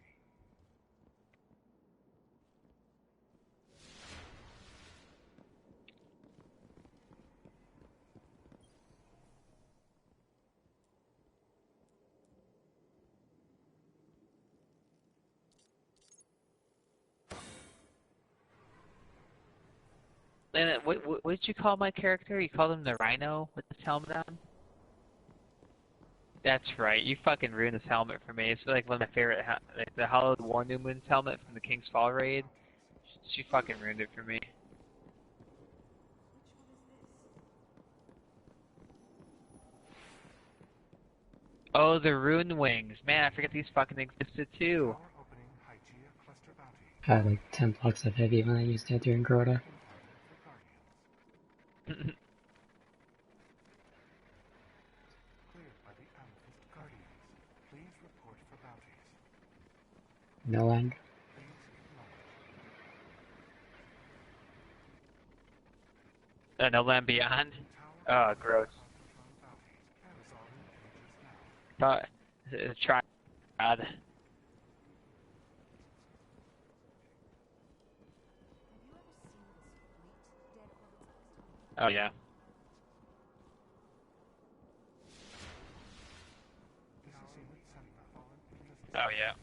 And what did you call my character? You called him the Rhino with this helmet on? That's right. You fucking ruined this helmet for me. It's like one of my favorite, like the Hallowed War New Moon's helmet from the King's Fall raid. She fucking ruined it for me. Oh, the Rune Wings. Man, I forget these fucking existed too. Tower opening Hygeia cluster bounty. I had like 10 blocks of heavy when I used that during Grota. For Guardians. Cleared by the Amethyst Guardians. Please report for bounties. No end. Please acknowledge. No Land Beyond? Tower Oh, gross. bounty. Resolving images now. Try. God. Have you ever seen this fleet dead orbits? Oh yeah. Oh yeah.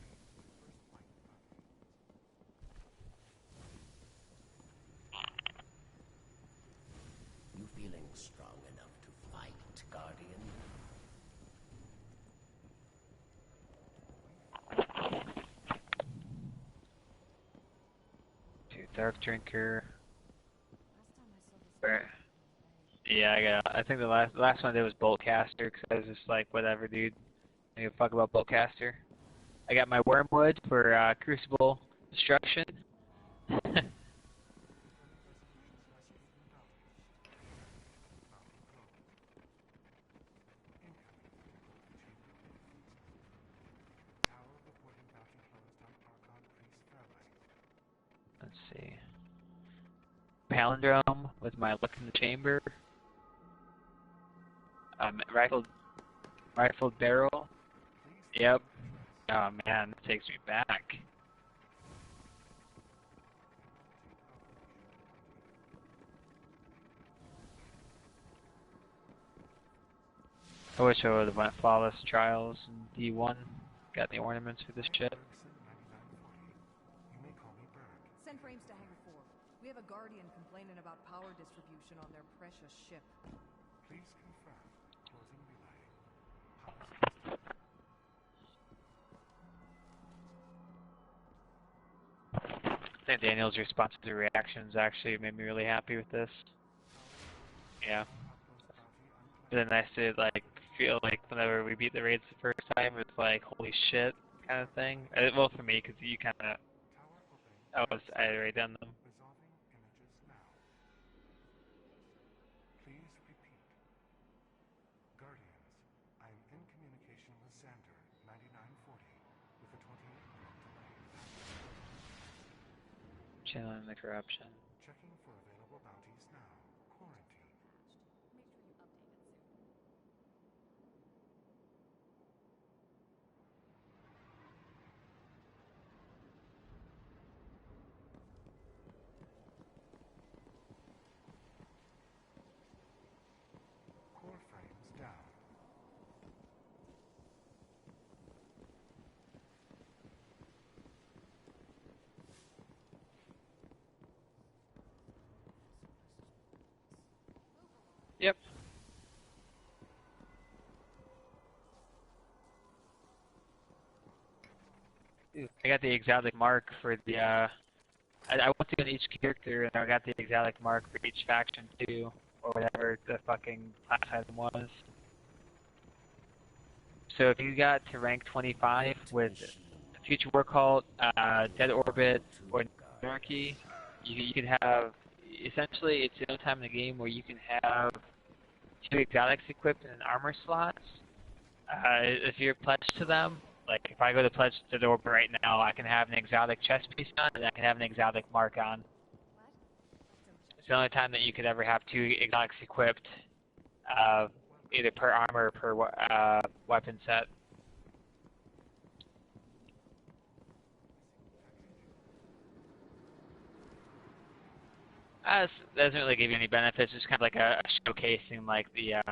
You feeling strong enough to fight, Guardian? Dude, Dark Drinker. Last time I saw this. Yeah, I think the last one I did was Boltcaster, because I was just like, whatever, dude. I don't give a fuck about Boltcaster. I got my Wormwood for Crucible Destruction. Let's see. Palindrome with my Look in the Chamber. Rifled Barrel. Yep. Oh man, that takes me back. I wish I would have went Flawless Trials and D1. Got the ornaments for this shit. Send frames to Hangar 4. We have a Guardian complaining about power distribution on their precious ship. Please confirm. Closing relay. I think Daniel's response to the reactions actually made me really happy with this. Yeah. But then I said, like, feel like whenever we beat the raids the first time, it's like, holy shit, kind of thing. Well, for me, because you kind of, I had already done them. Resolving images now. Please repeat. Guardians, I am in communication with Xander, 9940, with a 28-minute delay. Channeling the corruption. Checking for available bounties now. Quarantine. Core frames down. Yep. I got the exotic mark for the, I went through on each character and I got the exotic mark for each faction too, or whatever the fucking class item was. So if you got to rank 25 with Future War Cult, Dead Orbit, or Anarchy, you can have, essentially it's the only time in the game where you can have 2 exotics equipped in an armor slots. If you're pledged to them, like if I go to pledge to the Orbit right now, I can have an exotic chest piece on and I can have an exotic mark on. It's the only time that you could ever have 2 exotics equipped, either per armor or per weapon set. That doesn't really give you any benefits. It's kind of like a showcasing, like the yeah.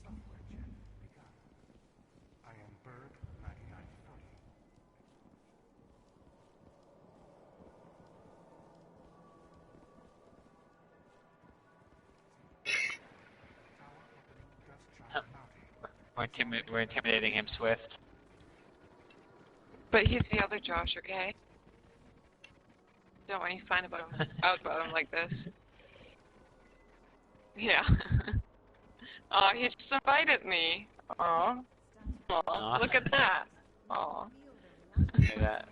Software check begun. I am Berg 9940. Tower opening dust giant bounty. We're intimidating him, Swift. But he's the other Josh, okay? Don't want you find out about him like this. Yeah. Oh, he just invited me. Aw. Aw. Look at that. Aw. Look at that.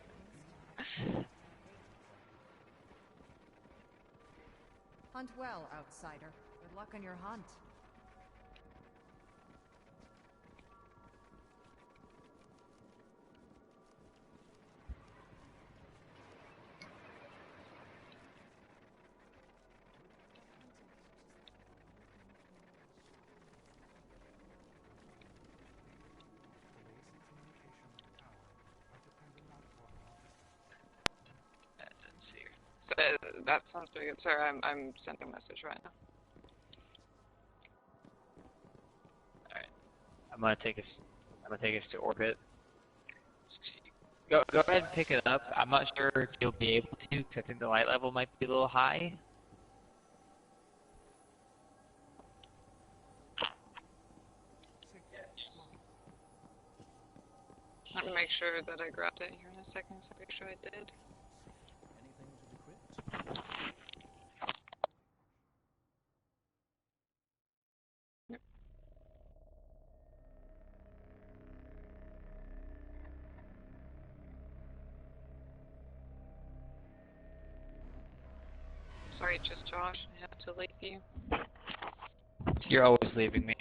Hunt well, outsider. Good luck on your hunt. That sounds pretty good. Sorry, I'm sending a message right now. Alright. I'm gonna take us to orbit. Go ahead and pick it up. I'm not sure if you'll be able to, because I think the light level might be a little high. Let me make sure that I grabbed it here in a second, so make sure I did. Yep. Sorry, just Josh. I have to leave you. You're always leaving me.